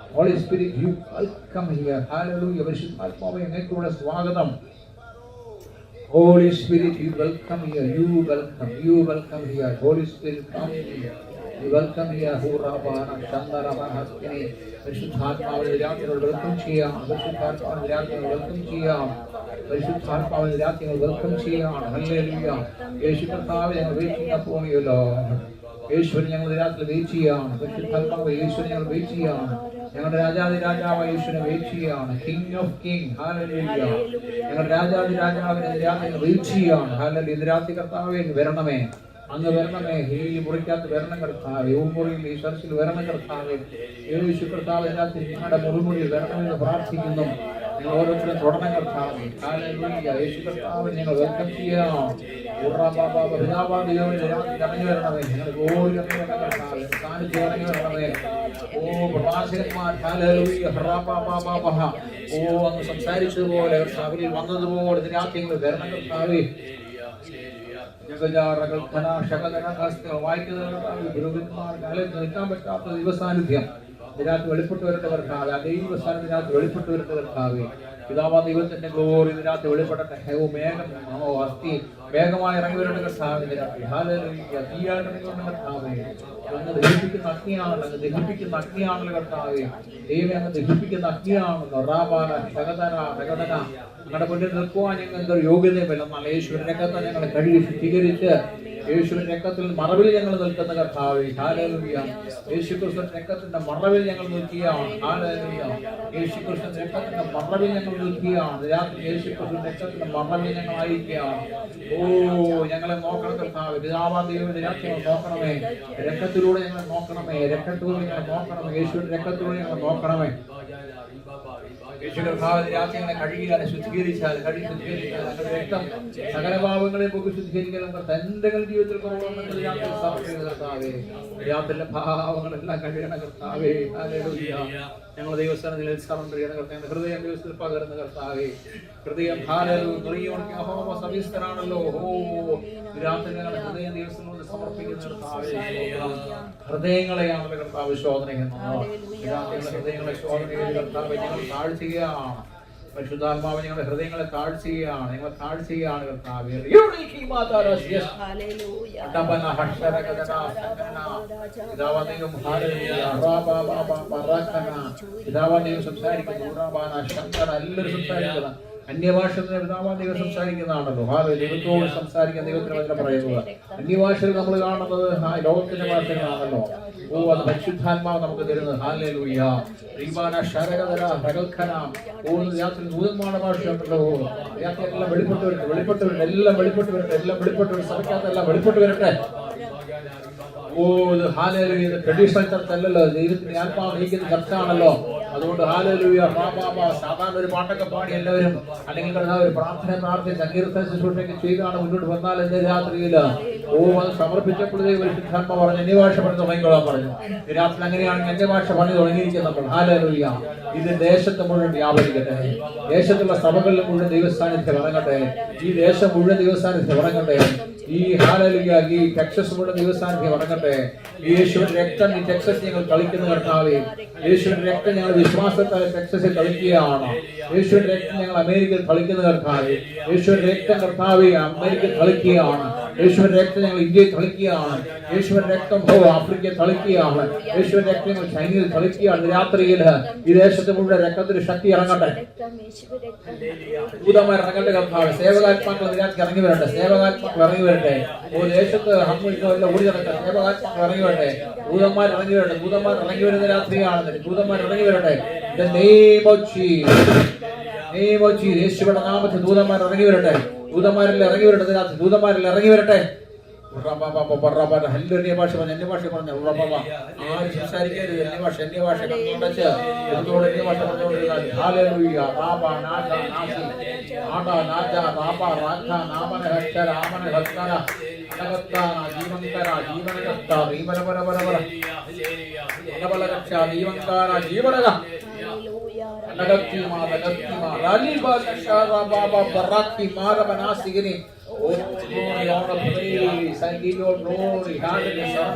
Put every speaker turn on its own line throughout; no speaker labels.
Holy Spirit, you welcome here. Hallelujah. Holy Spirit, you welcome here. You welcome here. Holy Spirit, come here. You welcome here. Hurabana, Shandarabana, Haskini, Vishuddhatmavil Yakin, welcome Chia, Vishuddhatmavil Yakin, welcome Chia, Vishuddhatmavil Yakin, welcome Chia. Hallelujah. Yeshua, waiting upon you, Lord. Yeshua, ഞങ്ങൾ രാത്രി wait ചെയ്യാണ്. പരിശുദ്ധാത്മാവേ, യേശുവിനെ ഞങ്ങൾ wait ചെയ്യാണ്. ഞങ്ങളുടെ രാജാതി രാജാവായ യേശുവിനെ വെയിറ്റ് ചെയ്യാണ്. King of king, hallelujah. ഞങ്ങളുടെ രാജാതി രാജാവിനെ രാത്രി വെയിറ്റ് ചെയ്യാണ്. ഹല്ലേലൂയ. ഇന്ന് രാത്രി കർത്താവേ വരണമേ, അങ്ങ് വരണമേ. ഈ മുറിക്കകത്ത് വരണം കർത്താവേ, ഊമുറിയിൽ ഈ ചർച്ചിൽ വരണം കർത്താവേ. യേശു കർത്താവേ, രാത്രി ഞങ്ങളുടെ മുറിമുറിയിൽ വരണമെന്ന് പ്രാർത്ഥിക്കുന്നു. ഞങ്ങൾ ഓരോരുത്തരും തുടരണം കർത്താവേ. ഹല്ലേലൂയ. യേശു കർത്താവേ, ഞങ്ങൾ വെൽക്കം ചെയ്യാം. ഇറങ്ങി വരണമേ. ഞങ്ങൾക്ക് ഓടി ഇറങ്ങി വരണം കർത്താവേ. സാന്നിധ്യം ഇറങ്ങി വരണമേ. ഓ പ്രവാചകന്മാർ, ഹല്ലേലൂയ, ഓ അങ്ങ് സംസാരിച്ചതുപോലെ കർത്താവിൽ വന്നതുപോലെ രാത്രികൾ വരണം കർത്താവേ. നിൽക്കാൻ പറ്റാത്ത ദൈവസാന്നിധ്യം ഇതിനകത്ത് വെളിപ്പെട്ട് വരേണ്ട കർത്താവേ. ആ ദൈവസാന്നിധ്യത്തിനകത്ത് വെളിപ്പെട്ട് വരേണ്ട കർത്താവേ. പിതാവാ ദൈവത്തിന്റെ ഗ്ലോറി ഇതിനകത്ത് വെളിപ്പെടട്ടെ. മേഘം അസ്ഥി വേഗമായി ഇറങ്ങി വരേണ്ട കർത്താവേ. അങ്ങ് ദഹിപ്പിക്കുന്ന അഗ്നിയാണല്ലോ, അങ്ങ് ദഹിപ്പിക്കുന്ന അഗ്നിയാണല്ലോ കർത്താവേ. ദൈവം അങ്ങ് ദഹിപ്പിക്കുന്ന അഗ്നിയാണല്ലോ. റാബാല ശകതന പ്രകടന ഞങ്ങളുടെ മുന്നിൽ നിൽക്കുവാൻ ഞങ്ങൾക്ക് യോഗ്യതയുമില്ല. എന്നാൽ യേശുവിന്റെ രക്തത്തെ ഞങ്ങളെ കഴുകി ശുദ്ധീകരിച്ച് യേശുവിന്റെ രക്തത്തിൽ മറവിൽ ഞങ്ങൾ നിൽക്കുന്ന കർത്താവേ. ഹല്ലേലൂയ. യേശുക്രിസ്തുവിന്റെ രക്തത്തിന്റെ മറവിൽ ഞങ്ങൾ നിൽക്കുകയാണ്. ഹല്ലേലൂയ. യേശുക്രിസ്തുവിന്റെ രക്തത്തിന്റെ മറവിൽ ഞങ്ങൾ നിൽക്കുകയാണ്. രാത്രി യേശുക്രിസ്തുവിന്റെ രക്തത്തിന്റെ മറവിൽ ഞങ്ങൾ ആയിരിക്കുകയാണ്. ഓ ഞങ്ങളെ നോക്കണം കർത്താവേ. പിതാവാം ദൈവത്തിന്റെ രാത്രി നോക്കണമേ. രക്തത്തിലൂടെ ഞങ്ങളെ നോക്കണമേ. രക്തത്തിലൂടെ ഞങ്ങളെ നോക്കണമേ. യേശുവിന്റെ രക്തത്തിലൂടെ ഞങ്ങളെ നോക്കണമേ. യേശു കർത്താവിന്റെ രാത്രികളെ കഴുകിയാൽ ശുദ്ധീകരിച്ചാൽ രക്തം സകല പാപങ്ങളെ പോയി ശുദ്ധീകരിക്കണം. തന്റെ ജീവിതത്തിൽ കുറവുണ്ടെങ്കിൽ രാത്രി സമർപ്പിക്കുന്ന കർത്താവേ. രാത്രിയിലെ പാപങ്ങളെല്ലാം കഴിയണം കർത്താവേ. ഹല്ലേലൂയ. ഞങ്ങൾ ദൈവസ്ഥാനത്തിൽ സറണ്ടർ ചെയ്യണം കർത്താവേ. ഹൃദയം ദിവസത്തിൽ പകരുന്ന കർത്താവേ. ഹൃദയം സവിസ്തരാണല്ലോ. ഓ രാത്രി ഞങ്ങളുടെ ഹൃദയം ദിവസം സമർപ്പിക്കുന്ന കർത്താവേ. ഹൃദയങ്ങളെയാണല്ലോ കർത്താവ് ശോധന ചെയ്യുന്നത്. ഹൃദയങ്ങളെ ശോധന ചെയ്ത് കർത്താവേ ഞങ്ങൾ താഴ്ചയാണ്. പരിശുദ്ധാത്മാവ് ഞങ്ങളുടെ ഹൃദയങ്ങളെ താഴ്ചയാണ്. ഞങ്ങളെ താഴ്ചയാണ് കർത്താവേ. പിതാവാദൈവം സംസാരിക്കുന്നു. എല്ലാവരും സംസാരിക്കുന്ന അന്യഭാഷകൾ പിതാവാദൈവം സംസാരിക്കുന്നതാണല്ലോ. ദൈവത്തോട് സംസാരിക്കുന്ന ദൈവത്തിന് വചനം പറയുന്നത്. അന്യഭാഷകൾ നമ്മൾ കാണുന്നത് ലോകത്തിന്റെ ഭാഷകളാണല്ലോ. ഓ അത് പരിശുദ്ധാത്മാവ് നമുക്ക് തരുന്നത്. ഹല്ലേലൂയ. രാത്രി നൂതനமான ഭാഷയുണ്ടല്ലോ. രാത്രി എല്ലാം വെളിപ്പെട്ട് വരട്ടെ. എല്ലാം വെളിപ്പെട്ട് വരട്ടെ. സഭയ്ക്കകത്തെല്ലാം വെളിപ്പെട്ട് വരട്ടെ. ഓ ഇത് ഹല്ലേലൂയ. ട്രഡീഷണൽ ചർച്ച അല്ലല്ലോ. ദൈവത്തിന്റെ ആത്മാവ് നയിക്കുന്ന ചർച്ചയാണല്ലോ. അതുകൊണ്ട് ഹല്ലേലൂയ സാധാരണ ഒരു പാട്ടൊക്കെ പാടി എല്ലാവരും അല്ലെങ്കിൽ ഒരു പ്രാർത്ഥന സങ്കീർത്തന ശുശ്രൂഷയൊക്കെ ചെയ്താണ് മുന്നോട്ട് വന്നാൽ എന്റെ രാത്രിയിൽ അത് സമർപ്പിച്ചപ്പോഴത്തേക്ക് ഒരു സിദ്ധാത്മ പറഞ്ഞു അന്യഭാഷ പണി തുടങ്ങിക്കോളാൻ പറഞ്ഞു. രാത്രി അങ്ങനെയാണെങ്കിൽ അന്യഭാഷ പണി തുടങ്ങിയിരിക്കുന്നത് നമ്മൾ. ഹല്ലേലൂയ. ഇത് ദേശത്ത് മുഴുവൻ വ്യാപരിക്കട്ടെ. ദേശത്തുള്ള സഭകളിൽ മുഴുവൻ ദൈവസാന്നിധ്യം ഇറങ്ങട്ടെ. ഈ ദേശം മുഴുവൻ ദൈവസാന്നിധ്യം ഇറങ്ങട്ടെ. ഈ ഹല്ലേലൂയ ഈ ടെക്സസ് മുഴുവൻ ദൈവസാന്നിധ്യം ഇറങ്ങട്ടെ. യേശുവിന്റെ രക്തം ഈ ടെക്സസ് ഞങ്ങൾ കളിക്കുന്ന കർത്താവേ. യേശുവിന്റെ രക്തം ഞങ്ങൾ വിശ്വാസത്താൽ ടെക്സസിൽ കളിക്കുകയാണ്. യേശുവിന്റെ രക്തം ഞങ്ങൾ അമേരിക്കയിൽ കളിക്കുന്ന കർത്താവേ. യേശുവിന്റെ രക്തം കർത്താവേ അമേരിക്കയിൽ കളിക്കുകയാണ്. യേശുവിന്റെ രക്തം ഞങ്ങൾ ഇന്ത്യയിൽ കളിക്കുകയാണ്. യേശുവിന്റെ രക്തം ആഫ്രിക്കയിൽ കളിക്കുകയാണ്. യേശുവിന്റെ രക്തം ഞങ്ങൾ ചൈനയിൽ കളിക്കുകയാണ്. രാത്രിയിൽ ഈ ദേശത്ത് മുഴുവൻ രക്തത്തിന് ശക്തി ഇറങ്ങട്ടെ. ദൂതന്മാർ ഇറങ്ങട്ടെ കർത്താവ്. സേവകാത്മാക്കൾ ഇതിനകത്ത് ഇറങ്ങി വരട്ടെ. സേവകാത്മാക്കൾ ഇറങ്ങി വരട്ടെ. ദേശത്ത് ഓടി നടക്കട്ടെ. സേവകാത്മാക്കൾ ഇറങ്ങി വരട്ടെ. ദൂതന്മാർ ഇറങ്ങി വരട്ടെ. ദൂതന്മാർ ഇറങ്ങി വരുന്ന രാത്രിയാണ്. ദൂതന്മാർ ഇറങ്ങി വരട്ടെ. യേശുവിന്റെ നാമത്തിൽ ദൂതന്മാർ ഇറങ്ങി വരട്ടെ. ദൂതന്മാരിൽ ഇറങ്ങി വരട്ടെ. ദൂതന്മാരിൽ ഇറങ്ങി വരട്ടെ. അന്യഭാഷ പറഞ്ഞു. ആരും സംസാരിക്കരുത്. അന്യഭാഷ കണ്ണടച്ച് എന്തുകൊണ്ട് അന്യഭാഷ പറഞ്ഞുകൊണ്ടിരുന്നാൽ Oh, glory, honor, praise, and give your glory, hallelujah,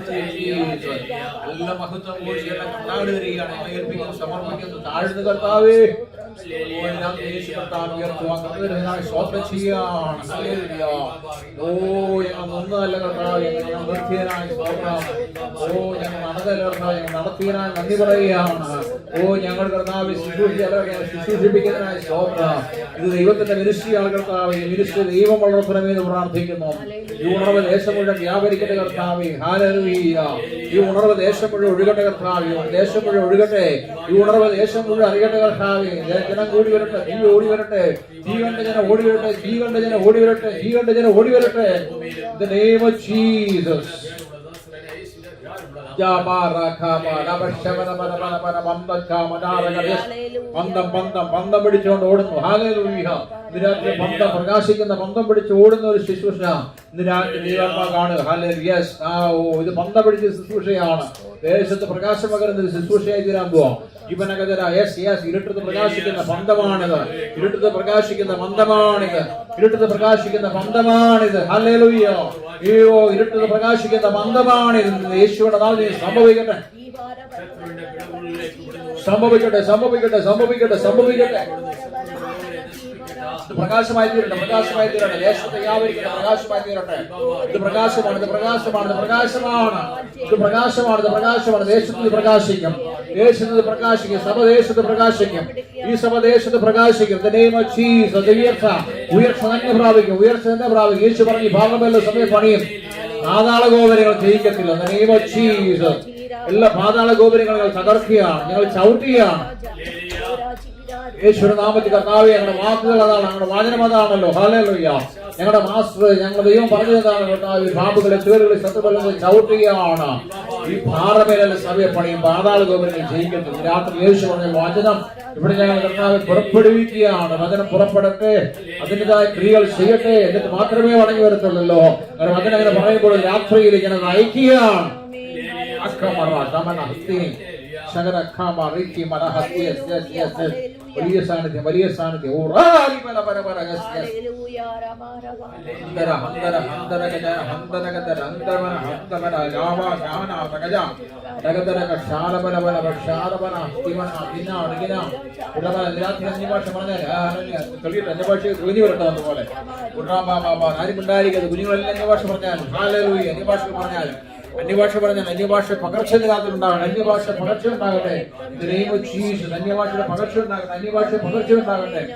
എല്ലാ മഹത്വം കൊണ്ടാടുകയാണ്. ഏൽപ്പിക്കുന്നു, സമർപ്പിക്കുന്നു, താഴ്ന്നു കർത്താവേ. യേശു കർത്താവ് ഉയർത്തുവാൻ സ്വപ്നം ചെയ്യാണ്. ഓ ഞങ്ങൾ ഒന്നല്ല കർത്താവ്, ഞങ്ങൾ നിർത്തിയനായി സ്വപ്നം. ഓ ഞങ്ങൾ നടന്നല്ല കർത്താവ്, ഞങ്ങൾ നടത്തിയനായി നന്ദി പറയുകയാണ്. ഓ ഞങ്ങൾ കർത്താവ് ശുശ്രൂഷിപ്പിക്കുന്നതിനായി സ്വപ്നം. ഇത് ദൈവത്തിന്റെ മിനിസ്ട്രിയാണ് കർത്താവ്. ഈ മിനിസ്ട്രി ദൈവം വളർത്തണമെന്ന് പ്രാർത്ഥിക്കുന്നു. ഈ ഉണർവ് ദേശം മുഴുവൻ വ്യാപരിക്കട്ടെ കർത്താവേ. ഹല്ലേലൂയ. ഈ ഉണർവ് ദേശം മുഴുവൻ ഒഴുകട്ടെ കർത്താവേ. ദേശം മുഴുവൻ ഒഴുകട്ടെ. ഈ ഉണർവ് ദേശം മുഴുവൻ അറിയട്ടെ കർത്താവേ. ജനം കൂടി വരട്ടെ. തീ ഓടി വരട്ടെ. ജീവന്റെ ജനം ഓടി വരട്ടെ. ജീവന്റെ ജനം ഓടി വരട്ടെ. ജീവന്റെ ജനം ഓടി വരട്ടെ. In the name of Jesus. പന്തം പിടിച്ചുകൊണ്ട് ഓടുന്നു. ഹല്ലേലൂയ. ഇന്ന് രാത്രി പ്രകാശിക്കുന്ന പന്തം പിടിച്ച് ഓടുന്ന ഒരു ശുശ്രൂഷ ഇന്ന് രാത്രി ദൈവാത്മാ കാണുക. ഹല്ലേലൂയ. ഇത് പന്തം പിടിച്ച ശുശ്രൂഷയാണ്. ദേശത്ത് പ്രകാശം പകരുന്ന ഒരു ശുശ്രൂഷയായി തീരാൻ പോവാം. ഇവനകതര ഇരുട്ടത്ത് പ്രകാശിക്കുന്ന ബന്ധമാണിത്. ഇരുട്ടത്ത് പ്രകാശിക്കുന്ന ബന്ധമാണിത്. ഇരുട്ടത്ത് പ്രകാശിക്കുന്ന ബന്ധമാണിത്. ഹല്ലേലൂയ. അയ്യോ ഇരുട്ടത്ത് പ്രകാശിക്കുന്ന ബന്ധമാണിത്. യേശുവിന്റെ നാമത്തിൽ സംഭവിക്കട്ടെ. സംഭവിക്കട്ടെ. സംഭവിക്കട്ടെ. സംഭവിക്കട്ടെ. സംഭവിക്കട്ടെ. പ്രകാശമായി തീരട്ടെ. പ്രകാശമായി തീരട്ടെ. ദേശത്തെ വ്യാപരിക്കട്ടെ. പ്രകാശമായി തീരട്ടെ. ഇത് പ്രകാശമാണ്. ഇത് പ്രകാശമാണ്. ഇത് പ്രകാശമാണ്. ഇത് പ്രകാശമാണ്. ഇത് പ്രകാശമാണ്. ദേശത്ത് പ്രകാശിക്കും. ദേശത്ത് പ്രകാശിക്കും. സഭ ദേശത്ത് പ്രകാശിക്കും. ഈ സഭ ദേശത്ത് പ്രകാശിക്കും. ഉയർച്ച തന്നെ പ്രാപിക്കും. ഉയർച്ച തന്നെ പ്രാപിക്കും. യേശു പറഞ്ഞു ഈ ഭാഗമെല്ലാം സഭയെ പണിയും. പാതാള ഗോപുരങ്ങൾ ജയിക്കത്തില്ല. എല്ലാ പാതാള ഗോപുരങ്ങളും തകർക്കുകയാണ്. ഞങ്ങൾ ചവിട്ടുകയാണ്. യേശുവിന്റെ നാമത്തിൽ കർത്താവേ ഞങ്ങളുടെ വാക്കുകൾ അതാണ്. ഞങ്ങളുടെ വചനം അതാണല്ലോ. ഹല്ലേലൂയ. ഞങ്ങളുടെ മാസ്റ്റർ ഞങ്ങളുടെ ദൈവം പറഞ്ഞതാണ് കർത്താവേ. പാമ്പുകളെ ചേറുകളെ ശത്രുക്കളെ ചവിട്ടുകയാണ്. ഈ പാറമേലെ സഭയെ പണിയും. പാതാള ഗോപുരങ്ങൾ ജയിക്കത്തില്ല. രാത്രി യേശു പറഞ്ഞ വചനം ഇവിടെ ഞങ്ങൾ കർത്താവെ പുറപ്പെടുവിക്കുകയാണ്. വചനം പുറപ്പെടട്ടെ. അതിൻ്റെതായ ക്രിയകൾ ചെയ്യട്ടെ. എന്നിട്ട് മാത്രമേ മടങ്ങി വരത്തുള്ളല്ലോ. കാരണം അതിനങ്ങനെ പറയുമ്പോൾ രാത്രിയിൽ ഞങ്ങൾ നയിക്കുകയാണ്. വലിയ സാന്നിധ്യം. വലിയ സാന്നിധ്യം. ആരും കുഞ്ഞുങ്ങളെല്ലാം അന്യഭാഷ പറഞ്ഞാൽ അന്യഭാഷ പറഞ്ഞാൽ അന്യഭാഷ പറഞ്ഞാൽ അന്യഭാഷ പകർച്ച ഉണ്ടാകണം. അന്യഭാഷ പകർച്ച ഉണ്ടാകട്ടെ. അന്യഭാഷയുടെ പകർച്ച ഉണ്ടാകട്ടെ. അന്യഭാഷ പകർച്ച ഉണ്ടാകട്ടെ.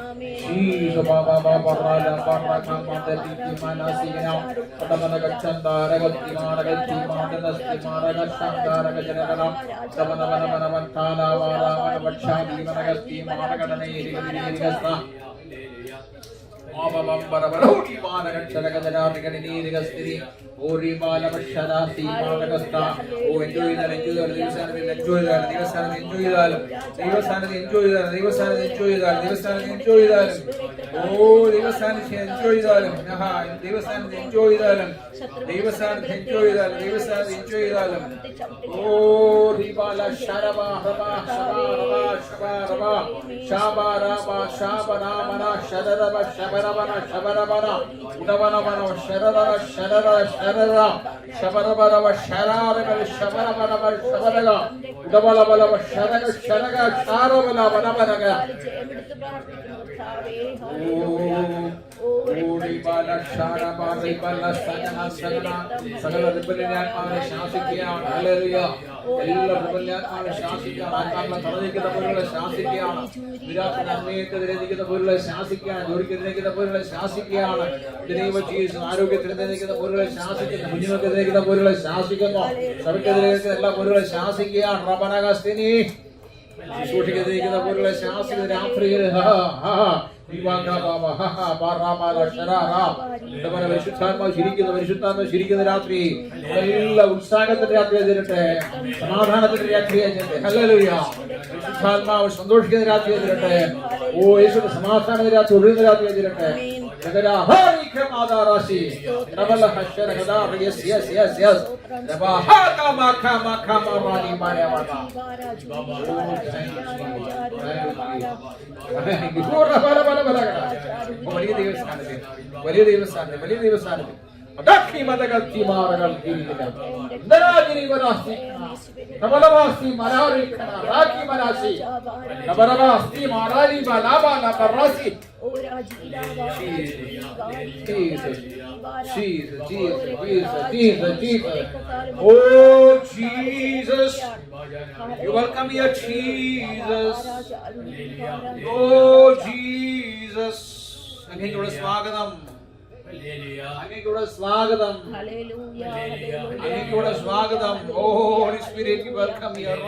ആരോഗ്യത്തിനെതിരെ പൊരുളെ ശാസിക്കുന്നു, കുഞ്ഞുങ്ങൾക്കെതിരെ പൊരുളെ ശാസിക്കുന്നു, സഭയ്ക്കെതിരെ എല്ലാ പൊരുളെ ശാസിക്കുകയാണ്. റബനഗസ്തിനി സൂക്ഷിക്കുന്ന പൊരുളെ ശാസിക്കുന്ന രാത്രിയിൽ പരിശുദ്ധാത്മ രാത്രി എല്ലാ ഉത്സാഹത്തിന്റെ രാത്രി തരട്ടെ, സമാധാനത്തിന്റെ രാത്രി ഹല്ലേലൂയ. പരിശുദ്ധാത്മാവ് സന്തോഷിക്കുന്ന രാത്രി തരട്ടെ. ഓ യേശുവിന്റെ സമാധാന രാത്രി ഒഴുകുന്ന രാത്രി തരട്ടെ. വലിയ ദൈവസ്ഥാനത്ത് You welcome here, Jesus. Oh, Jesus. അങ്ങേക്കുള്ള സ്വാഗതം, അങ്ങേക്കുള്ള സ്വാഗതം, അങ്ങേക്കുള്ള സ്വാഗതം. ഓ ഹോളി സ്പിരിറ്റ്, വെൽക്കം ഹിയർ.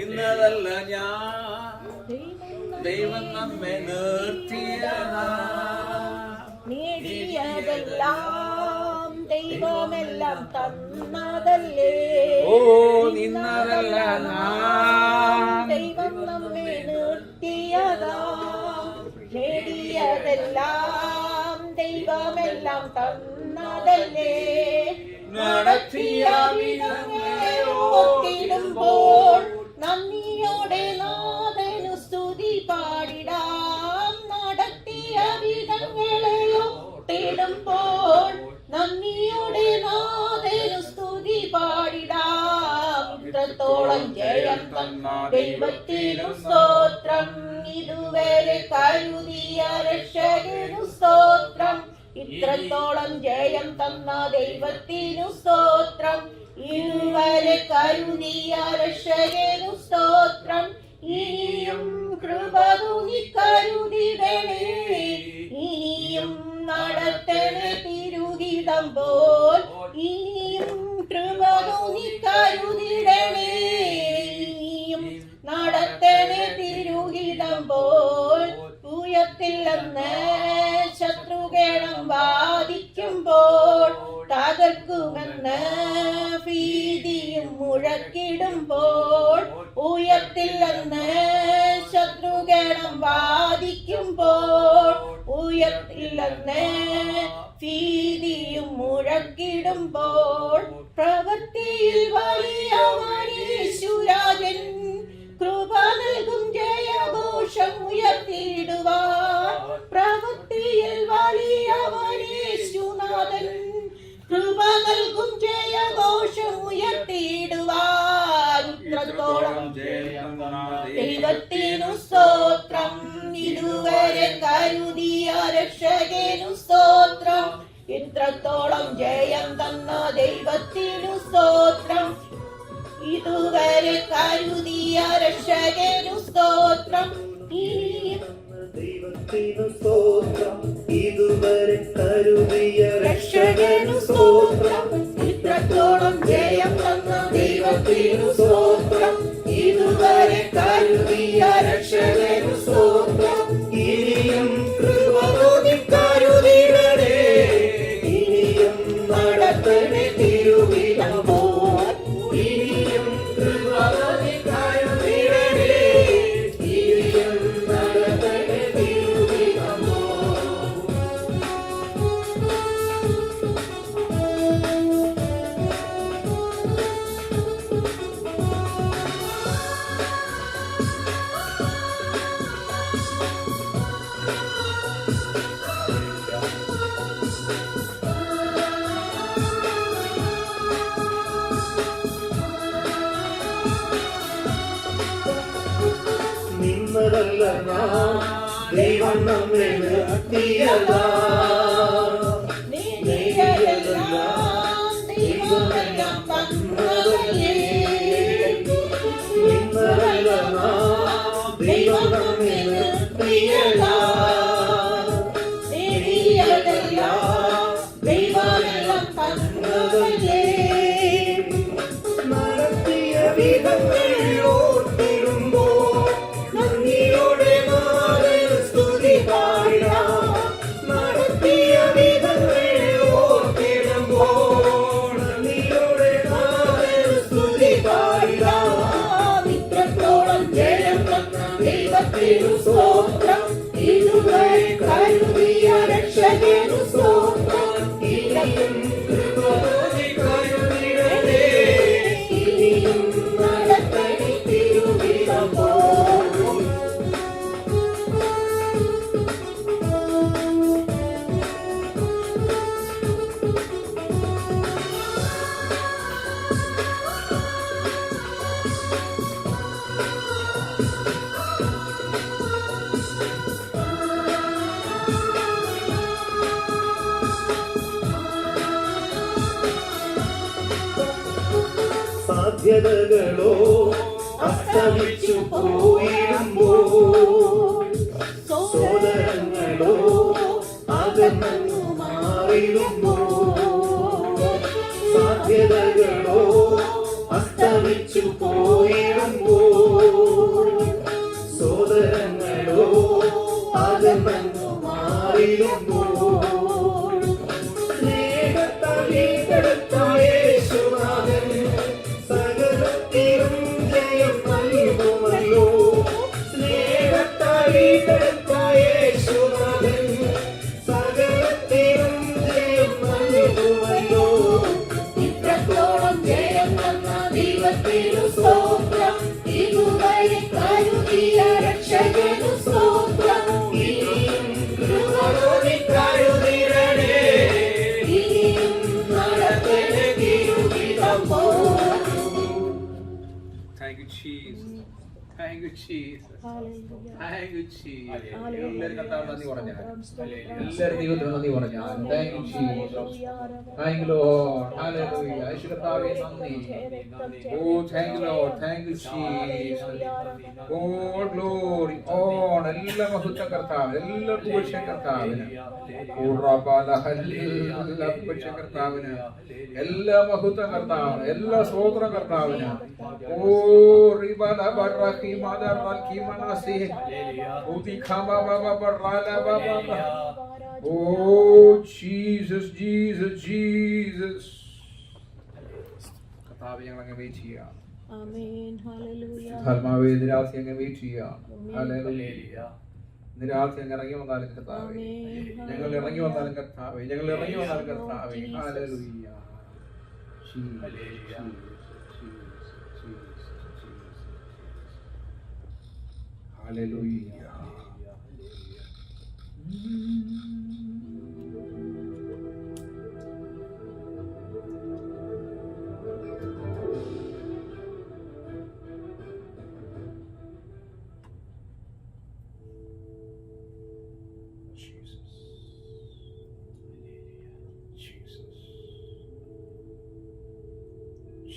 ഇന്നതല്ല ഞാൻ ദൈവം നമ്മെ നിർത്തിയതാ,
നേടിയതെല്ലാം ദൈവമെല്ലാം തന്നതല്ലേ.
ഓ നിന്നതല്ല ഞാൻ
ദൈവം നമ്മെ നിർത്തിയതാ, നേടിയതെല്ലാം ദൈവമെല്ലാം തന്നതല്ലേ.
നടത്തിയ
വിധങ്ങളെ ഓർത്തിടുമ്പോൾ നന്ദിയോടെ നാഥനു സ്തുതി പാടിടാം. നടത്തിയ വിധങ്ങളെ ഓർത്തിടുമ്പോൾ നന്ദിയോടെ നാഥനു സ്തുതി പാടിടാം. ഇത്രത്തോളം ജയം തന്ന ദൈവത്തിനു സ്തോത്രം, ഇതുവരെ കരുതിയ രക്ഷകനു സ്തോത്രം. ഇത്രത്തോളം ജയം തന്ന ദൈവത്തിനു സ്തോത്രം, ഇതുവരെ കരുതിയ രക്ഷകനു സ്തോത്രം. ഇനിയും കൃപ നീ കരുതിടണേ, ഇനിയും നടത്തണേ തിരുഹിതം പോൽ. ഇനിയും കൃപ നീ കരുതിടണേ, ഇനിയും നടത്തണേ തിരുഹിതം പോൽ. ഉയർത്തില്ലെന്ന് ശത്രുഗണം വാദിക്കുമ്പോൾ, തകർക്കുമെന്ന് ഭീതിയും മുഴക്കിടുമ്പോൾ. ഉയർത്തില്ലെന്ന് ശത്രുഗണം വാദിക്കുമ്പോൾ, ഉയർത്തില്ലെന്ന് ഭീതിയും മുഴക്കിടുമ്പോൾ. പ്രവൃത്തിയിൽ വലിയവനീശുരാജൻ, കൃപ നൽകും ജയഘോഷം ഉയർത്തിയിടുവാൻ. പ്രവൃത്തിയിൽ വലിയവനീശുനാഥൻ, കൃപ നൽകും ജയഘോഷം ഉയർത്തിയിടുവാൻ. ഇത്രത്തോളം ദൈവത്തിനു സ്തോത്രം, ഇതുവരെ കരുതിയ രക്ഷകനു സ്തോത്രം. ഇത്രത്തോളം ജയം തന്ന ദൈവത്തിനു സ്തോത്രം. ഇതുവരെ കരുതിയ രക്ഷകനു സ്തോത്രം.
ദൈവത്തിനു സ്തോത്രം. ഇതുവരെ കരുതിയ രക്ഷകനു സ്തോത്രം.
ഇത്രത്തോളം ജയം തന്ന ദൈവത്തിനു സ്തോത്രം. ഇതുവരെ കരുതിയ രക്ഷകനു സ്തോത്രം.
ഇനിയും കൃപ തോന്നി കരുതിടണേ. ഇനിയും നടത്തണേ തിരുവിധം പോൽ. ഇനിയും കൃപ തോന്നി കരുതിടണേ. ഇനിയും നടത്തണേ തിരുവിധം പോൽ. നിന്നതല്ല നാം, ദൈവം നമ്മെ നിർത്തിയതാ.
നീതിയെല്ലാം ദൈവമെല്ലാം തന്നതല്ലേ.
നിന്നതല്ല നാം, ദൈവം നമ്മെ നിർത്തിയതാ.
നീതിയെല്ലാം ദൈവമെല്ലാം തന്നതല്ലേ.
നടത്തിയ വിധങ്ങൾ ഓർത്തിടുമ്പോൾ നന്ദിയോടെ നാഥന് സ്തുതി പാടാം. നടത്തിയ വിധങ്ങൾ ഓർത്തിടുമ്പോൾ നന്ദിയോടെ നാഥന് സ്തുതി പാടാം.
ഇത്രത്തോളം ജയം തന്ന ദൈവത്തിനു സ്തോത്രം. ഇതുവരെ കരുതിയ രക്ഷകനു സ്തോത്രം.
ഇനിയും കൃപ തോന്നി കരുതിടണേ.
ഇനിയും നടത്തണേ തിരുവിധം പോൽ.
സാധ്യതകളോ അസ്തമിച്ചു പോയിടുമ്പോൾ സോദരങ്ങളോ അകന്നു മാറിടുമ്പോൾ സാധ്യതകളോ അസ്തമിച്ചു പോയിടുമ്പോൾ സോദരങ്ങളോ അകന്നു മാറിടുമ്പോൾ സ്നേഹത്താൽ വീണ്ടെടുത്ത യേശുനാഥൻ സകലത്തിലും ജയം നൽകുമല്ലോ. സ്നേഹത്താൽ വീണ്ടെടുത്ത യേശുനാഥൻ സകലത്തിലും ജയം നൽകുമല്ലോ.
ഇത്രത്തോളം ജയം തന്ന ദൈവത്തിനു സ്തോത്രം. ഇതുവരെ കരുതിയ രക്ഷകനു സ്തോത്രം.
ഇനിയും കൃപ തോന്നി കരുതിടണേ.
ഇനിയും നടത്തണേ തിരുവിധം പോൽ.
Thank you, Jesus. Thank you, Jesus. Thank you, Jesus. എല്ലാവരും കർത്താവ് നന്ദി പറഞ്ഞാൽ. എല്ലാവരും ദൈവത്തിന് നന്ദി പറഞ്ഞാൽ. Thank you, Jesus. Thank you, Lord. Hallelujah. യേശു കർത്താവേ നന്ദി. Oh, thank you, Lord. Thank you, Jesus. Oh, glory, honor, എല്ലാ മഹത്വ കർത്താവ്, എല്ലാ പുകഴ്ച കർത്താവിന്. എല്ലാ പുകഴ്ച കർത്താവിന്, എല്ലാ മഹത്വ കർത്താവിന്, എല്ലാ സ്തോത്ര കർത്താവിന്. ഓ റിബല ബറഹി mother റൽക്കി മനസി ഉതി ഖമ ബബ ബറല ബബ. Oh Jesus Jesus Jesus. കർത്താവേ ഞങ്ങൾ അങ്ങ് വെയിറ്റ് ചെയ്യാം.
ആമേൻ. ഹല്ലേലൂയ.
ധർമാവേ നിരാശ അങ്ങ് വെയിറ്റ് ചെയ്യാം. ഹല്ലേലൂയ. നിരാശ അങ്ങ് ഇറങ്ങി വന്നാലും കർത്താവേ, ഞങ്ങൾ ഇറങ്ങി വന്നാലും കർത്താവേ, ഞങ്ങൾ ഇറങ്ങി വന്നാലും കർത്താവേ. Hallelujah. Hallelujah. Jesus.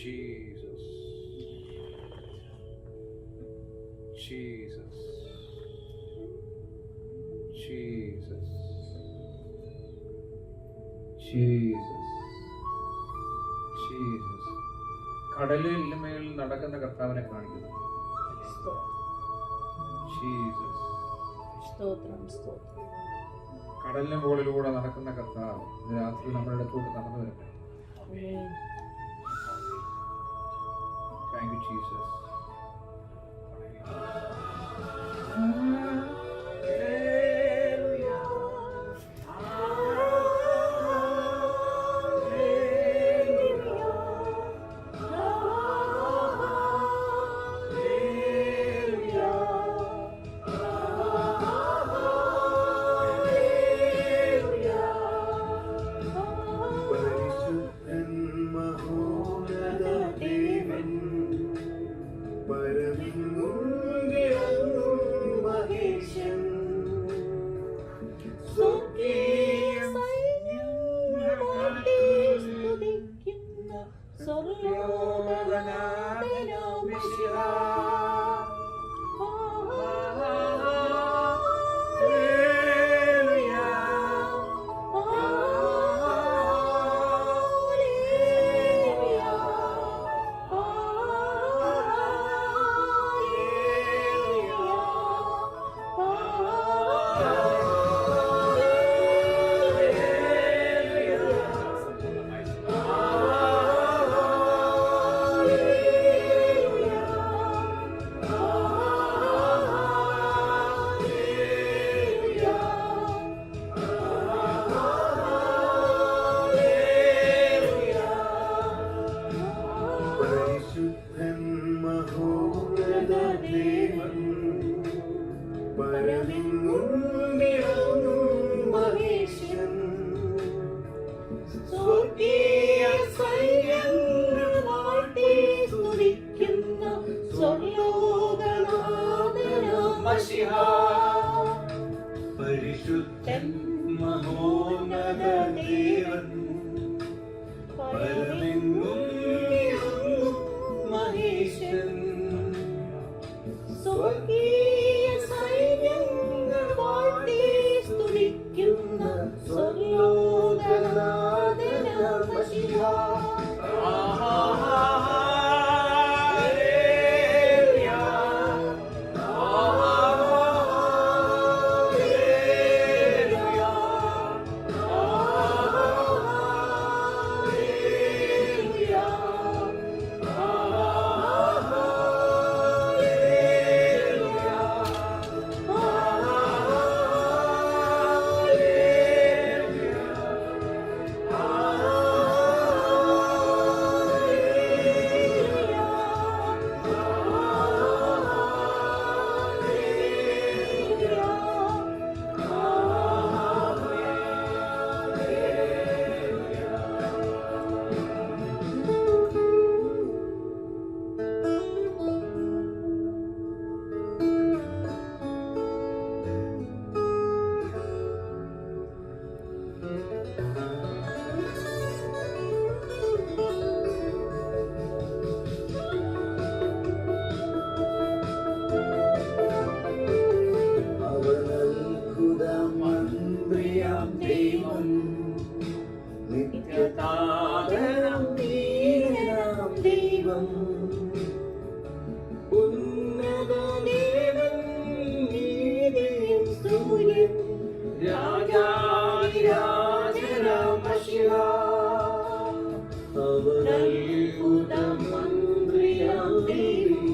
Jesus. Jesus. Jesus.
Jesus Jesus. കടലിൽ മേൽ നടക്കുന്ന കർത്താവിനെ കാണിക്കുന്നു. ജീസസ്. കടലിന് മുകളിലൂടെ നടക്കുന്ന കർത്താവ് ഇന്ന് രാത്രി നമ്മുടെ അടുത്തോട്ട് നടന്നു വരട്ടെ. Thank you Jesus.
പരിശുദ്ധൻ മഹോന്നത ദേവൻ പരമെങ്ങും നിറഞ്ഞു മഹേശൻ
സ്വർഗീയ സൈന്യങ്ങൾ വാഴ്ത്തി സ്തുതിക്കുന്ന സ്വർലോകനാഥനാം മശിഹാ.
ദൈവം നിത്യതാതനം നീനാം ദൈവം ഉന്നത ദേവൻ നീതിയും സൂര്യൻ രാജാതിരാജനാം മശിഹാ അവൻ അത്ഭുത മന്ത്രിയാം ദൈവം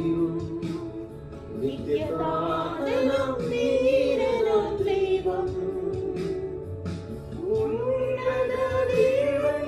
നിത്യതാതനം നീനാം ദൈവം ഉന്നത ദേവൻ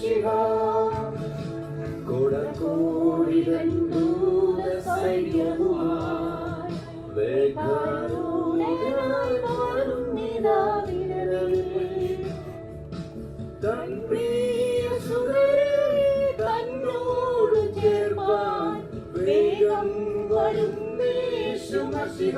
മശിഹ കോടാകോടികൾ ദൂത സൈന്യവുമായി വേഗാരൂഢനായി വാഴുന്നിതാ വിടരവിൽ. തൻ പ്രിയസുതരെ തന്നോട് ചേർപ്പാൻ വേഗം വരുന്നേശു മശിഹ.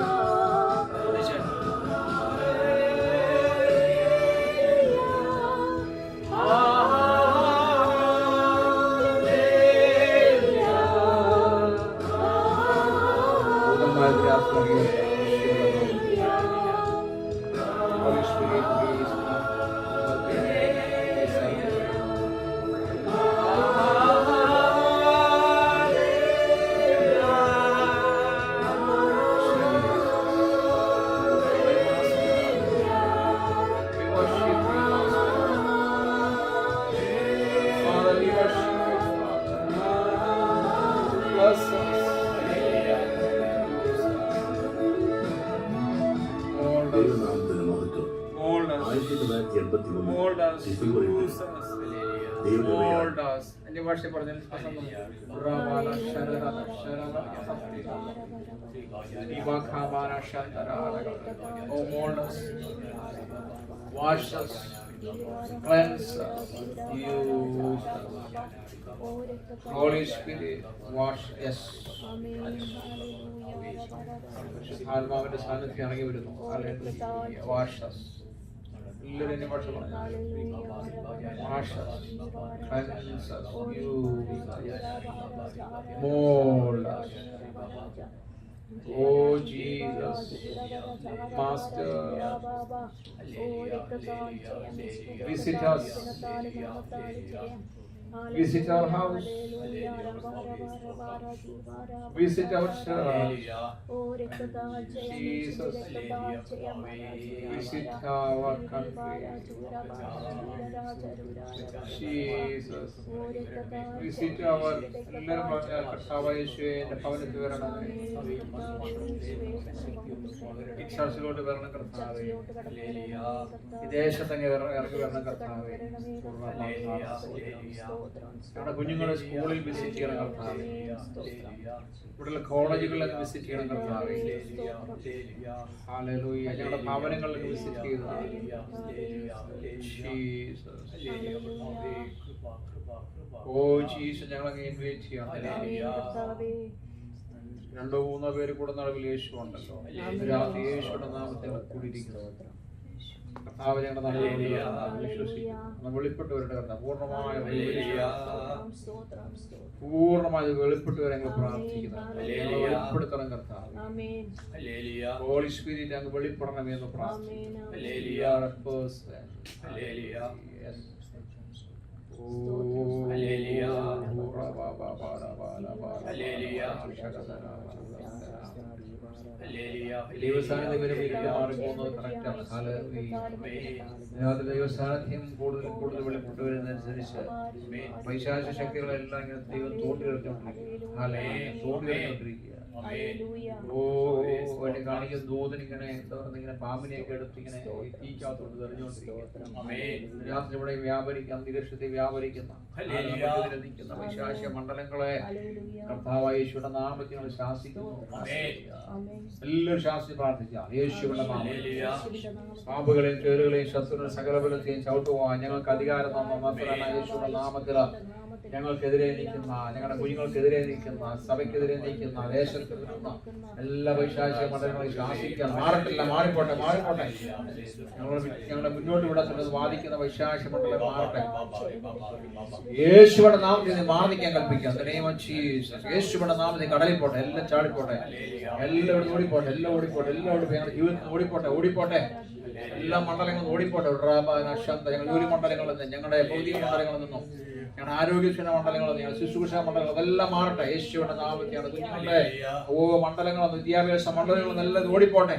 ദൈവനാമത്തിന് മഹത്വം. 1981 ഫെബ്രുവരി
അന്യഭാഷ പറഞ്ഞ wash us, cleanse us, use us. Holy Spirit, wash us. ആത്മാവിന്റെ സാന്നിധ്യം ഇറങ്ങി വരുന്നു. Wash us. എല്ലാവരും എന്നെ ഭാഷ പറഞ്ഞു. Wash us, cleanse us, use us, mold us. Oh Jesus, Master, visit us, visit our house, visit our church, Jesus, visit our country, Jesus, visit our ഭവനത്തിൽ വരണമേ, ഈ ചർച്ചിലോട്ട് വരണം കർത്താവേ, ഈ ദേശത്തങ്ങ് ഇറങ്ങി വരണം കർത്താവേ. ഞങ്ങളുടെ കുഞ്ഞുങ്ങളെ സ്കൂളിൽ വിസിറ്റ് ചെയ്യണം കർത്താവേ, ഇവിടെയുള്ള കോളേജുകളിലൊക്കെ വിസിറ്റ് ചെയ്യണം കർത്താവേ. ഹല്ലേലൂയ. ഞങ്ങളുടെ ഭവനങ്ങളിലൊക്കെ വിസിറ്റ് ചെയ്തു. ഓ ജീസസ്, ഞങ്ങളങ്ങ് ഇൻവൈറ്റ് ചെയ്യണം. 2-3 പേര് കൂടെ നടുവിൽ യേശു ഉണ്ടല്ലോ. രാത്രി യേശുയുടെ നാമത്തിൽ കൂടിയിരിക്കുന്നു കർത്താവ്. ഞങ്ങളുടെ നടുവിൽ വിശ്വസിക്കുന്നു. വെളിപ്പെട്ടവരുടെ കർത്താവ് പൂർണ്ണമായി വെളിപ്പെട്ടവരെ ഞങ്ങൾ പ്രാർത്ഥിക്കുന്നു. വെളിപ്പെടുത്തണം കർത്താവ്. ഹോളി സ്പിരിറ്റ് അങ്ങ് വെളിപ്പെടണമേ എന്ന് പ്രാർത്ഥിക്കുന്നു. ദൈവസാന്നിധ്യം കൂടുതൽ വെളിപ്പെട്ടു വരുന്നതനുസരിച്ച് പൈശാചിക ശക്തികളെല്ലാം ഇങ്ങനെ ദൈവം തോണ്ടിക്കൊണ്ടിരിക്കുക. ഓ എന്നെ കാണിക്കുന്ന ദൂതൻ ഇങ്ങനെ ഇങ്ങനെ പാമ്പിനെയൊക്കെ എടുത്ത് ഇങ്ങനെ തീക്കകത്തോട്ട് തെളിഞ്ഞുകൊണ്ടിരിക്കുക. രാത്രി ഇവിടെ അന്തരീക്ഷത്തെ വ്യാപരിക്കുന്ന പൈശാചിക മണ്ഡലങ്ങളെ കർത്താവായ യേശുവിന്റെ നാമത്തിൽ ശാസിക്കുന്നു. എല്ലാവരും ശാസിച്ച് പ്രാർത്ഥിക്കാം. യേശുവിന്റെ നാമത്തിൽ പാമ്പുകളെയും ചേറുകളെയും ശത്രുവിന്റെ സകലബലത്തെയും ചവിട്ടുവാൻ ഞങ്ങൾക്ക് അധികാരം തന്ന യേശുവിന്റെ നാമത്തിൽ ഞങ്ങൾക്കെതിരെ നിൽക്കുന്ന, ഞങ്ങളുടെ കുഞ്ഞുങ്ങൾക്കെതിരെ നിൽക്കുന്ന, സഭയ്ക്കെതിരെ നിൽക്കുന്ന, ദേശത്ത് നിൽക്കുന്ന എല്ലാ പൈശാചിക മണ്ഡലങ്ങളെയും ശാസിക്കാൻ മാറട്ടില്ല. മാറിപ്പോട്ടെ. ഞങ്ങളുടെ മുന്നോട്ട് വിടത്തുന്നത് വാദിക്കുന്ന പൈശാചിക മണ്ഡലം മാറട്ടെ. യേശുവിന്റെ നാമത്തിൽ മാറി നിൽക്കാൻ കൽപ്പിക്കാം. യേശുവിന്റെ നാമത്തിൽ കടലിൽ പോട്ടെ, എല്ലാം ചാടിപ്പോട്ടെ, എല്ലാവരും ഓടിപ്പോട്ടെ, ഞങ്ങളുടെ ജീവിതത്തിൽ ഓടിപ്പോട്ടെ. എല്ലാ മണ്ഡലങ്ങളും ഓടിപ്പോട്ടെ. ഞങ്ങളുടെ ജോലി മണ്ഡലങ്ങളിൽ നിന്നും, ഞങ്ങളുടെ ഭൗതിക മണ്ഡലങ്ങളിൽ നിന്നും, ഞങ്ങളുടെ ആരോഗ്യക്ഷേമ മണ്ഡലങ്ങളിൽ നിന്ന്, ഞങ്ങളുടെ ശുശ്രൂഷ മണ്ഡലങ്ങൾ അതെല്ലാം മാറട്ടെ. യേശുവിന്റെ നാമത്തെയാണ് കുഞ്ഞുങ്ങളുടെ വിദ്യാഭ്യാസ മണ്ഡലങ്ങളിൽ എല്ലാം ഓടിപ്പോട്ടെ.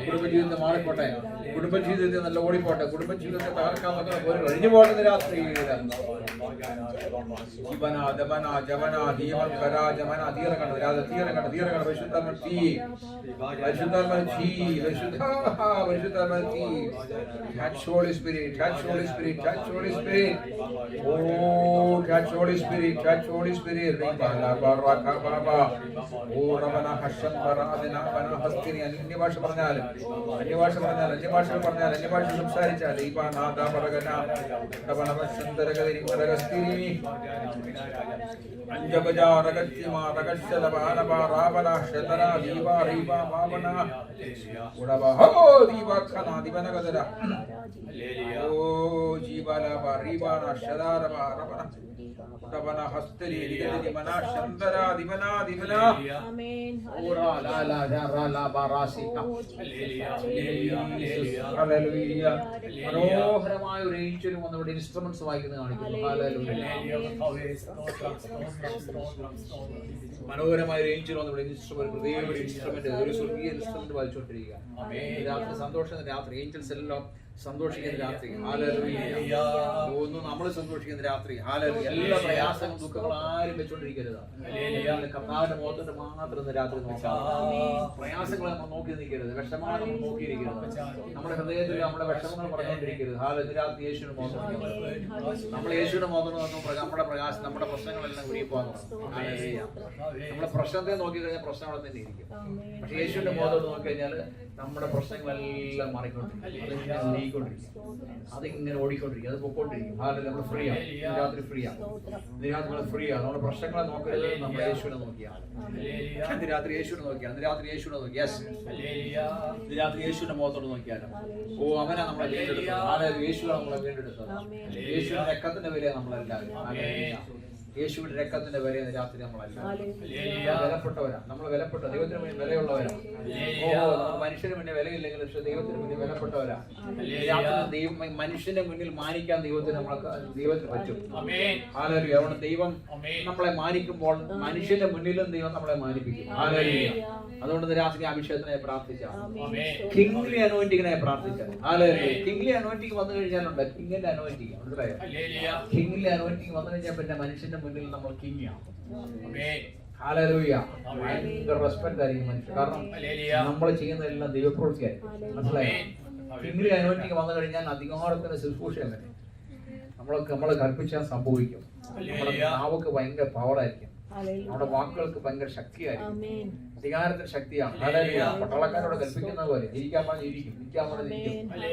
കുടുംബജീവിതം മാറിപ്പോട്ടെ. കുടുംബജീവിതത്തിൽ നല്ല ഓടിപ്പോട്ടെ. കുടുംബജീവിതത്തെ തകർക്കാൻ കഴിഞ്ഞു പോകേണ്ട രാത്രി ജീവന ദമന ജമന ദീപം കരാ ജമന തീരകണ രാജ തീരകണ തീരകണ പരിശുദ്ധമൻ തീ പരിശുദ്ധമൻ തീ പരിശുദ്ധമൻ തീ touch Holy Spirit touch Holy Spirit touch Holy Spirit oh touch Holy Spirit touch Holy Spirit ribala baraka baba oh rabana hasham baradina bana hastini അന്യഭാഷ പറഞ്ഞാൽ സംസാരിച്ചാൽ ഈപാനാഥ പറകന സുന്ദരഗതിരി മരകസ്തിരി അഞ്ചപജാരകത്തിമാ രകശലപാനപ രാവണ ശതര ദീപ റീപ പാവന ഉടവ ഹോ ദീപഖന ദിവനഗദര ഓ ജീവലപ റീബാന ശദാരപ രവണ ഉടവന ഹസ്തരി ദിമന ശന്തര ദിവന ദിവന
ആമേൻ
ഓറാ ലാ ലാ ജാ ലാ ബാറാസിക ഹല്ലേലൂയ മനോഹരമായ ഒരു ഏഞ്ചലും വന്നവിടെ ഇൻസ്ട്രുമെന്റ്സ് വായിക്കുന്നത് കാണിക്കുന്നു ഹല്ലേലൂയ മനോഹരമായ ഒരു ഏഞ്ചൽ വന്നവിടെ ഇൻസ്ട്രുമെന്റ് ഒരു സ്വർഗീയ ഇൻസ്ട്രുമെന്റ് വായിച്ചുകൊണ്ടിരിക്കുക രാത്രി സന്തോഷം രാത്രി ഏഞ്ചൽസ് എല്ലാം സന്തോഷിക്കുന്ന രാത്രി ഹല്ലേലൂയ ഒന്നും നമ്മൾ സന്തോഷിക്കുന്ന രാത്രി ഹല്ലേലൂയ എല്ലാ പ്രയാസങ്ങളും ദുഃഖങ്ങളും ആരും വെച്ചോണ്ടിരിക്കരുത് കർത്താവിന്റെ മുഖത്തോട്ട് മാത്രം രാത്രി നോക്കാം പ്രയാസങ്ങളെ നമ്മൾ നോക്കി നിൽക്കരുത് വിഷമങ്ങൾ നമ്മൾ നോക്കിയിരിക്കരുത് നമ്മുടെ ഹൃദയത്തിൽ നമ്മുടെ വിഷമങ്ങൾ പറഞ്ഞുകൊണ്ടിരിക്കരുത് ഹാലത്ത് രാത്രി യേശുവിന് മുഖം നമ്മൾ യേശുവിന്റെ മുഖം നമ്മുടെ പ്രകാശം നമ്മുടെ പ്രശ്നങ്ങളെല്ലാം ഒഴിപ്പോകാൻ നമ്മുടെ പ്രശ്നത്തെ നോക്കി കഴിഞ്ഞാൽ പ്രശ്നം അവിടെ തന്നെ ഇരിക്കും പക്ഷെ യേശുവിന്റെ മുഖത്തോട്ട് നോക്കി കഴിഞ്ഞാൽ നമ്മുടെ പ്രശ്നങ്ങളെല്ലാം മാറിക്കൊണ്ടിരിക്കും അതിങ്ങനെ ഓടിക്കൊണ്ടിരിക്കും അത് പൊക്കോണ്ടിരിക്കും നമ്മൾ ഫ്രീ ആണ് രാത്രി ഫ്രീ ആണ് രാത്രി ഫ്രീ ആണ് നമ്മുടെ പ്രശ്നങ്ങളെ നോക്കരുത് നമ്മൾ യേശുവിനെ നോക്കിയാണ് രാത്രി യേശുവിനെ നോക്കിയാണ് രാത്രി യേശുവിനെ നോക്കി രാത്രി യേശുവിന്റെ മുഖത്തോട് നോക്കിയാലും ഓ അവനാ നമ്മളെ വീണ്ടെടുത്തത് യേശുവാണ് നമ്മളെ വീണ്ടെടുത്തത് യേശുവിന്റെ രക്തത്തിന്റെ വില നമ്മളെല്ലാവരും യേശുവിന്റെ രക്തത്തിന്റെ വില രാത്രി നമ്മളല്ല വിലപ്പെട്ടവരാ നമ്മൾ വിലപ്പെട്ട ദൈവത്തിന് മുന്നിൽ വിലയുള്ളവരാ മനുഷ്യന് മുന്നേ വിലയില്ലെങ്കിൽ പക്ഷെ ദൈവത്തിന് മുന്നിൽ വിലപ്പെട്ടവരാ മനുഷ്യന്റെ മുന്നിൽ മാനിക്കാൻ ദൈവത്തിന് പറ്റും ഹല്ലേലൂയ അതുകൊണ്ട് ദൈവം നമ്മളെ മാനിക്കുമ്പോൾ മനുഷ്യന്റെ മുന്നിലും ദൈവം നമ്മളെ മാനിപ്പിക്കും ഹല്ലേലൂയ അതുകൊണ്ട് രാത്രി അഭിഷേകത്തിനായി പ്രാർത്ഥിച്ചാൽ കിങ്ലി അനോയിന്റിങ്ങിനായി പ്രാർത്ഥിച്ചാൽ ഹല്ലേലൂയ കിങ്ലി അനോയിന്റിങ് വന്നു കഴിഞ്ഞാലുണ്ട് കിങ്ങിന്റെ അനോയിന്റിങ് മനസ്സിലായോ കിങ്ലി അനോയിന്റിങ് വന്നു കഴിഞ്ഞാൽ പിന്നെ മനുഷ്യന്റെ മുന്നിൽ നമ്മൾ കിങ് ആവും ഹല്ലേലൂയ ഭയങ്കര റെസ്പെക്ട് ആയിരിക്കും മനുഷ്യൻ കാരണം നമ്മൾ ചെയ്യുന്നതെല്ലാം ദൈവപ്രവൃത്തിയായിരിക്കും മനസ്സിലായോ കിങ്ലി അനോയിന്റിങ് വന്നു കഴിഞ്ഞാൽ അധികാരത്തിന് ശുശ്രൂഷയും വരും നമ്മളെ കൽപ്പിച്ചാൽ സംഭവിക്കും നമ്മുടെ നാവക്ക് ഭയങ്കര പവറായിരിക്കും നമ്മുടെ വാക്കുകൾക്ക് ഭയങ്കര ശക്തിയായിരിക്കും അധികാരത്തിന് ശക്തിയാണ് പട്ടാളക്കാരോട് കൽപ്പിക്കുന്ന പോലെ ഇരിക്കാൻ പറഞ്ഞ് ഇരിക്കും ഇരിക്കാൻ പറഞ്ഞ്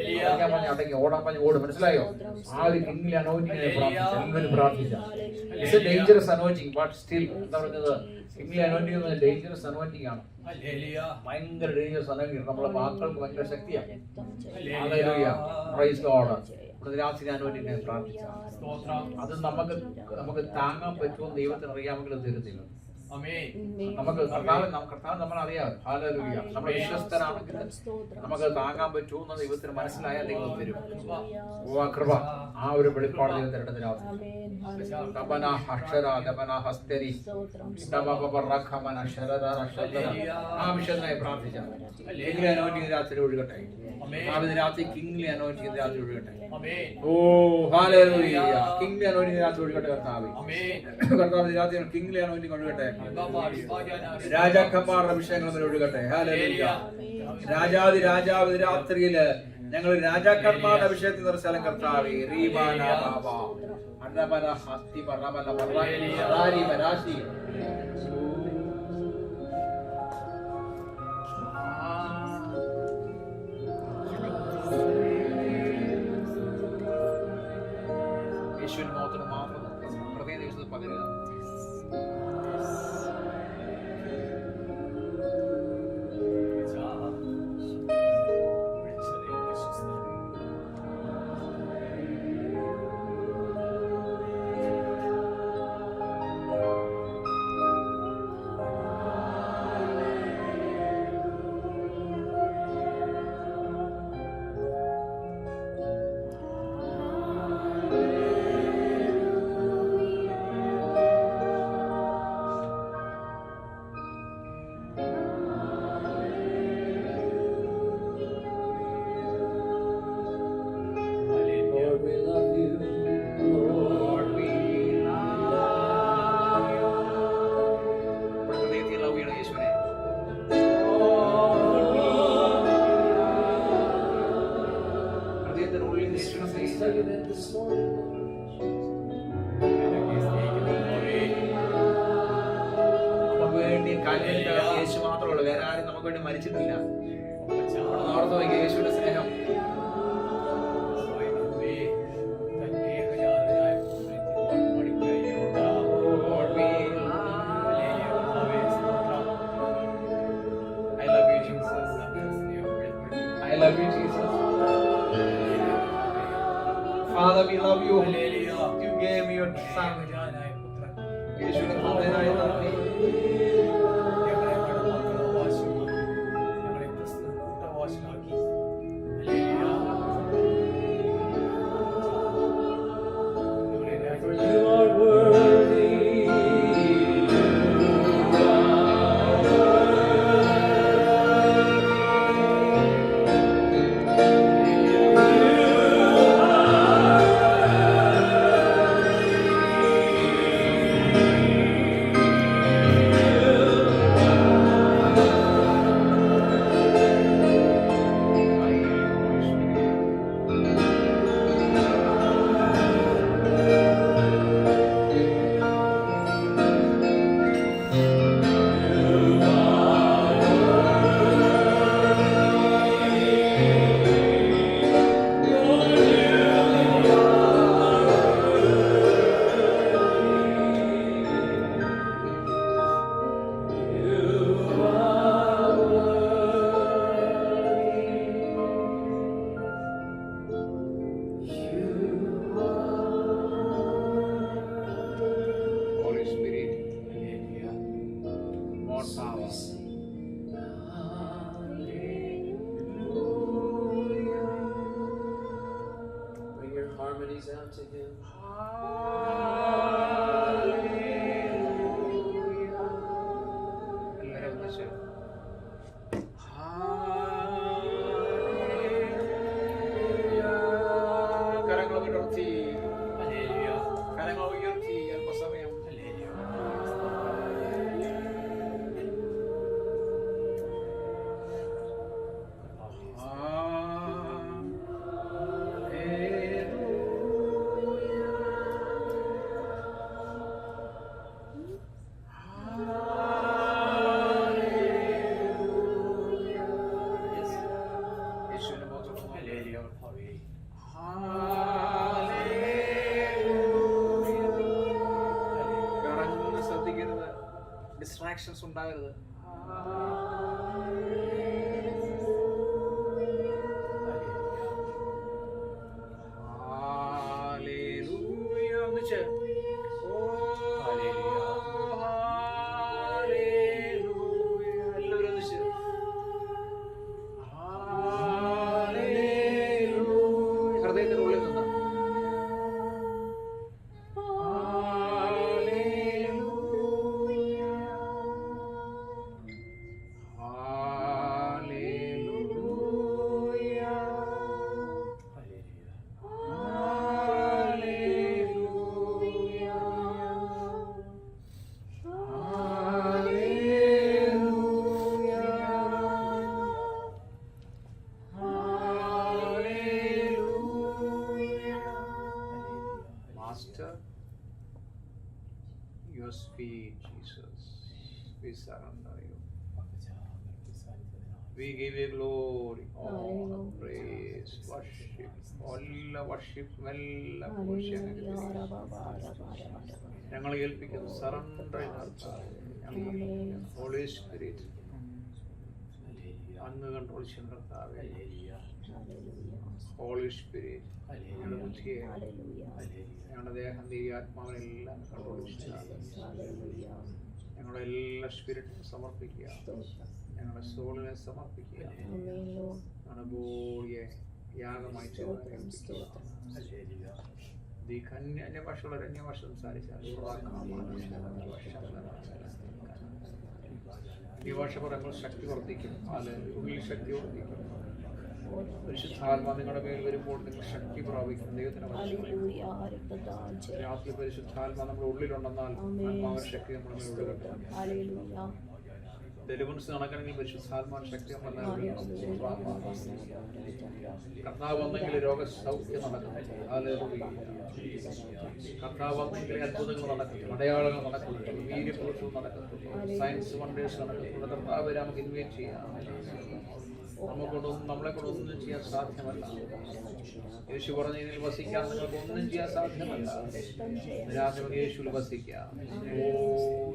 ഇരിക്കാൻ പറഞ്ഞ് അടങ്ങി ഓടാൻ പറഞ്ഞ് ഓടും മനസ്സിലായോ ആ ഒരു കിങ്ങിലെ അനോയിന്റിങ്ങിനെ എല്ലാവരും പ്രാർത്ഥിച്ചാൽ it's A dangerous anointing but still എന്താ പറയുന്നത് കിങ്ങിലെ അനോയിന്റിങ് ഡേഞ്ചറസ് അനോയിന്റിങ് ആണ് ഭയങ്കര ഡേഞ്ചറസ് അനോയിന്റിങ് നമ്മുടെ വാക്കുകൾക്ക് ഭയങ്കര ശക്തിയാണ് ഹല്ലേലൂയ പ്രൈസ് ഗോഡ് രാത്രി അനോയിന്റിങ്ങിനെ പ്രാർത്ഥിച്ചാൽ അത് നമുക്ക് താങ്ങാൻ പറ്റുമോ ദൈവത്തിന് അറിയാമെങ്കിൽ തരുന്നില്ല നമുക്ക് കർത്താവ് നമ്മൾ അറിയാം ഹല്ലേലൂയ നമ്മൾ വിശ്വസ്തരാണെങ്കിൽ നമുക്ക് താങ്ങാൻ പറ്റുമെന്ന് ദൈവത്തിന് മനസ്സിലായാൽ ദൈവം തരും കൃപ ആ ഒരു വെളിപ്പാട് ദൈവം തരേണ്ടത് രാത്രി ആ വിഷയത്തിനായി പ്രാർത്ഥിച്ചാൽ രാത്രി ഒഴുകട്ടെ രാത്രി കിങ്ലി അനോയിന്റിങ് രാത്രി ഒഴുകട്ടെ ഓ ഹല്ലേലൂയ കിങ്ലി അനോയിന്റിങ് രാത്രി ഒഴുകട്ടെ കർത്താവ് രാത്രി കിങ്ലി അനോയിന്റിങ് ഒഴുകട്ടെ രാജാക്കന്മാരുടെ വിഷയങ്ങൾ ഒഴുകട്ടെ ഹല്ലേലൂയ രാജാതി രാജാവ് രാത്രിയില് ഞങ്ങൾ രാജാക്കന്മാരുടെ വിഷയത്തിൽ സ്ഥലം കർത്താവേ റീബാന ബാബ അന്നമന ഹസ്തി പർണമന പർണാരി മരാശി യേശുവിന്റെ മുഖത്തിന് മാത്രം ഹൃദയ ദിവസത്തിൽ പകരുക മരിച്ചിട്ടില്ല. ഓർത്ത് വയ്ക്കുക യേശുവിന്റെ സ്നേഹം. I love you, Jesus. Father, we love you. You gave me your son. യേശുവിന്റെ പുത്രനായ നന്ദി.
harmonies out to Him.
Distractions ഉണ്ടാകരുത്. ഒന്നിച്ച് എല്ലാവരും ഒന്നിച്ച് ഹൃദയത്തിനുള്ളിൽ നിന്ന് your feet, Jesus. We surrender you. We give you glory, honor, praise, worship. All worship, ഞങ്ങൾ ഏൽപ്പിക്കുന്നു സറണ്ടർ ഹോളി സ്പിരിറ്റ് അങ്ങ് കൺട്രോൾ ചെയ്യുന്ന കർത്താവേ. ഹോളി സ്പിരിറ്റ് ഞങ്ങളുടെ ബുദ്ധിയെ ഞങ്ങളുടെ ദേഹം ഈ ആത്മാവിനെല്ലാം കൺട്രോൾ ചെയ്യുക. ഞങ്ങളുടെ എല്ലാ സ്പിരിറ്റും സമർപ്പിക്കുക, ഞങ്ങളുടെ സോളിനെ സമർപ്പിക്കുക, ഞങ്ങളുടെ ബോഡിയെ യാഗമായി അന്യഭാഷയുള്ള അന്യഭാഷ സംസാരിച്ചാൽ അന്യഭാഷ പറയുമ്പോൾ ശക്തി വർദ്ധിക്കും, ഉള്ളിൽ ശക്തി വർദ്ധിക്കും. പരിശുദ്ധാത്മാ നിങ്ങളുടെ മേൽ വരുമ്പോൾ നിങ്ങൾ ശക്തി പ്രാപിക്കും. ദൈവത്തിന് രാത്രി പരിശുദ്ധാത്മാ നമ്മുടെ ഉള്ളിലുണ്ടെന്നാൽ ആത്മാവിന്റെ ശക്തി നമ്മുടെ മേൽ ഉള്ളിലുണ്ട്. ഡെലിവൻസ് നടക്കണമെങ്കിൽ പരിശുദ്ധാത്മാ ശക്തി നമ്മുടെ കർത്താവ് വന്നെങ്കിൽ രോഗസൗഖ്യം നടക്കണം. കർത്താവ് വന്നെങ്കിലേ അത്ഭുതങ്ങൾ നടക്കത്തുള്ളൂ, അടയാളങ്ങൾ നടക്കത്തുള്ളൂ, വീര്യപ്രവൃത്തികൾ നടക്കത്തുള്ളൂ, സയൻസ് വണ്ടേഴ്സ് നടക്കത്തുള്ളൂ. കർത്താവ് നമുക്ക് ഇൻവൈറ്റ് ചെയ്യാം. നമ്മളെ കൊണ്ടൊന്നും ചെയ്യാൻ സാധ്യമല്ല. യേശു പറഞ്ഞ ഇതിൽ വസിക്കാൻ നിങ്ങൾക്ക് ഒന്നും ചെയ്യാൻ സാധ്യമല്ല. രാത്രി യേശുവിൽ വസിക്കാം. ഓ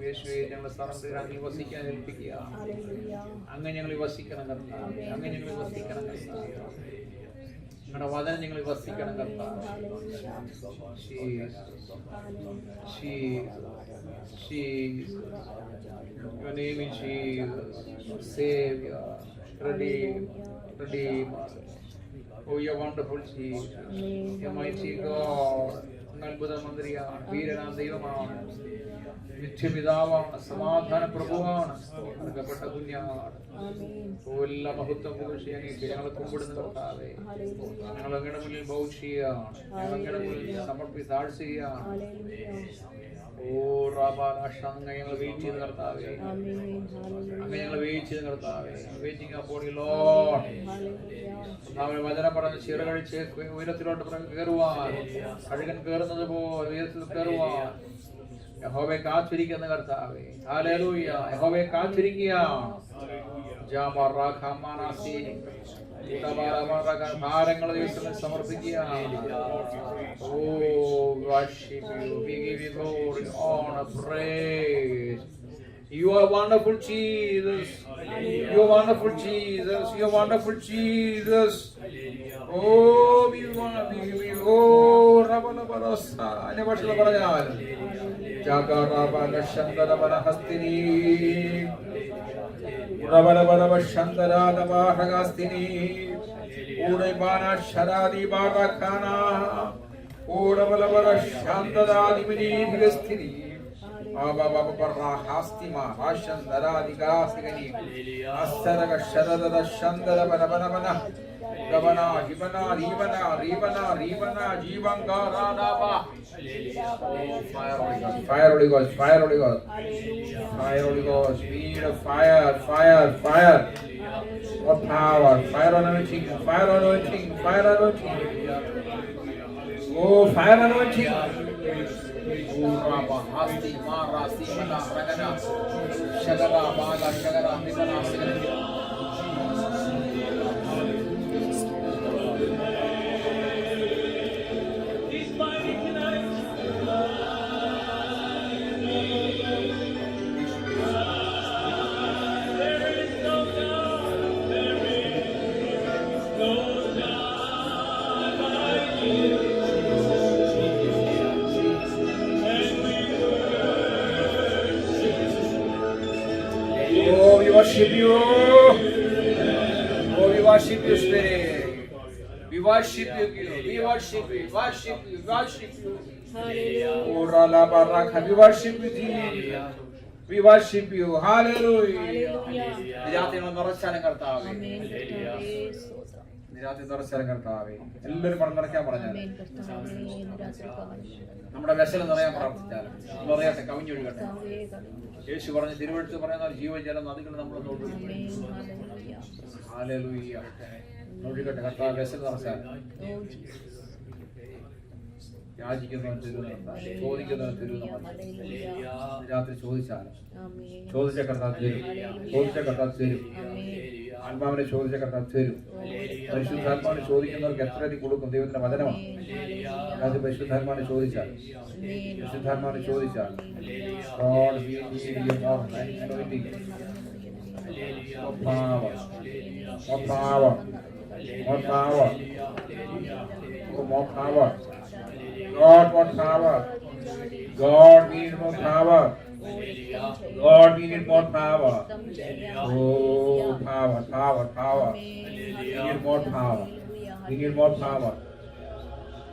യേശുവെ, ഞങ്ങളെ സ്ഥലത്തിൽ വസിക്കാൻ ഏൽപ്പിക്കുക. അങ്ങനെ ഞങ്ങൾ വസിക്കണം കർത്താവ്, അങ്ങനെ ഞങ്ങൾ വസിക്കണം കർത്താവ്. നിങ്ങളുടെ വചനം ഞങ്ങൾ വസിക്കണം കർത്താവ്. Your name is Jesus, Savior, Redeemer. Oh, you're wonderful Jesus, you're mighty God. അത്ഭുത മന്ത്രിയാണ്, വീരനാം ദൈവമാണ്, നിത്യപിതാവാണ്, സമാധാന പ്രഭുവാണ്, നൽകപ്പെട്ട കുഞ്ഞാണ്. എല്ലാ മഹത്വം പുകഴ്ചയായിട്ട് ഞങ്ങളെ കുമ്പിടുന്ന കർത്താവേ, ഞങ്ങൾ അങ്ങയുടെ മുന്നിൽ ബൗഷിയാണ്, ഞങ്ങൾ അങ്ങയുടെ മുന്നിൽ താഴ്ചയാണ്. ഓ റാബാലാഷ, അങ്ങ് ഞങ്ങൾ വെയിറ്റ് ചെയ്ത് കർത്താവേ, അങ്ങ് ഞങ്ങൾ വെയിറ്റ് ചെയ്ത് കർത്താവേ, വെയിറ്റിംഗ് അപ്പോൾ ലോർഡ്. അവരെ വചനം പറഞ്ഞ് ചിറ കഴിച്ച് ഉയരത്തിലോട്ട് കയറുവാൻ, കഴുകൻ കയറുന്നത് പോലെ ഉയരത്തിൽ കയറുവാൻ യഹോവയെ കാത്തിരിക്കുന്ന കർത്താവേ, ഹല്ലേലൂയ. യഹോവയെ കാത്തിരിക്കുകയാണ്. ഭാരങ്ങൾ ദിവസങ്ങൾ സമർപ്പിക്കുകയാണ്. Oh, worship you. We give you glory, honor, praise. You are wonderful, Jesus. You are wonderful, Jesus. You are wonderful, Jesus. Oh, we want to be. Oh, Rabalabarosa. Ane bashla parayal. Jagarabala Shandara Barahastini. Rabalabala Shandara Barahastini. Urebana Sharadi Barakana. Urebala Shandara Dimini Hastini. Aba Baba Hastima Rashandara Digasigani. Asaraga Sharada Shandara Barabana. Gavana, Hibana, Ribana, Jivangara, Nava. Fire, Holy Ghost, fire, Holy Ghost, fire, Holy Ghost, speed of fire. What power, fire anointing. Oh, fire anointing. Oh, Rabba, Hasti, Mara, Simana, Ragana, Shagara, Baga, Shagara, Ribana, Sigana. Worship you. Oh, we worship you, Spirit. We worship you. We worship you. Oh, Rala Baraka. We worship you, Jesus. We worship you. Hallelujah. Nijati Naracharan Kartave. Nijati Naracharan Kartave. എല്ലാവരും പറഞ്ഞാൽ പറഞ്ഞാൽ നമ്മുടെ വിശല നിറയാൻ പ്രാർത്ഥിച്ചാൽ നിറയട്ടെ, കവിഞ്ഞൊഴുകട്ടെ. യേശു പറഞ്ഞ തിരുവഴുത്ത് പറയുന്ന ജീവജല നദികൾ നമ്മൾ ഒഴുകട്ടെ. കർത്താവ് വിശൽ നിറച്ചാൽ യാചിക്കുന്നവൻ തരുന്ന, ചോദിക്കുന്നവൻ തരുന്ന. രാത്രി ചോദിച്ച കർത്താവ് തരും. ആത്മാവിനെ ചോദിച്ച കർത്താവ് തരും. പരിശുദ്ധാത്മാവിനെ ചോദിക്കുന്നവർക്ക് എത്ര അധികം കൊടുക്കും. ദൈവത്തിന്റെ വചനമാണ്. അത് പരിശുദ്ധാത്മാവിനെ ചോദിച്ചാൽ God, we need you more anointing, more power, more power. God, more power. God, we need more power. God, we need more power. Oh, power. We need more power.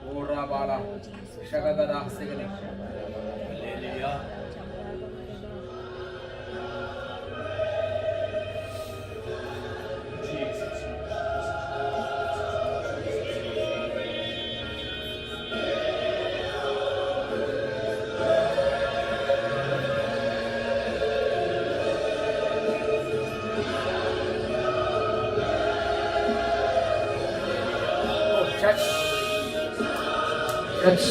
Oh, Rabala, Shagadara, Sigani. Touch.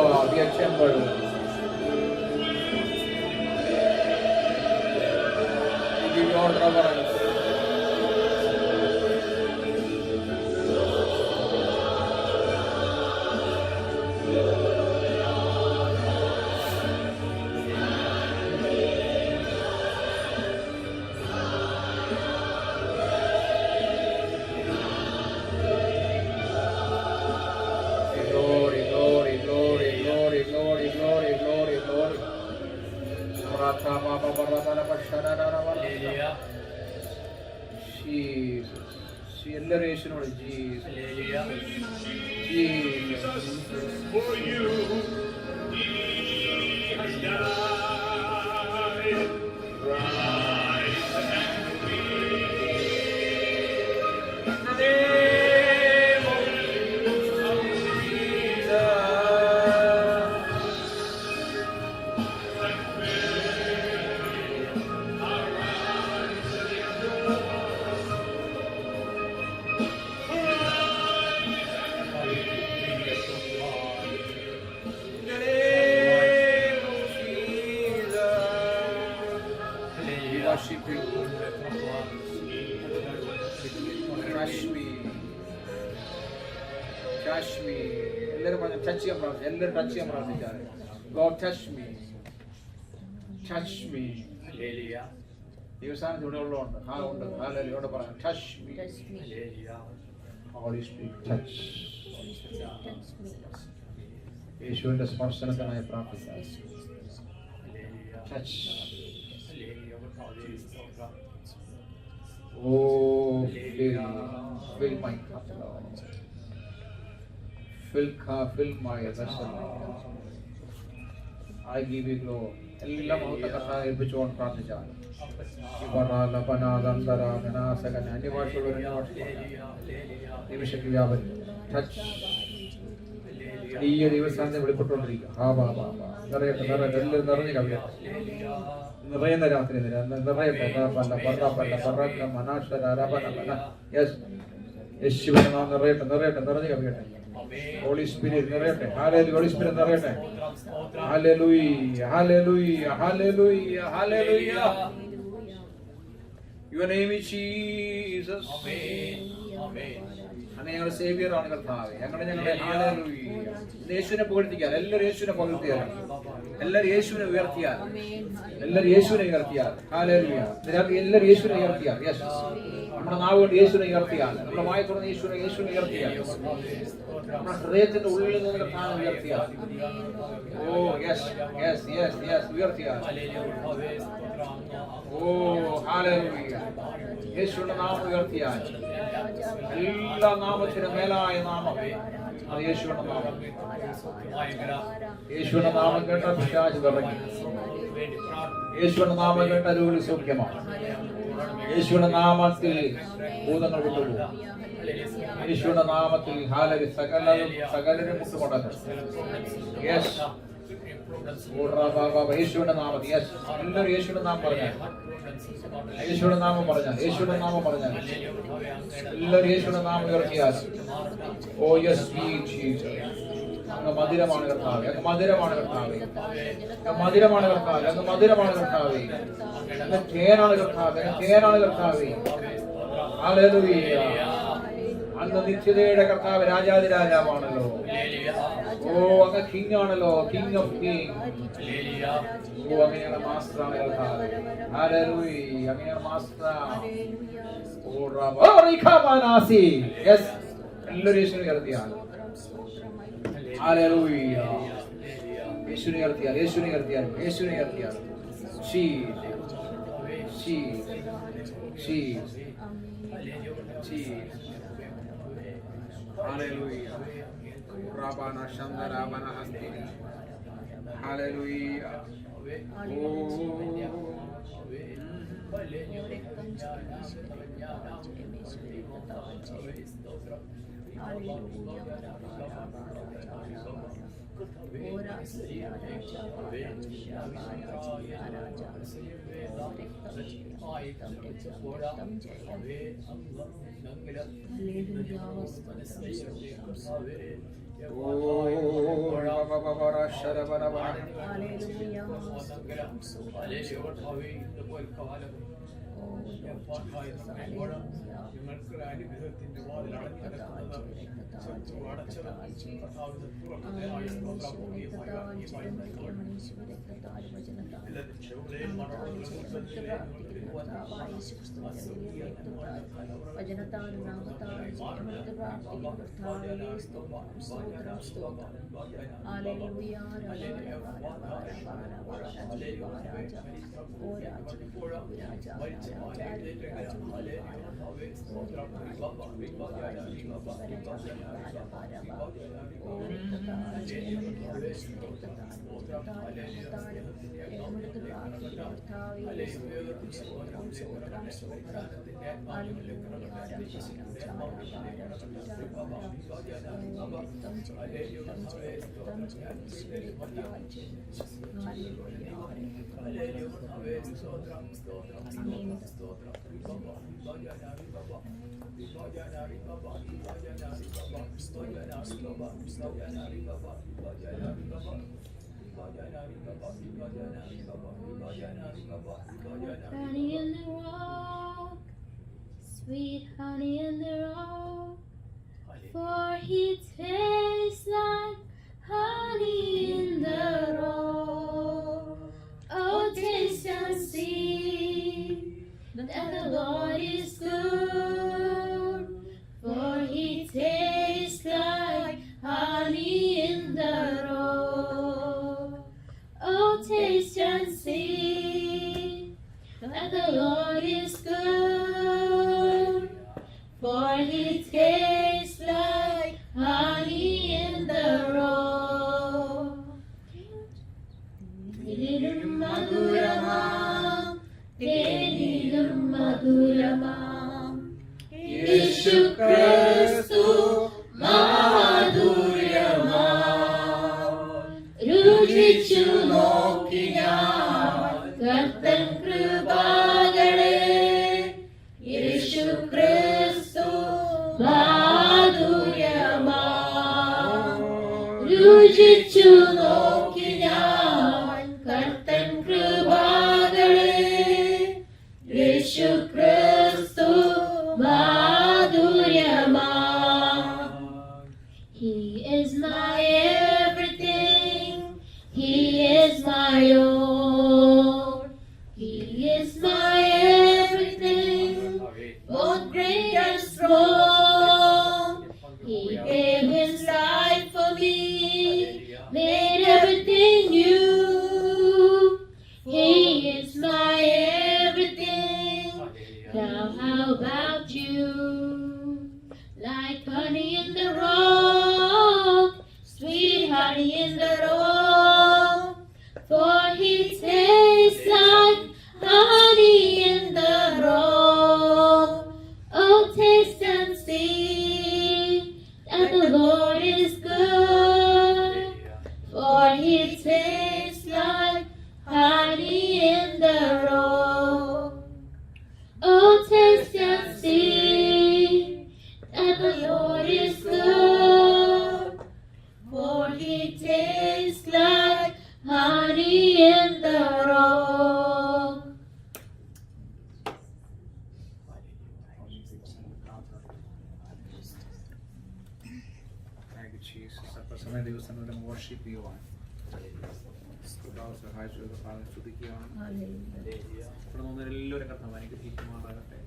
God, we are temple. We give you all reverence. Glory, glory, glory, glory, glory, glory, glory, glory. Rata Baba Barabara Basharara. Jesus. Celebration, Jesus. Jesus.
For you, he has died. Rise and breathe. In the name of Jesus.
We worship you. Touch me. Touch me. എല്ലാവരും പറഞ്ഞു touch ചെയ്യാൻ പ്രാർത്ഥിച്ചു. എല്ലാവരും touch ചെയ്യാൻ പ്രാർത്ഥിച്ചാൽ God touch me. Touch me. ദിവസാനം ഇവിടെ ഉള്ളതുകൊണ്ട് ഉണ്ട് ഇവിടെ പറയാം touch me. Holy Spirit touch. യേശുവിന്റെ സ്പർശനത്തിനായി പ്രാർത്ഥിക്കാം. Touch. Oh, fill my cup, Lord. Fill my vessel, Lord. I give you glory. എല്ലാം മഹത്വ കർത്താവെ ഏൽപ്പിച്ചുകൊണ്ട് പ്രാർത്ഥിച്ചാൽ നിമിഷക്ക് വ്യാപനം ടച്ച് ഈ ദിവസം വെളിപ്പെട്ടുകൊണ്ടിരിക്കുക. നിറയട്ടെ നിറയട്ടെ എല്ലാവരും നിറഞ്ഞു കവിയട്ടെ. നിറയുന്ന രാത്രി നിറയട്ടെ. യേശുവിന്റെ നാമം നിറയട്ടെ നിറയട്ടെ നിറഞ്ഞു കവിയട്ടെ. ഹോളി സ്പിരിറ്റ് നിറയട്ടെ. ഹല്ലേലൂയ. ഹോളി സ്പിരിറ്റ് നിറയട്ടെ. Hallelujah hallelujah hallelujah hallelujah. Your name is Jesus. അങ്ങനെ ഞങ്ങളുടെ സേവിയർ ആണ് കർത്താവേ. ഞങ്ങളുടെ ഹല്ലേലൂയ. യേശുവിനെ പുകഴ്ത്തിയാൽ എല്ലാവരും യേശുവിനെ പുകഴ്ത്തിയാൽ എല്ലാവരും യേശുവിനെ ഉയർത്തിയാൽ എല്ലാവരും യേശുവിനെ ഉയർത്തിയാൽ ഹല്ലേലൂയ. എല്ലാവരും യേശുവിനെ ഉയർത്തിയാൽ യെസ്. നമ്മുടെ നാവ് കൊണ്ട് യേശുവിനെ ഉയർത്തിയാൽ നമ്മുടെ വായ തുറന്ന് യേശുവിനെ ഉയർത്തിയാൽ നമ്മുടെ ഹൃദയത്തിന്റെ ഉള്ളിൽ നിന്ന് കർത്താവിനെ ഉയർത്തിയാൽ oh yes yes yes yes ഉയർത്തിയാൽ ഓ ഹല്ലേലൂയ. യേശുവിന്റെ നാമം ഉയർത്തിയാൽ എല്ലാ നാമത്തിനും മേലായ നാമം അത് യേശുവിന്റെ നാമം. യേശുവിന്റെ നാമം കേട്ട പിശാച് തുടങ്ങി. യേശുവിന്റെ നാമം കേട്ട രോഗി സൗഖ്യമാണ്. യേശുവിന്റെ നാമത്തിൽ ഭൂതങ്ങൾ വിട്ടുപോകും. യേശുവിന്റെ നാമത്തിൽ സകലരും മുട്ടുകൊണ്ടത് യെസ്. യേശുവിന്റെ നാമത്തിൽ യെസ്. എല്ലാവരും യേശുവിന്റെ നാമം പറഞ്ഞാൽ യേശുവിന്റെ നാമം പറഞ്ഞാൽ യേശുവിന്റെ നാമം പറഞ്ഞാൽ എല്ലാവരും യേശുവിന്റെ നാമം ഉയർത്തിയാൽ ഓ യെസ് ജീസസ്. അങ്ങ് മധുരമാണ് കർത്താവേ. അങ്ങ് മധുരമാണ് കർത്താവേ. അങ്ങ് മധുരമാണ് കർത്താവേ. അങ്ങ് മധുരമാണ് കർത്താവേ. അങ്ങ് തേനാണ് കർത്താവേ. അങ്ങ് തേനാണ് കർത്താവേ. ഹല്ലേലൂയ. അങ്ങ് നിത്യതയുടെ കർത്താവ് രാജാതിരാജാവാണല്ലോ. ഓ അങ്ങ് കിങ് ആണല്ലോ. King of king. ഓ അങ്ങനെയാണ് മാസ്റ്ററാണ് കർത്താവ്. ഹല്ലേലൂയ. അങ്ങനെയാണ് മാസ്റ്റർ. ഓ റബ്ബ റിഖാബാനാസി യെസ്. എല്ലാവരും യേശുവിനെ ഉയർത്തിയാൽ ഹല്ലേലൂയ. യേശുവിനെ ഉയർത്തിയാൽ യേശുവിനെ ഉയർത്തിയാൽ യേശുവിനെ ഉയർത്തിയാൽ ഹല്ലേലൂയ. റബ്ബാന ശംദരാബന ഹസ്തി ഹല്ലേലൂയ. ഓ
ഞങ്ങൾക്ക് അനുഗ്രഹത്തിന്റെ വാതിൽ അടഞ്ഞിടക്കുന്നത് ശത്രു അടച്ചിടക്കുന്നത്
Honey in the rock, sweet honey in the rock, for he tastes like honey in the rock. Oh, taste and see that the Lord is good, for he tastes like honey in the rock. Oh, taste and see that the Lord is good, for he tastes like honey in the rock. Tenirum maduramam, tenirum maduramam, Yeshu Christu maduramam. രുചിച്ചു നോക്കി ഞാൻ കർത്തൻ കൃപകളെ, യേശു ക്രിസ്തു മാധുര്യമാം. രുചിച്ചു നോക്കി ഞാൻ കർത്തൻ കൃപകളെ, യേശു ക്രിസ്തു മാധുര്യമാം. He is my everything, he is my all, he is my everything, both great and strong. He gave his life for me, made everything new. He is my everything. Now how about you? Like honey in the rock, sweet honey in the rock, for he tastes like honey in the rock. Oh, taste and see that the Lord is good, for he tastes like honey in the rock. Oh, taste and see that the Lord is good, for he tastes like honey in the rock.
Thank you, Jesus. അല്പസമയം ദിവസങ്ങളിലും worship ചെയ്യുവാൻ കർത്താവ് സഹായിച്ചു കർത്താവിനെ സ്തുതിക്കുകയാണ്. ഇവിടെ നിന്ന് എല്ലാവരും കർത്താവ് അനുഗ്രഹിക്കുമാറാകട്ടെ.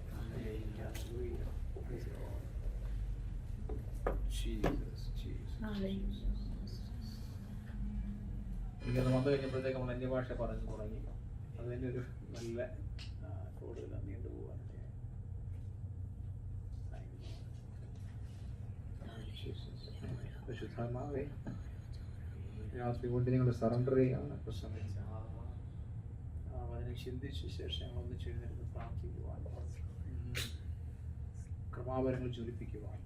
Jesus, Jesus. ഇങ്ങനെ വന്നു കഴിഞ്ഞപ്പോഴത്തേക്ക് നമ്മൾ അന്യഭാഷ പറഞ്ഞു തുടങ്ങി. അത് തന്നെ ഒരു നല്ല കൂടുതൽ നീണ്ടുപോകാൻ പരിശുദ്ധാത്മാവേ, രാത്രി കൊണ്ട് നിങ്ങൾ സറണ്ടർ ചെയ്യാണ് പ്രസംഗിച്ച അതിനെ ചിന്തിച്ച ശേഷം ഞങ്ങൾ ഒന്നിച്ച് എഴുന്നേറ്റ് പ്രാർത്ഥിക്കുവാൻ, കൃപാവരങ്ങൾ ജ്വലിപ്പിക്കുവാൻ,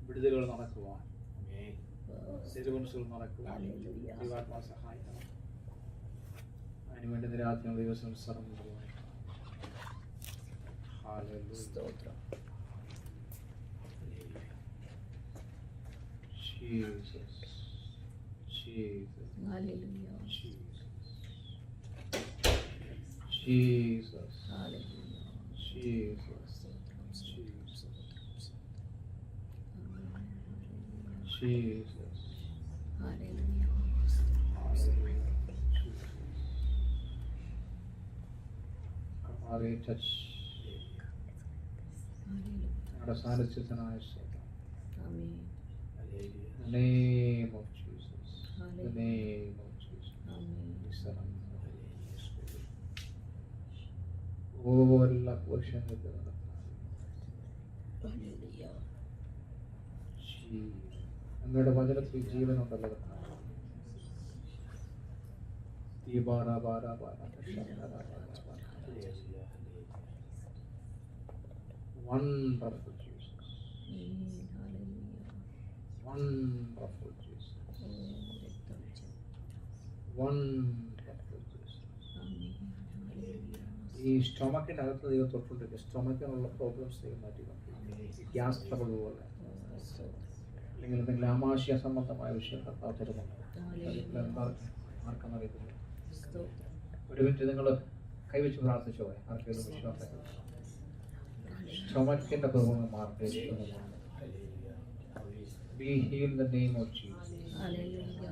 വിടുതലുകൾ നടക്കുവാൻ തിരുമനസ്സുകൾ നടക്കുവാൻ ദൈവാത്മാ സഹായിക്കണം. അതിനുവേണ്ടി നിരാജ്ഞ ദിവസം സർവ്വ
സ്തോത്രം.
Jesus, Jesus,
hallelujah.
Jesus, Jesus,
hallelujah.
Jesus,
സ്തോത്രം.
Jesus,
hallelujah.
Jesus,
hallelujah.
Hallelujah, Jesus. കർത്താവേ, touch
ഹല്ലേലൂയ.
ഞങ്ങളുടെ സാന്നിധ്യത്തിനായ സ്തോത്രം.
ആമേൻ.
In the name of Jesus, in the name of Jesus.
ആമേൻ.
എല്ലാ പുരുഷങ്ങൾക്ക്
ഹല്ലേലൂയ.
അങ്ങയുടെ വചനത്തിൽ ജീവനുണ്ടല്ലോ കർത്താവേ. Wonderful Jesus,
ആമേൻ. ഹല്ലേലൂയ.
wonderful Jesus,
ഓ രക്തം ചെ-
wonderful Jesus.
ആമേൻ. ഹല്ലേലൂയ.
ഈ സ്റ്റൊമക്കിനകത്ത് ദൈവം തൊട്ടുകൊണ്ടിരിക്കുക. സ്റ്റൊമക്കിനുള്ള പ്രോബ്ലംസ് ദൈവം മാറ്റി, ഗ്യാസ് ട്രബിൾ പോലെ
ഓ സ്തോത്രം.
അല്ലെങ്കിൽ എന്തെങ്കിലും ആമാശയ സംബന്ധമായ വിഷയം കർത്താവ് തുറന്നുണ്ട്.
ഹല്ലേലൂയ.
ആർക്കെന്നറിയത്തില്ല.
സ്തോത്രം.
ഒരു മിനിറ്റ് നിങ്ങൾ കൈവച്ച് പ്രാർത്ഥിച്ചോ. ആർക്കെങ്കിലും വിശ്വാസം സ്റ്റൊമക്കിന്റെ പ്രോബ്ലം മാറട്ടെ. Be healed in the name of Jesus.
Hallelujah.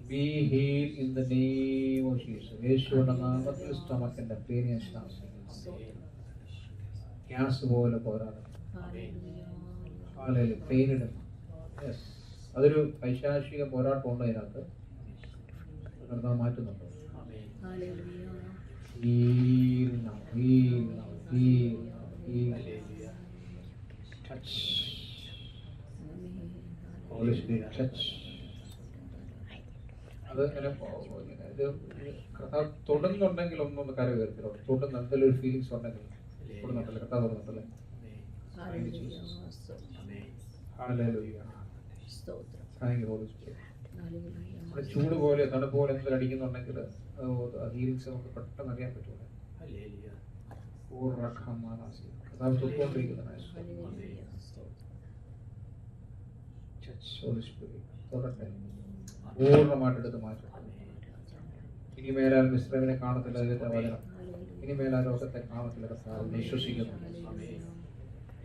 Be healed in the name of Jesus. യേശുവിന്റെ നാമത്തിൽ സ്റ്റൊമക്കിന്റെ പെയിൻ
സ്തോത്രം.
ഗ്യാസ് പോലെ പോരാടും.
ഹല്ലേലൂയ.
പെയിനിടും. യെസ്, അതൊരു പൈശാചിക പോരാട്ടം ഉണ്ട് അതിനകത്ത്. കർത്താവ് മാറ്റുന്നുണ്ട്.
Hallelujah.
Heal now, heal now, heal now, heal. Touch.
ആമേൻ.
Holy Spirit, touch. അത് ഇങ്ങനെ ഇത് കർത്താവ് തൊടുന്നുണ്ടെങ്കിൽ ഒന്നൊന്ന് കര കയറത്തില്ല. തൊടുന്ന എന്തെങ്കിലും ഒരു ഫീലിങ്സ് ഉണ്ടെങ്കിൽ തൊടുന്നുണ്ടല്ലേ, കർത്താവ് തൊടുന്നുണ്ടല്ലേ.
ഹല്ലേലൂയ. സ്തോത്രം.
Hallelujah.
സ്തോത്രം.
Thank you, Holy Spirit.
Hallelujah.
നമ്മുടെ ചൂട് പോലെ തണുപ്പ് പോലെ എന്തെങ്കിലും അടിക്കുന്നുണ്ടെങ്കിൽ ഹീലിങ്സ് നമുക്ക് പെട്ടെന്ന് അറിയാൻ പറ്റൂല. കർത്താവ് തൊട്ടുകൊണ്ടിരിക്കുന്നതാണ്.
ഹല്ലേലൂയ. സ്തോത്രം.
Touch, Holy Spirit. തൊടട്ടെ, പൂർണ്ണമായിട്ട് എടുത്ത് മാറ്റട്ടെ. ഇനി മേലാൽ മിശ്രമിനെ കാണത്തില്ല. അതിന്റെ വചനം ഇനി മേലാൽ രോഗത്തെ കാണത്തില്ല. കർത്താവ് വിശ്വസിക്കുന്നു.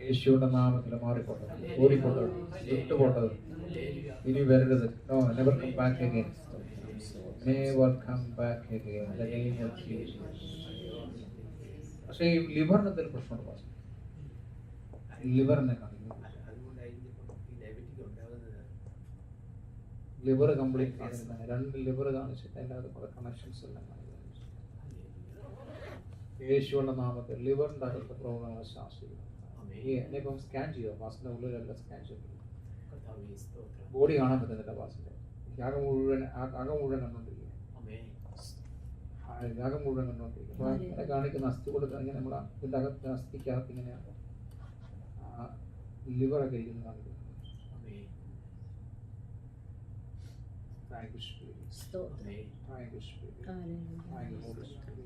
യേശുവിന്റെ നാമത്തിൽ മാറിപ്പോട്ടത്, ഓടിപ്പോട്ടത്, വിട്ടുപോട്ടത് ഇനി വരരുത്. No, never come back again. Never come back again. In the name of Jesus. പക്ഷേ ഈ ലിവറിന് എന്തെങ്കിലും പ്രശ്നമുണ്ട് പാസ്റ്റർ. ലിവറിനെ കാണിക്കുന്നു. ലിവർ കംപ്ലീറ്റ് കാണിക്കുന്നത് 2 ലിവർ കാണിച്ചിട്ട് അതിൻ്റെ കുറെ കണക്ഷൻസ് എല്ലാം കാണിക്കുന്നു. യേശുവിന്റെ നാമത്തിൽ ലിവറിന്റെ അകത്ത് പ്രോബ്ലം ശാസിക്കുന്നു. ഇനിയിപ്പം സ്കാൻ ചെയ്യോ? പാസിന്റെ ഉള്ളിലെല്ലാം സ്കാൻ ചെയ്തു. ബോഡി കാണാൻ പറ്റുന്നില്ല പാസിന്റെ. അകം മുഴുവൻ കണ്ടോണ്ടിരിക്കുക. അകം മുഴുവൻ കണ്ടോണ്ടിരിക്കുക. അപ്പൊ അങ്ങനെ കാണിക്കുന്ന അസ്ഥി കൊടുക്കുക. ഇങ്ങനെ നമ്മുടെ ഇതിന്റെ അകത്ത് അസ്ഥിക്കകത്ത് ഇങ്ങനെയാണ് ലിവറൊക്കെ ഇരിക്കുന്നത് കാണിക്കുന്നത്. Thank you, Spirit.
സ്തോത്രം.
Thank you, Spirit.
Hallelujah.
Thank you, Holy Spirit.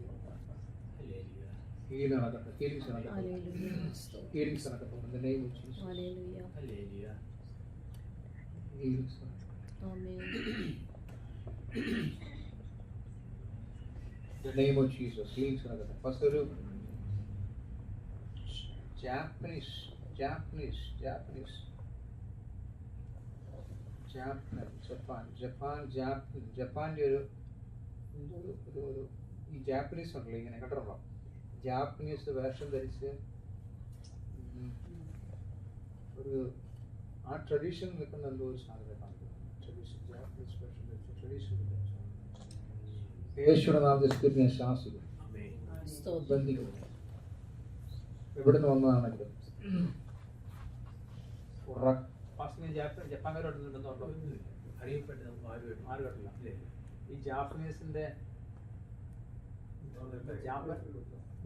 Healing നടക്കട്ടെ. Healings നടക്കട്ടെ.
ഹല്ലേലൂയ. സ്തോത്രം.
Healings നടക്കട്ടെ. In the name of Jesus.
Hallelujah.
Healings നടക്കട്ടെ.
ആമേൻ.
In the name of Jesus. Healings നടക്കട്ടെ. ഫസ്റ്റ് ഒരു ജപ്പാന്റെ ഒരു ഈ ജാപ്പനീസ് ഉണ്ടല്ലോ, ഇങ്ങനെ കണ്ടിട്ടുണ്ടോ? ജാപ്പനീസ് വേഷം ധരിച്ച് ഒരു ആ ട്രഡീഷൻ നിൽക്കുന്ന എന്തോ ഒരു സാധനം കാണിക്കുന്നു. ജാപ്പനീസ് വേഷം ധരിച്ച് ട്രഡീഷൻ യേശുവിന്റെ നാമത്തിൽ ഞാൻ ശാസിക്കും,
സ്തോത്രം.
ബന്ധിക്കും. എവിടെ നിന്ന് വന്നതാണെങ്കിലും ജപ്പാൻകാരോട്ടുണ്ടെന്നോ ആര് കേട്ടില്ല. ഈ ജാപ്പനീസിന്റെ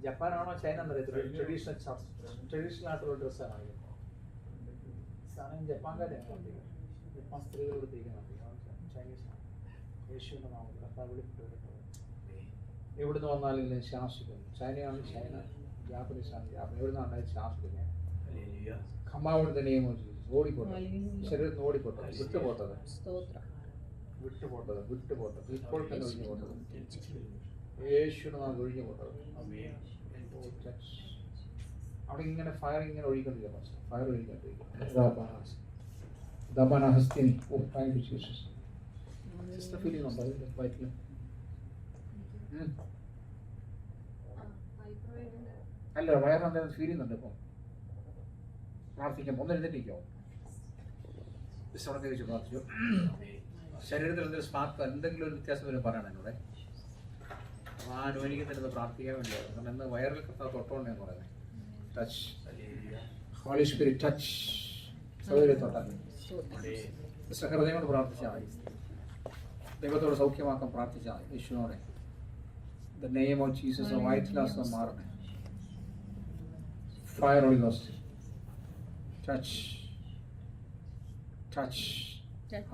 ജപ്പാനാണോ ചൈന എന്നറിയത്തില്ല. ട്രഡീഷണൽ ആയിട്ടുള്ള ഡ്രസ്സാണ്. സാധനം ജപ്പാൻകാരെയാണ് പ്രാർത്ഥിക്കുന്നത്. ജപ്പാൻ സ്ത്രീകൾ കൊടുത്തിരിക്കുന്നത് ചൈനീസ് യേശുവിൻ്റെ നാമത്തിൽ കർത്താവ് വിളിപ്പിട്ട് വരട്ടെ. എവിടുന്ന് വന്നാലും ഇതിനെ ശാസിക്കുന്നു. ചൈനയാണ് ചൈന, ജാപ്പനീസാണ് ജാപ്പൻ, എവിടുന്നാണ് ശാസിക്കുന്നത്. ഖമാവുണ്ട് തന്നെയും ഓടിപ്പോട്ടെ, ശരീരത്തിന് ഓടിപ്പോട്ടെ, വിട്ടുപോട്ടത്
സ്തോത്രം.
വിട്ടുപോട്ടത് വിട്ടുപോട്ടത് ഇപ്പോൾ തന്നെ ഒഴിഞ്ഞു പോട്ടത്. യേശുവിന് നാം ഒഴിഞ്ഞു പോട്ടത്. അവിടെ ഇങ്ങനെ ഫയർ ഇങ്ങനെ ഒഴിക്കൊണ്ടിരിക്കുക, ഫയർ ഒഴിക്കൊണ്ടിരിക്കുക. ദബാനഹസ്തിനി. Oh thank you Jesus. Sister feel ചെയ്യുന്നുണ്ടോ അതിൻ്റെ വയറ്റിൽ? അല്ല, വയറിനെന്തായാലും ഫീൽ ചെയ്യുന്നുണ്ട് ഇപ്പം. പ്രാർത്ഥിക്കാം, ഒന്ന് എഴുന്നേറ്റിരിക്കോ. അവിടെ ചോദിച്ചു പ്രാർത്ഥിച്ചു. ശരീരത്തിൽ എന്തെങ്കിലും സ്പാർക്ക് എന്തെങ്കിലും ഒരു വ്യത്യാസം വരും പറയണം എന്നോടെ. ആ അനുവദിക്കുന്നിരുന്ന് പ്രാർത്ഥിക്കാൻ വേണ്ടിയാണ്. കാരണം ഇന്ന് വയറിൽ കർത്താവ് തൊട്ടോണ്ടെന്ന് പറയുന്നത്. Touch holy spirit touch. സൗകര്യം തൊട്ടാൽ ഹൃദയം കൊണ്ട് പ്രാർത്ഥിച്ചാൽ മതി. ദൈവത്തോട് സൗഖ്യമാക്കാൻ പ്രാർത്ഥിച്ചാൽ മതി. യേശുവിനോടെ ദ നെയിം ഓഫ് ജീസസ് വയറ്റിലാസം മാറണേ. Fire Holy Ghost touch touch.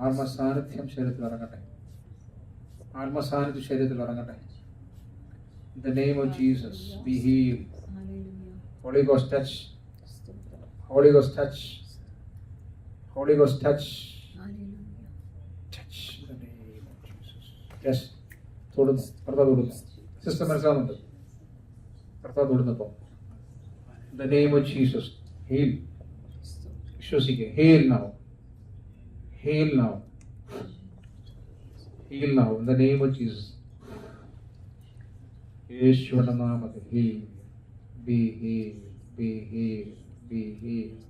ആത്മസാന്നിധ്യം ശരീരത്തിൽ ഇറങ്ങട്ടെ. ആത്മസാന്നിധ്യം ശരീരത്തിൽ ഇറങ്ങട്ടെ. In the name of Jesus, be healed. Holy Ghost touch. Holy Ghost touch. Holy Ghost touch. Touch in the name of Jesus. Yes. തൊടുന്നു. കർത്താവ് തൊടുന്നു. Sister മനസ്സിലാവുന്നുണ്ട്. കർത്താവ് തൊടുന്നപ്പോൾ In the name of Jesus, heal. വിശ്വസിക്കുക. Heal now. Heal now. Heal now in the name of Jesus. യേശുവിന്റെ നാമത്തിൽ heal. Be healed. Be healed. Be healed.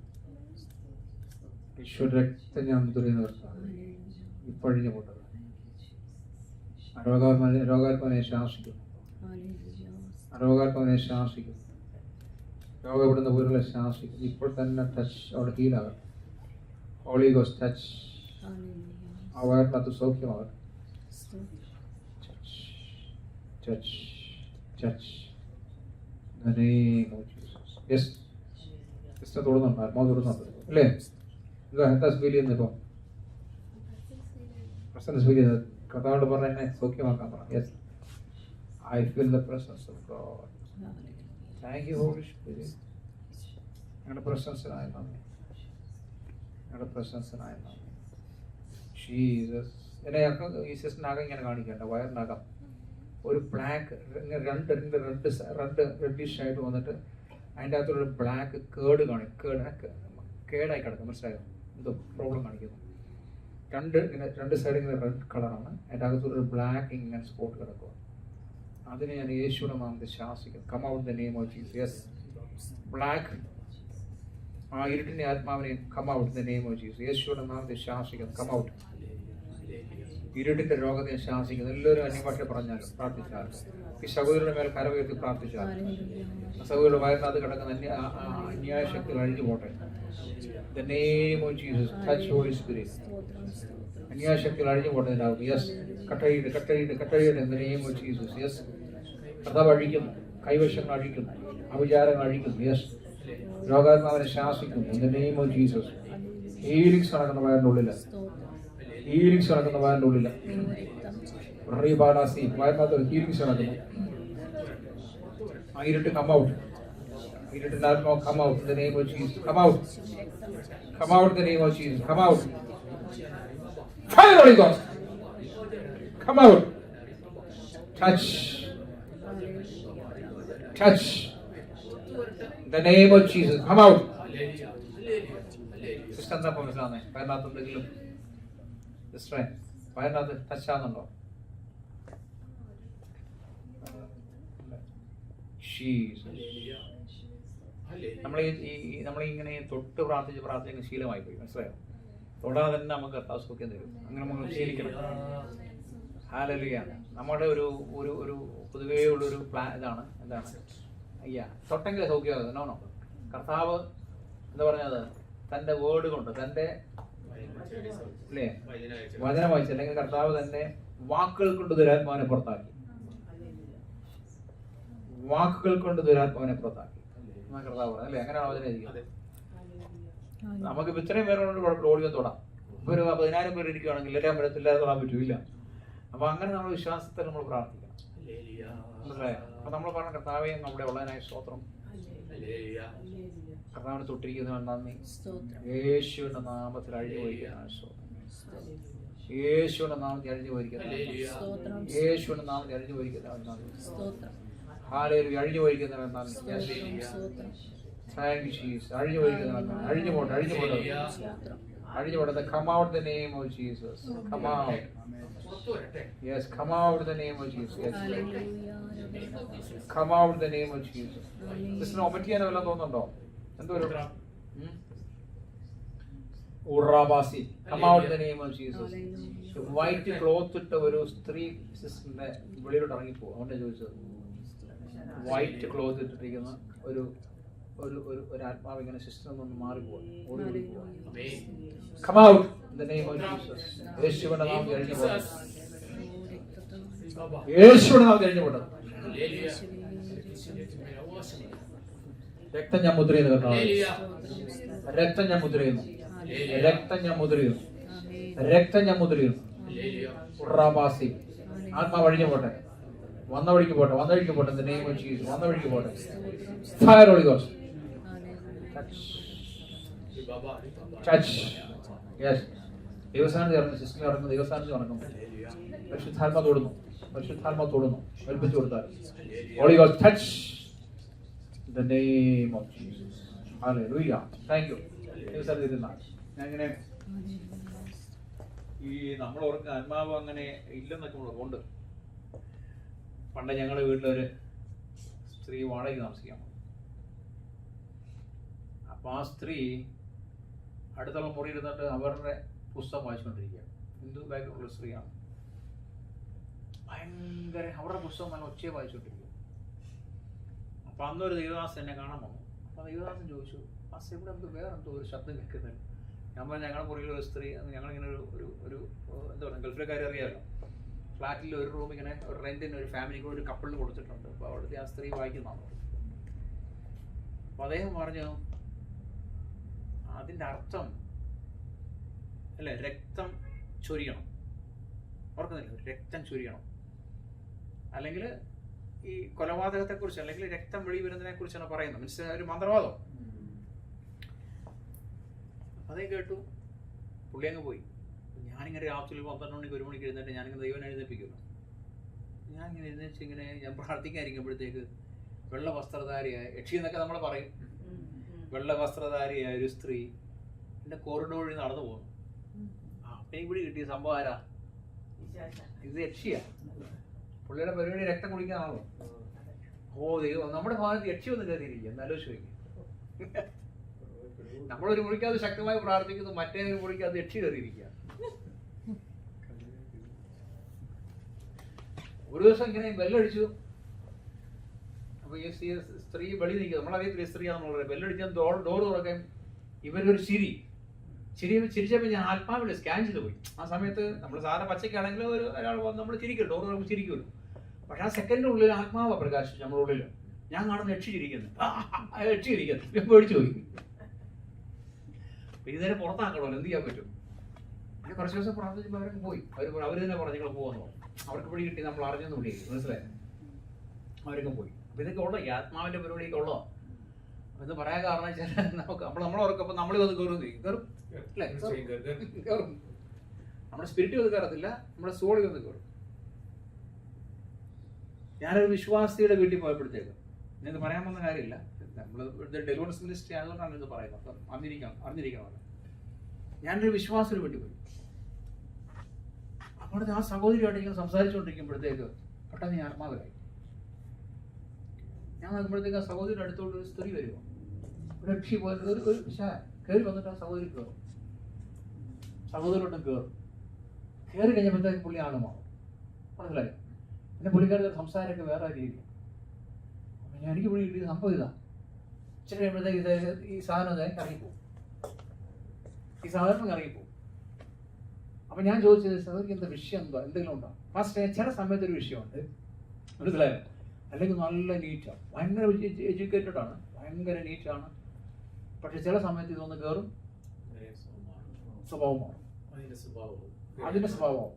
യേശുവിന്റെ രക്തം ഞാൻ മുദ്രയിൽ നിർത്താം. ഇപ്പഴിഞ്ഞു പോട്ടത്. രോഗാത്മനെ ശാസിക്കും. രോഗാത്മനെ ശാസിക്കും. രോഗപ്പെടുന്ന പോലുള്ള ശാസിക്കും. ഇപ്പോൾ തന്നെ ടച്ച് അവിടെ ഹീലാകട്ടെ. Holy Ghost touch. ആ വയറിനകത്ത് സൗഖ്യമാകട്ടെ. Touch touch the name of Jesus. Yes. Sister തൊടുന്നുണ്ട്. ആത്മാവ് തൊടുന്നുണ്ട് അല്ലേ? എന്താ ഫീൽ ചെയ്യുന്നത് ഇപ്പോൾ? പ്രസൻസ് ഫീൽ ചെയ്തത് കർത്താവോട് പറഞ്ഞ എന്നെ സൗഖ്യമാക്കാൻ പറ. Yes, I feel the presence of God. Thank you holy spirit. ഞങ്ങളുടെ പ്രസൻസിനായി നന്ദി. ഞങ്ങളുടെ പ്രസൻസിനായി നന്ദി. ജീസസ്. എന്നെ ഈ സിസ്റ്ററിനകം ഇങ്ങനെ കാണിക്കേണ്ട. വയറിനകം ഒരു ബ്ലാക്ക് രണ്ട് റെഡിഷ് ആയിട്ട് വന്നിട്ട് അതിൻ്റെ അകത്തൊരു ബ്ലാക്ക് കേട് കേടായി കിടക്കും. മനസ്സിലായോ? എന്തോ പ്രോബ്ലം കാണിക്കുന്നു. രണ്ട് സൈഡ് ഇങ്ങനെ റെഡ് കളറാണ്. അതിൻ്റെ അകത്തൊരു ബ്ലാക്ക് ഇങ്ങനെ സ്പോട്ട് കിടക്കുക. അതിനെ ഞാൻ യേശുവിന്റെ നാമത്തിൽ ശാസിക്കുന്നു. Come out the name of Jesus. Yes, black ആ ഇരുട്ടിന്റെ ആത്മാവിനെ come out the name of Jesus. യേശുവിന്റെ നാമത്തിൽ ശാസിക്കുന്നു. Come out. ഇരുട്ടിന്റെ രോഗത്തെ ശാസിക്കുന്നു. എല്ലാവരും അന്യഭാഷ പറഞ്ഞാലും പ്രാർത്ഥിച്ചാലും ഈ സഹോദരന്റെ മേൽ കരവുയർത്തി പ്രാർത്ഥിച്ചാലും സഹോദരന്റെ വയറിനകത്ത് കിടക്കുന്ന അന്യായ ശക്തികൾ അഴിഞ്ഞു പോട്ടെ. The name of Jesus, touch Holy Spirit. അന്യായ ശക്തികൾ അഴിഞ്ഞു പോട്ടെ. യെസ്, കട്ടഴിയിട്ട് in the name of Jesus. Yes, കർത്താവ് അഴിക്കുന്നു. കൈവശങ്ങൾ അഴിക്കുന്നു. അവിചാരങ്ങൾ അഴിക്കുന്നു. യെസ്, രോഗാത്മാവിനെ ശാസിക്കുന്നു. In the name of Jesus. Healings നടക്കുന്ന വയറിൻ്റെ ഉള്ളിൽ. ഹീലിംഗ്സ് നടക്കുന്ന വയറിൻ്റെ ഉള്ളിൽ. വയറിനകത്ത് ഹീലിംഗ്സ് നടക്കുന്നു. ആ ഇരുട്ട് കം ഔട്ട്. ഇരുട്ടിന്റെ ആത്മാവ് come out. In the name of Jesus. Come out. Come out in the name of Jesus. Come out. Fire Holy Ghost. Come out. Touch. Touch. In the name of Jesus. Come out. Sister എന്താ മനസ്സിലാവുന്നേ? വയറിനകത്ത് എന്തെങ്കിലും സിസ്റ്ററെ വയറിനകത്ത് touch ആകുന്നുണ്ടോ? നമ്മളിങ്ങനെ തൊട്ട് പ്രാർത്ഥിക്കുന്ന ശീലമായി പോയി. മനസ്സിലായോ? തൊടാതെ തന്നെ നമുക്ക് കർത്താവ് സൗഖ്യം തരും. അങ്ങനെ നമ്മൾ ശീലിക്കണം. ഹല്ലേലൂയ. നമ്മുടെ ഒരു പൊതുവേ ഉള്ളൊരു ഇതാണ്. എന്താണ്? തൊട്ടെങ്കിലേ സൗഖ്യമാകുന്നത്. നോണോ, കർത്താവ് എന്താ പറഞ്ഞത്? തൻ്റെ വേർഡ് കൊണ്ട്, തൻ്റെ അല്ലേ വചനം വായിച്ചു, അല്ലെങ്കിൽ കർത്താവ് തന്റെ വാക്കുകൾ കൊണ്ട് ദുരാത്മാവിനെ പുറത്താക്കി. വാക്കുകൾ കൊണ്ട് ദുരാത്മാവിനെ പുറത്താക്കി കർത്താവ് പറഞ്ഞു അല്ലേ? അങ്ങനെയാണ് വചനം ഇരിക്കുന്നത്. നമുക്ക് ഇത്രയും പേരോട് കുഴപ്പമില്ല, ഓടി തൊടാം. ഇപ്പൊ ഒരു 10,000 പേര് ഇരിക്കുകയാണെങ്കിൽ എല്ലാവരും പറ്റത്തില്ല, തൊടാൻ പറ്റൂല. അപ്പൊ അങ്ങനെ നമ്മൾ വിശ്വാസത്തിൽ നമ്മൾ പ്രാർത്ഥിക്കണം. മനസ്സിലായോ? അപ്പൊ നമ്മൾ പറഞ്ഞ കർത്താവേ നമ്മുടെ ഉള്ളതിനായ സ്തോത്രം, കർത്താവിനെ തൊട്ടിരിക്കുന്നവൻ നന്ദി, യേശുവിന്റെ നാമത്തിൽ അഴിഞ്ഞു പോയിരിക്കുന്ന സ്തോത്രം, യേശുവിന്റെ നാമത്തിൽ അഴിഞ്ഞു പോയിരിക്കുന്ന, യേശുവിന്റെ നാമത്തിൽ അഴിഞ്ഞു പോയിരിക്കുന്നവൻ നന്ദി, ഹല്ലേലൂയ, അഴിഞ്ഞു പോയിരിക്കുന്നവൻ നന്ദി. Thank you Jesus. അഴിഞ്ഞു പോയിരിക്കുന്നവൻ നന്ദി. അഴിഞ്ഞു പോട്ടെ, അഴിഞ്ഞു പോട്ടെ, അഴിഞ്ഞു പോട്ടെ. Come out in the name of Jesus. Come out. Yes, come out in the name of Jesus. Yes. Come out in the name of Jesus. This ഒപ്പറ്റ് ചെയ്യാൻ വല്ലതും തോന്നുന്നുണ്ടോ? എന്തോ ഒരു ഉറാബാസി. Come out in the name of Jesus. White cloth ഇട്ട ഒരു സ്ത്രീ സിസ്റ്ററിന്റെ വെളിയിലോട്ട് ഇറങ്ങിപ്പോ. അവന്റെ ചോദിച്ചത് വൈറ്റ് ക്ലോത്ത് ഇട്ടിരിക്കുന്ന ഒരു ഒരു ഒരു ആത്മാവ് ഇങ്ങനെ സിസ്റ്റർ ഒന്ന് മാറിപ്പോ. Come out in the name of Jesus. യേശുവിന്റെ നാമത്തിൽ കഴിഞ്ഞു പോട്ടെ, യേശുവിന്റെ നാമത്തിൽ കഴിഞ്ഞു പോട്ടെ. രക്തം ഞാൻ മുദ്രയുന്നു കർത്താവേ, രക്തം ഞാൻ മുദ്രയുന്നു, രക്തം ഞാൻ മുദ്രയുന്നു, രക്തം ഞാൻ മുദ്രയുന്നു. ഉറാബാസി. ആത്മാവ് വഴിഞ്ഞു പോട്ടെ, വന്ന വഴിക്ക് പോട്ടെ, വന്ന വഴിക്ക് പോട്ടെ. In the name of Jesus. വന്ന വഴിക്ക് പോട്ടെ. Fire Holy Ghost. Touch. Yes. ദൈവസ്ഥാനത്ത് ഇറങ്ങും, സിസ്റ്റം ഇറങ്ങും, ദൈവസ്ഥാനത്ത് ഇറങ്ങും. പരിശുദ്ധാത്മ തൊടുന്നു, പരിശുദ്ധാത്മ തൊടുന്നു. ഏൽപ്പിച്ചു കൊടുത്താൽ Holy Ghost touch in the name of Jesus. Hallelujah. Thank you. ദൈവസ്ഥാനത്ത് ഇരുന്നാൽ ഞാൻ ഇങ്ങനെ ഈ നമ്മൾ ഓർക്കുക ആത്മാവ് അങ്ങനെ ഇല്ലെന്നൊക്കെ നമ്മൾ ഉണ്ട്. പണ്ട് ഞങ്ങളുടെ വീട്ടിലൊരു സ്ത്രീ വാടകയ്ക്ക് താമസിക്കാം. അപ്പോൾ ആ സ്ത്രീ അടുത്തുള്ള മുറിയിരുന്നിട്ട് അവരുടെ പുസ്തകം വായിച്ചുകൊണ്ടിരിക്കുക. ഹിന്ദു ബാക്ക്ഗ്രൗണ്ടുള്ള സ്ത്രീയാണ്. ഭയങ്കര അവരുടെ പുസ്തകം നല്ല ഒച്ചയെ വായിച്ചുകൊണ്ടിരിക്കും. അപ്പം അന്നൊരു ദൈവദാസൻ എന്നെ കാണാൻ വന്നു. അപ്പോൾ ദൈവദാസൻ ചോദിച്ചു, ആ ഇവിടെ എന്തോ വേറെ എന്തോ ഒരു ശബ്ദം കേൾക്കുന്നില്ല. ഞാൻ പറഞ്ഞു ഞങ്ങളുടെ മുറിയിൽ ഒരു സ്ത്രീ, ഞങ്ങളിങ്ങനെ ഒരു ഒരു എന്താ പറയുക, ഗൾഫിലെ കാര്യം അറിയാമല്ലോ, ഫ്ലാറ്റിൽ ഒരു റൂം ഇങ്ങനെ ഒരു റെന്റിന് ഒരു ഫാമിലിക്ക് ഒരു കപ്പിളിന് കൊടുത്തിട്ടുണ്ട്. അപ്പോൾ അവിടുത്തെ ആ സ്ത്രീ വായിക്കുന്നതാണ്. അപ്പോൾ അദ്ദേഹം പറഞ്ഞു അതിൻ്റെ അർത്ഥം അല്ലേ, രക്തം ചൊരിയണം. ഓർക്കുന്നില്ല, രക്തം ചൊരിയണം. അല്ലെങ്കിൽ ഈ കൊലപാതകത്തെക്കുറിച്ച് അല്ലെങ്കിൽ രക്തം വെളി വരുന്നതിനെ കുറിച്ചാണ് പറയുന്നത്. മീൻസ് ഒരു മന്ത്രവാദം. അതേ കേട്ടു, പുള്ളി അങ്ങ് പോയി. ഞാനിങ്ങനെ രാത്രി 12 മണിക്ക് 1 മണിക്ക് എഴുന്നേറ്റ് ഞാനിങ്ങനെ ദൈവം എഴുന്നേൽപ്പിക്കുന്നു. ഞാനിങ്ങനെ എഴുന്നേച്ച് ഇങ്ങനെ ഞാൻ പ്രാർത്ഥിക്കാതിരിക്കുമ്പോഴത്തേക്ക് വെള്ള വസ്ത്രധാരിയായ, യക്ഷി എന്നൊക്കെ നമ്മൾ പറയും, വെള്ള വസ്ത്രധാരിയായ ഒരു സ്ത്രീ എൻ്റെ കോറിഡോറിൽ നടന്നു പോകുന്നു. എനിക്ക് പിടി കിട്ടിയ സംഭവം ആരാ? ഇത് യക്ഷിയാ. പുള്ളിയുടെ പരിപാടി രക്തം കുടിക്കാനാണോ? ഓ ദൈവം, നമ്മുടെ ഭാഗത്ത് യക്ഷി ഒന്ന് കയറിയിരിക്കുക. എന്നാലും ചോദിക്കും, നമ്മളൊരു മുറിക്കകത്ത് ശക്തമായി പ്രാർത്ഥിക്കുന്നു, മറ്റേ ഒരു മുറിക്കകത്ത് യക്ഷി കയറിയിരിക്കുക. ഒരു ദിവസം ഇങ്ങനെ ബെല്ലടിച്ചു. അപ്പൊ ഈ സ്ത്രീ വെളി നിൽക്കുക, നമ്മളറിയത്തില്ല സ്ത്രീയാണെന്നുള്ളത്. ബെല്ലടിച്ചാൽ ഡോർ തുറക്കാൻ ഇവരൊരു ചിരിച്ചപ്പോൾ ഞാൻ ആത്മാവിൽ സ്കാൻ ചെയ്ത് പോയി. ആ സമയത്ത് നമ്മൾ സാധാരണ പച്ചയ്ക്കാണെങ്കിൽ ഒരാൾ വന്ന് നമ്മൾ ചിരിക്കും, ഡോർ തുറക്കുമ്പോൾ ചിരിക്കുമല്ലോ. പക്ഷെ ആ സെക്കൻഡിൻ്റെ ഉള്ളിൽ ആത്മാവാണ് പ്രകാശിച്ചു നമ്മുടെ ഉള്ളിൽ. ഞാൻ കാണുന്ന യക്ഷി ചിരിക്കുന്നു, യക്ഷി ചിരിക്കുന്നു. പേടിച്ചു പോയി. ഇതിനെ പുറത്താക്കണമല്ലോ, എന്ത് ചെയ്യാൻ പറ്റും? അങ്ങനെ കുറച്ച് ദിവസം പ്രാർത്ഥിച്ചപ്പോൾ അവരൊക്കെ പോയി. അവർ തന്നെ പറഞ്ഞു നിങ്ങൾ പോകുന്നു. അവർക്ക് പിടി കിട്ടി, നമ്മൾ അറിഞ്ഞെന്ന് വിളി, മനസ്സിലായി? അവരൊക്കെ പോയി. അപ്പൊ ഇതൊക്കെ ഉള്ളോ, ഈ ആത്മാവിന്റെ പരിപാടിയൊക്കെ ഉള്ളോ? ഇത് പറയാൻ കാരണം വെച്ചാൽ നമുക്ക് നമ്മളോർക്കപ്പോൾ നമ്മൾ വന്ന് കയറും അല്ലേ, കയറും. നമ്മുടെ സ്പിരിറ്റ് വന്ന് കയറത്തില്ല, നമ്മുടെ സോളിൽ വന്ന് കയറും. ഞാനൊരു വിശ്വാസിയുടെ വീട്ടിൽ പോയപ്പോഴത്തേക്ക് ഇത് പറയാൻ വന്ന കാര്യമില്ല, നമ്മൾ ഡെലിവറൻസ് മിനിസ്ട്രി ആയതുകൊണ്ടാണ് ഇത് പറയുന്നത്. അപ്പം അറിഞ്ഞിരിക്കണം. ഞാനൊരു വിശ്വാസിയുടെ വീട്ടിൽ പോയി. അപ്പോഴത്തെ ആ സഹോദരിയായിട്ട് ഇങ്ങനെ സംസാരിച്ചുകൊണ്ടിരിക്കുമ്പോഴത്തേക്ക് പെട്ടെന്ന് ഞാൻ ആത്മാവിലായി. ഞാൻ നോക്കുമ്പോഴത്തേക്ക് ആ സഹോദരിയുടെ അടുത്തോട്ട് ഒരു സ്ത്രീ വരുമോ, ഒരു യക്ഷി പോലെ ഒരു കയറി വന്നിട്ട് ആ സഹോദരി കയറും, സഹോദരോട്ടും കയറി കഴിഞ്ഞപ്പോഴത്തേക്ക് പുള്ളി ആണുമോ, മനസ്സിലായി? പിന്നെ പുള്ളിക്കാരുടെ സംസാരമൊക്കെ വേറെ രീതി. അപ്പം ഞാൻ എനിക്ക് പുള്ളി കിട്ടിയ സംഭവം ഇതാ. ഇച്ചിരി കഴിയുമ്പോഴത്തേക്ക് ഈ സാധനം ഇറങ്ങിപ്പോവും, ഈ സാധനം ഇറങ്ങിപ്പോവും. അപ്പം ഞാൻ ചോദിച്ചത് സഹോദരിക്ക് എന്താ വിഷയം, എന്തോ എന്തെങ്കിലും ഉണ്ടോ? ഫസ്റ്റ് ചില സമയത്തൊരു വിഷയമുണ്ട്, മനസ്സിലായോ? അല്ലെങ്കിൽ നല്ല നീറ്റാണ്, ഭയങ്കര എഡ്യൂക്കേറ്റഡ് ആണ്, ഭയങ്കര നീറ്റാണ്. പക്ഷെ ചില സമയത്ത് ഇതൊന്ന് കയറും, സ്വഭാവമാണ്,
അതിന്റെ സ്വഭാവവും
അതിന്റെ സ്വഭാവം.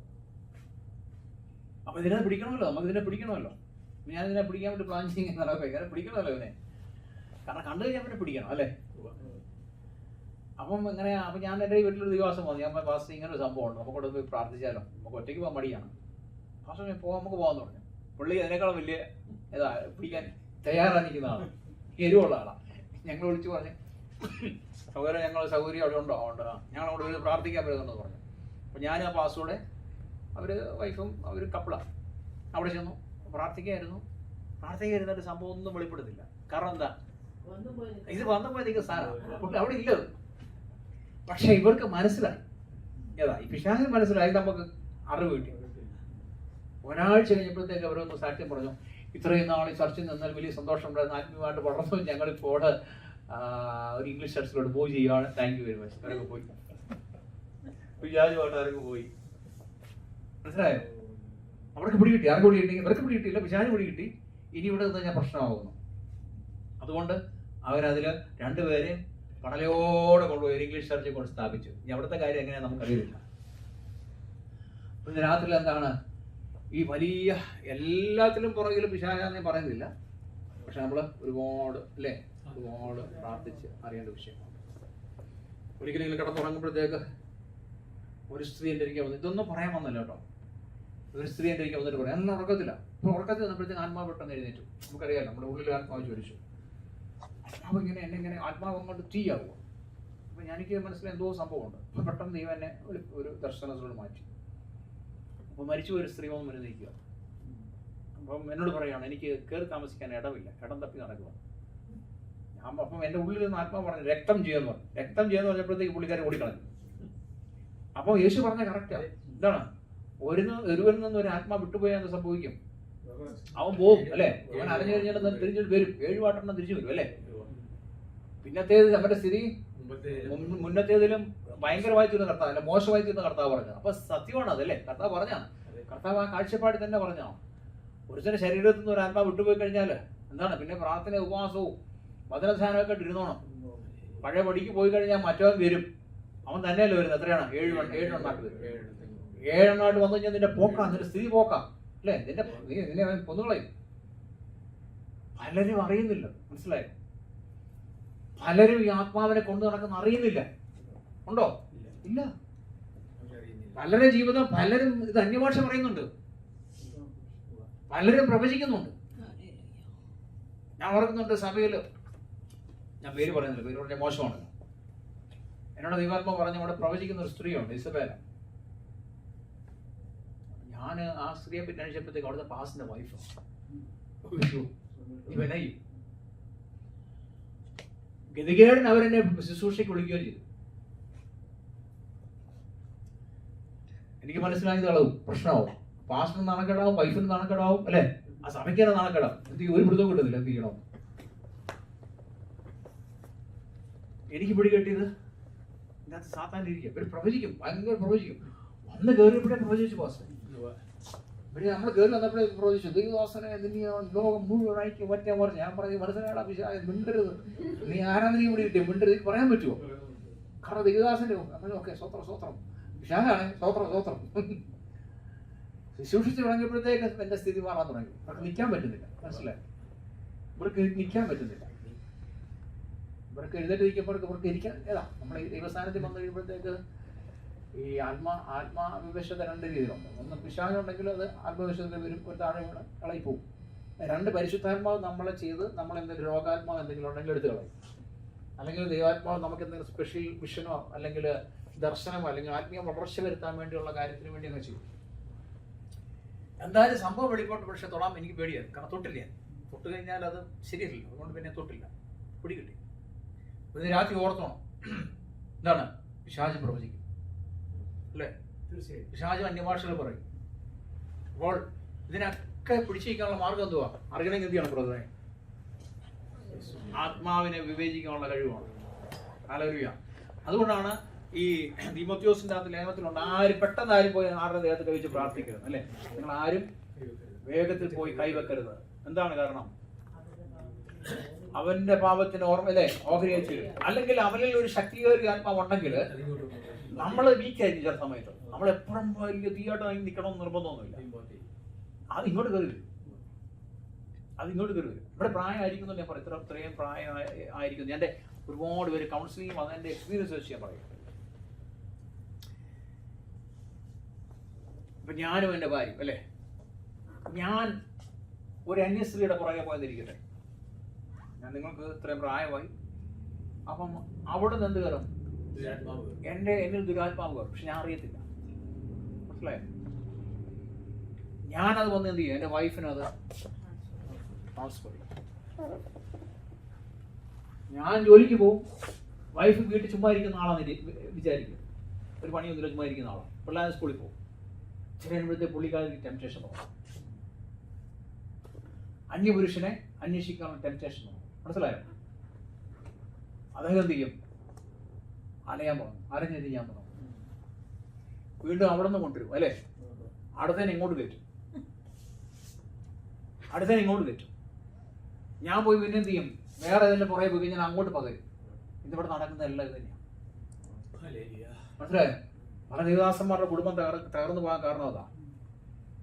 അപ്പൊ ഇതിനെ പിടിക്കണമല്ലോ, നമുക്ക് ഇതിനെ പിടിക്കണമല്ലോ. ഞാൻ ഇതിനെ പിടിക്കാൻ വേണ്ടി പ്ലാൻ ചെയ്യുന്ന ഇങ്ങനെ പിടിക്കണമല്ലോ ഇവനെ, കാരണം കണ്ടു കഴിഞ്ഞാൽ പിന്നെ പിടിക്കണം അല്ലേ. അപ്പം ഇങ്ങനെ അപ്പം ഞാൻ എൻ്റെ വീട്ടിലൊരു ദിവസം വന്നു, ഞാൻ പാസ്റ്റ് ഇങ്ങനെ ഒരു സംഭവം ഉണ്ട്, നമുക്ക് ഇവിടെ പോയി പ്രാർത്ഥിച്ചാലോ, നമുക്ക് ഒറ്റയ്ക്ക് പോകാൻ മടിയാണ്. പാസ്റ്റ് നമുക്ക് പോകാമെന്ന് പറഞ്ഞു. പുള്ളി അതിനേക്കാളും വലിയ ഇതാ പിടിക്കാൻ തയ്യാറായിരിക്കുന്നതാണ്, എരിവുള്ള ആളാണ്. ഞങ്ങൾ വിളിച്ചു പറഞ്ഞു, സൗകര്യം സൗകര്യം അവിടെ ഉണ്ടോ? ഉണ്ട്, ഞങ്ങൾ അവിടെ ഒരു പ്രാർത്ഥിക്കാൻ പറ്റുന്നുണ്ടെന്ന് പറഞ്ഞു. അപ്പം ഞാൻ ആ പാസ്റ്റോടെ അവർ വൈഫും അവർ കപ്പിളാണ് അവിടെ ചെന്നു പ്രാർത്ഥിക്കായിരുന്നിട്ട് സംഭവം ഒന്നും വെളിപ്പെടുത്തില്ല. കാരണം എന്താ, ഇത് വന്നപ്പോഴത്തേക്ക് സാധനം അവിടെ ഇല്ലത്. പക്ഷെ ഇവർക്ക് മനസ്സിലായി, ഏതാ ഈ പിശാചിന് മനസ്സിലായി, നമുക്ക് അറിവ് കിട്ടി. ഒരാഴ്ച കഴിഞ്ഞപ്പോഴത്തേക്ക് അവരൊന്ന് സാക്ഷ്യം പറഞ്ഞു, ഇത്രയും നാൾ ഈ ചർച്ചിൽ നിന്നാൽ വലിയ സന്തോഷം ഉണ്ടായിരുന്നു, ആത്മീയമായിട്ട് വളർന്നു, ഞങ്ങളിപ്പോൾ ഒരു ഇംഗ്ലീഷ് ചർച്ചിലോട്ട് മൂവ് ചെയ്യുകയാണ്, താങ്ക് യു വെരി മച്ച്. അവരൊക്കെ പോയി, പിശാചുമായിട്ട് അവരൊക്കെ പോയി. മനസ്സിലായോ? അവർക്ക് പിടി കിട്ടി. ആർക്ക് പിടി കിട്ടി? ഇവർക്ക് പിടി കിട്ടിയില്ല, പിശാചിന് പിടി കിട്ടി. ഇനി ഇവിടെ നിന്ന് കഴിഞ്ഞാൽ പ്രശ്നമാകുന്നു. അതുകൊണ്ട് അവരതിൽ രണ്ടുപേരെ കടലോടെ കൊണ്ടുപോയി ഒരു ഇംഗ്ലീഷ് ചർച്ചിൽ കൊണ്ട് സ്ഥാപിച്ചു. ഇനി അവിടുത്തെ കാര്യം എങ്ങനെയാ നമുക്കറിയില്ല. ഇന്ന് രാത്രി എന്താണ് ഈ വലിയ എല്ലാത്തിലും പുറകിലും പിശാചാന്ന് പറയുന്നില്ല, പക്ഷെ നമ്മൾ ഒരുപാട് അല്ലേ, ഒരുപാട് പ്രാർത്ഥിച്ച് അറിയേണ്ട വിഷയമാണ്. ഒരിക്കലും കിടന്നുറങ്ങുമ്പോഴത്തേക്ക് ഒരു സ്ത്രീ എൻ്റെ ഇരിക്കാൻ വന്നു, ഇതൊന്നും പറയാൻ വന്നല്ലോ കേട്ടോ, ഒരു സ്ത്രീ എൻ്റെ ഇരിക്കാൻ വന്നിട്ട് പറയാം, അന്ന് ഉറക്കത്തില്ല. അപ്പോൾ ഉറക്കത്തിൽ വന്നപ്പോഴത്തേക്ക് ആത്മാവ് പെട്ടെന്ന് എഴുന്നേറ്റു. നമുക്കറിയാലോ, നമ്മുടെ ഉള്ളിൽ ആത്മാവ് ചോദിച്ചു, ആത്മാവ് ഇങ്ങനെ എന്നെ ഇങ്ങനെ ആത്മാവ് അങ്ങോട്ട് തീയാവുക. അപ്പം എനിക്ക് മനസ്സിലായി എന്തോ സംഭവമുണ്ട്. അപ്പം പെട്ടെന്ന് ദൈവം എന്നെ ഒരു ദർശനത്തോട് മാറ്റി. അപ്പോൾ മരിച്ചു ഒരു സ്ത്രീ വന്ന് മുന്നിൽ. അപ്പം എന്നോട് പറയുകയാണ്, എനിക്ക് കയറി താമസിക്കാൻ ഇടമില്ല, ഇടം തപ്പി നടക്കുക. അപ്പം എൻ്റെ ഉള്ളിൽ നിന്ന് ആത്മാവ് പറഞ്ഞു രക്തം ചെയ്യുമെന്ന് പറഞ്ഞു. രക്തം ചെയ്യുമെന്ന് പറഞ്ഞപ്പോഴത്തേക്ക് പുള്ളിക്കാരൻ ഓടിക്കളഞ്ഞു. അപ്പോൾ യേശു പറഞ്ഞ കറക്റ്റാണ്. എന്താണ്, ഒരുവരിൽ നിന്ന് ഒരു ആത്മാ വിട്ടുപോയാൽ എന്ത് സംഭവിക്കും? അവൻ പോകും അല്ലേ, അവൻ അറിഞ്ഞു കഴിഞ്ഞാൽ തിരിഞ്ഞിട്ട് വരും, 7 വാട്ടെണ്ണം തിരിച്ചു വരും അല്ലേ. പിന്നത്തേത് അവന്റെ സ്ഥിതി മുന്നത്തേതിലും ഭയങ്കരമായി തീർന്ന കർത്താവ് അല്ല, മോശമായി തീർന്ന കർത്താവ് പറഞ്ഞത്. അപ്പൊ സത്യമാണ് അതല്ലേ, കർത്താവ് പറഞ്ഞാണ്. കർത്താവ് ആ കാഴ്ചപ്പാടിൽ തന്നെ പറഞ്ഞാണ്, ഒരുത്തന്റെ ശരീരത്തിൽ നിന്ന് ഒരു ആത്മാ വിട്ടുപോയി കഴിഞ്ഞാൽ എന്താണ്, പിന്നെ പ്രാർത്ഥന ഉപവാസവും വചനധ്യാനമൊക്കെ ഇരുന്നോണം. പഴയ പടിക്ക് പോയി കഴിഞ്ഞാൽ മറ്റവൻ വരും, അവൻ തന്നെയല്ലേ വരുന്നത്. എത്രയാണ്? 7 എണ്ണാട്ട് വരും. 7 എണ്ണാട്ട് വന്നു കഴിഞ്ഞാൽ നിന്റെ പോക്കാം, നിന്റെ സ്ഥിതി പോക്കാം അല്ലേ, നിന്നെ അവൻ കൊന്നുകളയും. പലരും അറിയുന്നില്ല, മനസ്സിലായോ? പലരും ഈ ആത്മാവിനെ കൊണ്ടു നടക്കുന്ന അറിയുന്നില്ല. ഉണ്ടോ? ഇല്ല. പലരുടെ ജീവിതം, പലരും ഇത് അന്യഭാഷ പറയുന്നുണ്ട്, പലരും പ്രവചിക്കുന്നുണ്ട്. ഞാൻ ഓർക്കുന്നുണ്ട് സഭയിൽ, ഞാൻ പേര് പറയുന്നില്ല, പേര് പറഞ്ഞ മോശമാണ്. എന്നോട് ദൈവാത്മാ പറഞ്ഞ അവിടെ പ്രവചിക്കുന്ന ഒരു സ്ത്രീയുണ്ട്, ഇസബേല. ഞാൻ ആ സ്ത്രീയെ പറ്റി അന്വേഷിച്ചപ്പോഴത്തേക്ക് അവിടുത്തെ പാസിന്റെ വൈഫ് ഇവനായി ഗതികേടിന് അവരെന്നെ ശുശ്രൂഷയ്ക്ക് വിളിക്കുകയും ചെയ്തു. എനിക്ക് മനസ്സിലായത് അളവും പ്രശ്നമാവും, പാസ്റ്റിന് നാണക്കേടാവും, വൈഫിന് നാണക്കേടാവും അല്ലെ, ആ സഭയ്ക്ക് തന്നെ നാണക്കേടാവും. എന്ത് ഒരു പിടുത്തവും കിട്ടുന്നില്ല, എന്ത് ചെയ്യണം. എനിക്ക് പിടി കെട്ടിയത് ഇതിനകത്ത് സാത്താൻ്റെ ഇരിക്കും, ഇവർ പ്രവചിക്കും, ഭയങ്കര പ്രവചിക്കും. വന്ന് കയറിയപ്പോഴേ പ്രവചിച്ചു പാസ്. ഇവിടെ നമ്മൾ കയറി വന്നപ്പോഴേ പ്രവചിച്ചു, ദൈവദാസനെ ലോകം മുഴുവനായിട്ട് ഒറ്റ പറഞ്ഞു. ഞാൻ പറഞ്ഞു, മനസ്സിലാടാ പിശാച്, മിണ്ടരുത്, നീ ആരാധനയും കൂടി കിട്ടിയ മിണ്ടരുത്, എനിക്ക് പറയാൻ പറ്റുമോ? കാരണം ദൈവദാസന്റെ ഓക്കെ സ്വത്രം പിശാചാണ്, സ്വത്രം ശുശ്രൂഷിച്ച് തുടങ്ങിയപ്പോഴത്തേക്ക് എന്റെ സ്ഥിതി മാറാൻ തുടങ്ങി. അവർക്ക് നിൽക്കാൻ പറ്റുന്നില്ല, മനസ്സിലായി, ഇവർക്ക് നിൽക്കാൻ പറ്റുന്നില്ല. ഇവർക്ക് എഴുന്നേറ്റിരിക്കുമ്പോൾ ഇവർക്ക് ഇരിക്കാൻ ഏതാ, നമ്മൾ ഈ ദൈവസ്ഥാനത്തിൽ വന്നു കഴിയുമ്പോഴത്തേക്ക് ഈ ആത്മാവിവശത 2 രീതിയിലുണ്ട്. ഒന്ന് പിശാചുണ്ടെങ്കിൽ അത് ആത്മവിശ്വസത്തിൽ വരും, ഒരു താഴെ കൂടെ കളയിപ്പോവും. 2 പരിശുദ്ധാത്മാവ് നമ്മളെ ചെയ്ത് നമ്മൾ എന്തെങ്കിലും രോഗാത്മാവ് എന്തെങ്കിലും ഉണ്ടെങ്കിൽ എടുത്ത് കളയും. അല്ലെങ്കിൽ ദൈവാത്മാവ് നമുക്ക് എന്തെങ്കിലും സ്പെഷ്യൽ വിഷനോ അല്ലെങ്കിൽ ദർശനമോ അല്ലെങ്കിൽ ആത്മീയ വളർച്ച വരുത്താൻ വേണ്ടിയുള്ള കാര്യത്തിന് വേണ്ടി അങ്ങ് ചെയ്യും. എന്തായാലും സംഭവം വെളിപ്പോട്ട്, പക്ഷെ തൊടാൻ എനിക്ക് പേടിയാണ്. കാരണം തൊട്ടില്ല, തൊട്ട് കഴിഞ്ഞാൽ അത് ശരിയല്ല, അതുകൊണ്ട് പിന്നെ തൊട്ടില്ല, പിടി കിട്ടി. ഇന്ന് രാത്രി ഓർത്തോണം, എന്താണ് പിശാച് പ്രവചിക്കും അല്ലേ, പിശാച് അന്യഭാഷകൾ പറയും. അപ്പോൾ ഇതിനൊക്കെ പിടിച്ചിരിക്കാനുള്ള മാർഗം എന്തുവാ? അറിയണമെങ്കിൽ എന്ത് ചെയ്യണം ബ്രദറെ? ആത്മാവിനെ വിവേചിക്കാനുള്ള കഴിവാണ്. ഹല്ലേലൂയ. അതുകൊണ്ടാണ് ഈ തീമോഥെയോസിന്റെ അകത്ത് ലേഖനത്തിലുണ്ട്, ആരും പെട്ടെന്ന് ആരും പോയി ആരുടെ ദേഹത്ത് കഴിച്ച് പ്രാർത്ഥിക്കരുത് അല്ലേ, നിങ്ങൾ ആരും വേഗത്തിൽ പോയി കൈവെക്കരുത്. എന്താണ് കാരണം? അവന്റെ പാപത്തിന് ഓർമ്മ അല്ലേ ഓഹരി വെച്ചു. അല്ലെങ്കിൽ അവനിൽ ഒരു ശക്തിയേറിയ ആത്മാവ് ഉണ്ടെങ്കിൽ നമ്മൾ വീക്കായിരിക്കും ചില സമയത്ത്. നമ്മളെപ്പോഴും വലിയ തീയായിട്ട് നിൽക്കണമെന്ന് നിർബന്ധമൊന്നുമില്ല. അത് ഇങ്ങോട്ട് കയറി വരും. ഇവിടെ പ്രായമായിരിക്കുന്നു ഞാൻ പറയും. ഇത്രയും പ്രായം ആയിരിക്കുന്നു. എൻ്റെ ഒരുപാട് പേര് കൗൺസിലിംഗ് വന്ന് എൻ്റെ എക്സ്പീരിയൻസ് വെച്ച് ഞാൻ പറയും. ഇപ്പം ഞാനും എൻ്റെ ഭാര്യ അല്ലേ, ഞാൻ ഒരു അന്യസ്ത്രീയുടെ പുറകെ പോയെന്നിരിക്കട്ടെ. ഞാൻ നിങ്ങൾക്ക് ഇത്രയും പ്രായമായി, അപ്പം അവിടെ നിന്ന് എന്ത് കയറും? എന്നിൽ ദുരാത്മാവ് കയറും. പക്ഷെ ഞാൻ അറിയത്തില്ല. മനസ്സിലായോ? ഞാനത് വന്ന് എന്ത് ചെയ്യും? എൻ്റെ വൈഫിനത് ട്രാൻസ്ഫർ ചെയ്യും. ഞാൻ ജോലിക്ക് പോകും, വൈഫ് വീട്ടിൽ ചുമ്മാ ഇരിക്കുന്ന ആളാന്ന് വിചാരിക്കും. ഒരു പണിയൊന്നുമില്ല, ചുമ്മാ ഇരിക്കുന്ന ആളാണ്. പിള്ളേർ സ്കൂളിൽ പോകും. ചിലപ്പോഴത്തെ പുള്ളിക്കാർക്ക് ടെംപ്റ്റേഷൻ തോന്നും. അന്യപുരുഷനെ അന്വേഷിക്കാനുള്ള ടെംപ്റ്റേഷൻ തോന്നും. മനസ്സിലായോ? അദ്ദേഹം എന്ത് ചെയ്യും? അലയാൻ തുടങ്ങും, അരഞ്ഞെരിയാൻ തുടങ്ങും. വീണ്ടും അവിടെ നിന്ന് കൊണ്ടുവരും അല്ലേ, അടുത്തേനെ ഇങ്ങോട്ട് കയറ്റും. ഞാൻ പോയി പിന്നെ എന്ത് ചെയ്യും? വേറെ ഏതെങ്കിലും പുറകെ പോയി ഞാൻ അങ്ങോട്ട് പകരും. ഇതിവിടെ നടക്കുന്ന എല്ലാം ഇത് തന്നെയാണ്. മനസ്സിലായോ? പല ദേവദാസന്മാരുടെ കുടുംബം തകർന്നു പോകാൻ കാരണം അതാ.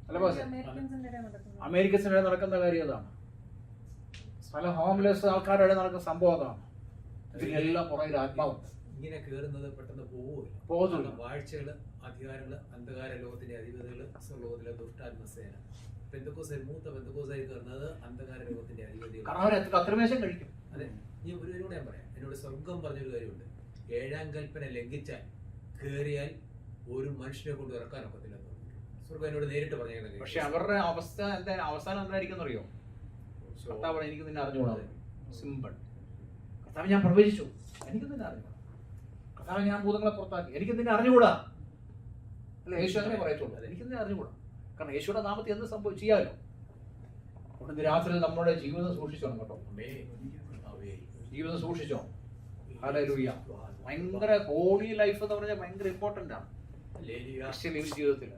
അല്ല ബോസ്, അമേരിക്കൻസിനിടെ നടക്കുന്ന കാര്യം അതാണ്. പല ഹോംലെസ് ആൾക്കാരുടെ നടക്കുന്ന സംഭവം അതാണ്. ഇതിനെല്ലാം പുറകിൽ ആത്മാവുണ്ട്.
ഇങ്ങനെ കയറുന്നത് പെട്ടെന്ന്
പോകില്ല.
വാഴ്ചകള്, അധികാരങ്ങള്, അന്ധകാര ലോകത്തിന്റെ അധിപതികള്, സ്വർലോകത്തിലെ ദുഷ്ടാത്മസേന. മൂത്ത ബന്ധുക്കോസായി കയറുന്നത് അന്ധകാര ലോകത്തിന്റെ അധിപതികൾ.
അത്രമേശം കഴിക്കും.
അതെ. ഈ ഒരു കാര്യം കൂടെ ഞാൻ പറയാം. എന്നോട് സ്വർഗം പറഞ്ഞൊരു കാര്യമുണ്ട്. 7-ാം കൽപ്പന ലംഘിച്ചാൽ കയറിയാൽ ഒരു മനുഷ്യനെ കൊണ്ട് ഇറക്കാൻ ഒക്കത്തില്ല. സ്വർഗം എന്നോട് നേരിട്ട് പറഞ്ഞേക്കുന്നത്.
പക്ഷെ അവരുടെ അവസ്ഥ എന്താ? അവസാനം എന്തായിരിക്കും അറിയോ? കർത്താവ് എനിക്ക് നിന്നെ അറിഞ്ഞുകൂടാ. സിമ്പിൾ. കർത്താവ് ഞാൻ പ്രവചിച്ചു, എനിക്ക് നിന്നെ അറിഞ്ഞുകൂടാ. കർത്താവ് ഞാൻ ഭൂതങ്ങളെ പുറത്താക്കി, എനിക്ക് നിന്നെ അറിഞ്ഞുകൂടാ. അല്ല, യേശു അങ്ങനെ പറയത്തുള്ളൂ, എനിക്ക് നിന്നെ അറിഞ്ഞുകൂടാ. കാരണം യേശുയുടെ നാമത്തിൽ എന്ത് ചെയ്യാമല്ലോ. അതുകൊണ്ട് രാത്രി നമ്മുടെ ജീവിതം സൂക്ഷിച്ചോണം കേട്ടോ. ജീവിതം സൂക്ഷിച്ചോ. ഹല്ലേലൂയ. ഭയങ്കര ഹോളി ലൈഫ് എന്ന് പറഞ്ഞാൽ ഭയങ്കര ഇമ്പോർട്ടന്റ് ആണ് ജീവിതത്തിൽ.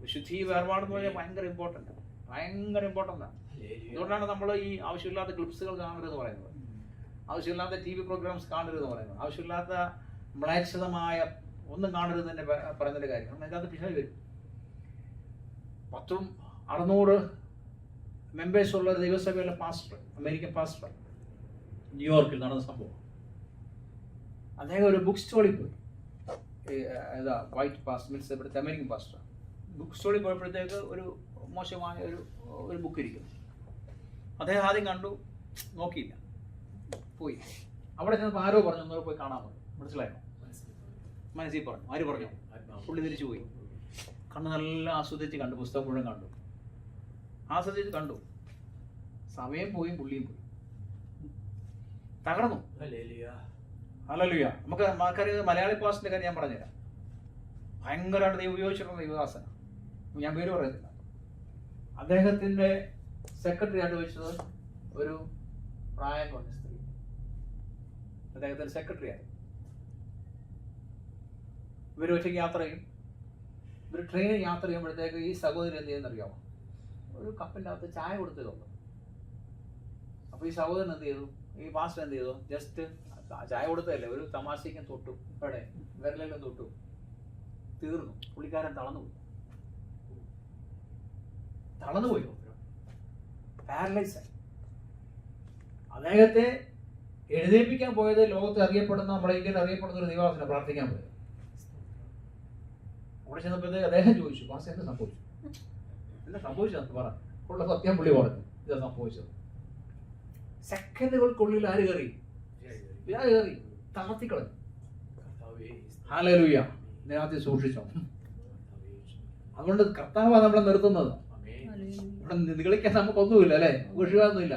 വിശുദ്ധി വേർപാടെന്ന് പറഞ്ഞാൽ ഭയങ്കര ഇമ്പോർട്ടന്റ് ആണ്. അതുകൊണ്ടാണ് നമ്മൾ ഈ ആവശ്യമില്ലാത്ത ക്ലിപ്സുകൾ കാണരുതെന്ന് പറയുന്നത്, ആവശ്യമില്ലാത്ത TV പ്രോഗ്രാംസ് കാണരുതെന്ന് പറയുന്നത്, ആവശ്യമില്ലാത്ത മ്ലേച്ഛതമായ ഒന്നും കാണരുത് തന്നെ പറയുന്നതിന്റെ കാര്യം. കാരണം അതിനകത്ത് പിശാച് വരും. 600 മെമ്പേഴ്സ് ഉള്ള ഒരു ദൈവസഭയിലെ പാസ്റ്റർ, അമേരിക്കൻ പാസ്റ്റർ, ന്യൂയോർക്കിൽ നടന്ന സംഭവം. അദ്ദേഹം ഒരു ബുക്ക് സ്റ്റോളിൽ പോയി. വൈറ്റ് പാസ്റ്റർ മീൻസ് ഇവിടുത്തെ അമേരിക്കൻ പാസ്റ്റർ. ബുക്ക് സ്റ്റോളിൽ പോയപ്പോഴത്തേക്ക് ഒരു മോശമായ ഒരു ബുക്ക് ഇരിക്കുന്നു. അദ്ദേഹം ആദ്യം കണ്ടു, നോക്കിയില്ല, പോയി. അവിടെ ചെന്നപ്പോൾ ആരോ പറഞ്ഞു ഒന്നൂടെ പോയി കാണാൻ പറഞ്ഞു. മനസ്സിലായോ? മനസ്സിൽ പറഞ്ഞു. ആര് പറഞ്ഞു? പുള്ളി തിരിച്ചു പോയി. കണ്ണ് നല്ല ആസ്വദിച്ച് കണ്ടു, പുസ്തകം മുഴുവൻ കണ്ടു, ആസ്വദിച്ച് കണ്ടു. സമയം പോയി, പുള്ളിയും പോയി, തകർന്നു. ഹല്ലേലൂയ. നമുക്കറിയാം മലയാളി പാസ്റ്ററിന്റെ കാര്യം ഞാൻ പറഞ്ഞുതരാം. ഭയങ്കരമായിട്ട് ദൈവം ഉപയോഗിച്ചിട്ടുള്ള ദൈവദാസന, ഞാൻ പേര് പറയുന്നില്ല. അദ്ദേഹത്തിന്റെ സെക്രട്ടറി ആയിട്ട് വെച്ചത് ഒരു പ്രായം കുറഞ്ഞ സ്ത്രീ. അദ്ദേഹത്തിന്റെ സെക്രട്ടറിയായി. ഇവർ ഒറ്റയ്ക്ക് യാത്ര ചെയ്യും. ഇവർ ട്രെയിനിൽ യാത്ര ചെയ്യുമ്പോഴത്തേക്ക് ഈ സഹോദരി എന്ത് ചെയ്യുന്നറിയാമോ? ഒരു കപ്പിൻ്റെ അകത്ത് ചായ കൊടുത്തു തന്നു. അപ്പോൾ ഈ സഹോദരൻ എന്ത് ചെയ്തു? ഈ പാസ്റ്റർ എന്ത് ചെയ്തു? ജസ്റ്റ് ചായ കൊടുത്തതല്ലേ, ഒരു തമാശയ്ക്കും തൊട്ടു, ഇവിടെ വിരലെല്ലാം തൊട്ടു, തീർന്നു. പുള്ളിക്കാരൻ തളർന്നുപോയി. പാരലൈസ് ആയി. അദ്ദേഹത്തെ എഴുന്നേൽപ്പിക്കാൻ പോയത് ലോകത്ത് അറിയപ്പെടുന്ന, നമ്മുടെ ഇന്ത്യയിൽ അറിയപ്പെടുന്ന ഒരു ദൈവദാസനെ പ്രാർത്ഥിക്കാൻ പോയത്. അവിടെ ചെന്നപ്പോഴത്തേക്ക് അദ്ദേഹം ചോദിച്ചു, പാസ്റ്റർ എന്ത് സംഭവിച്ചു? എന്താ സംഭവിച്ചതെന്ന് പറ. ഉള്ള സത്യം പുള്ളി പറഞ്ഞു, ഇതാ സംഭവിച്ചത്. സെക്കൻഡുകൾക്കുള്ളിൽ ആര് കയറി? കയറി തളർത്തിക്കളഞ്ഞു. ഹല്ലേലൂയ. ഇതിനകത്ത് സൂക്ഷിച്ചോ. അതുകൊണ്ട് കർത്താവാണ് നമ്മളെ നിർത്തുന്നത്. ഇവിടെ നിഗളിക്കാൻ നമുക്കൊന്നുമില്ല അല്ലേ, ഘോഷിക്കാനൊന്നുമില്ല.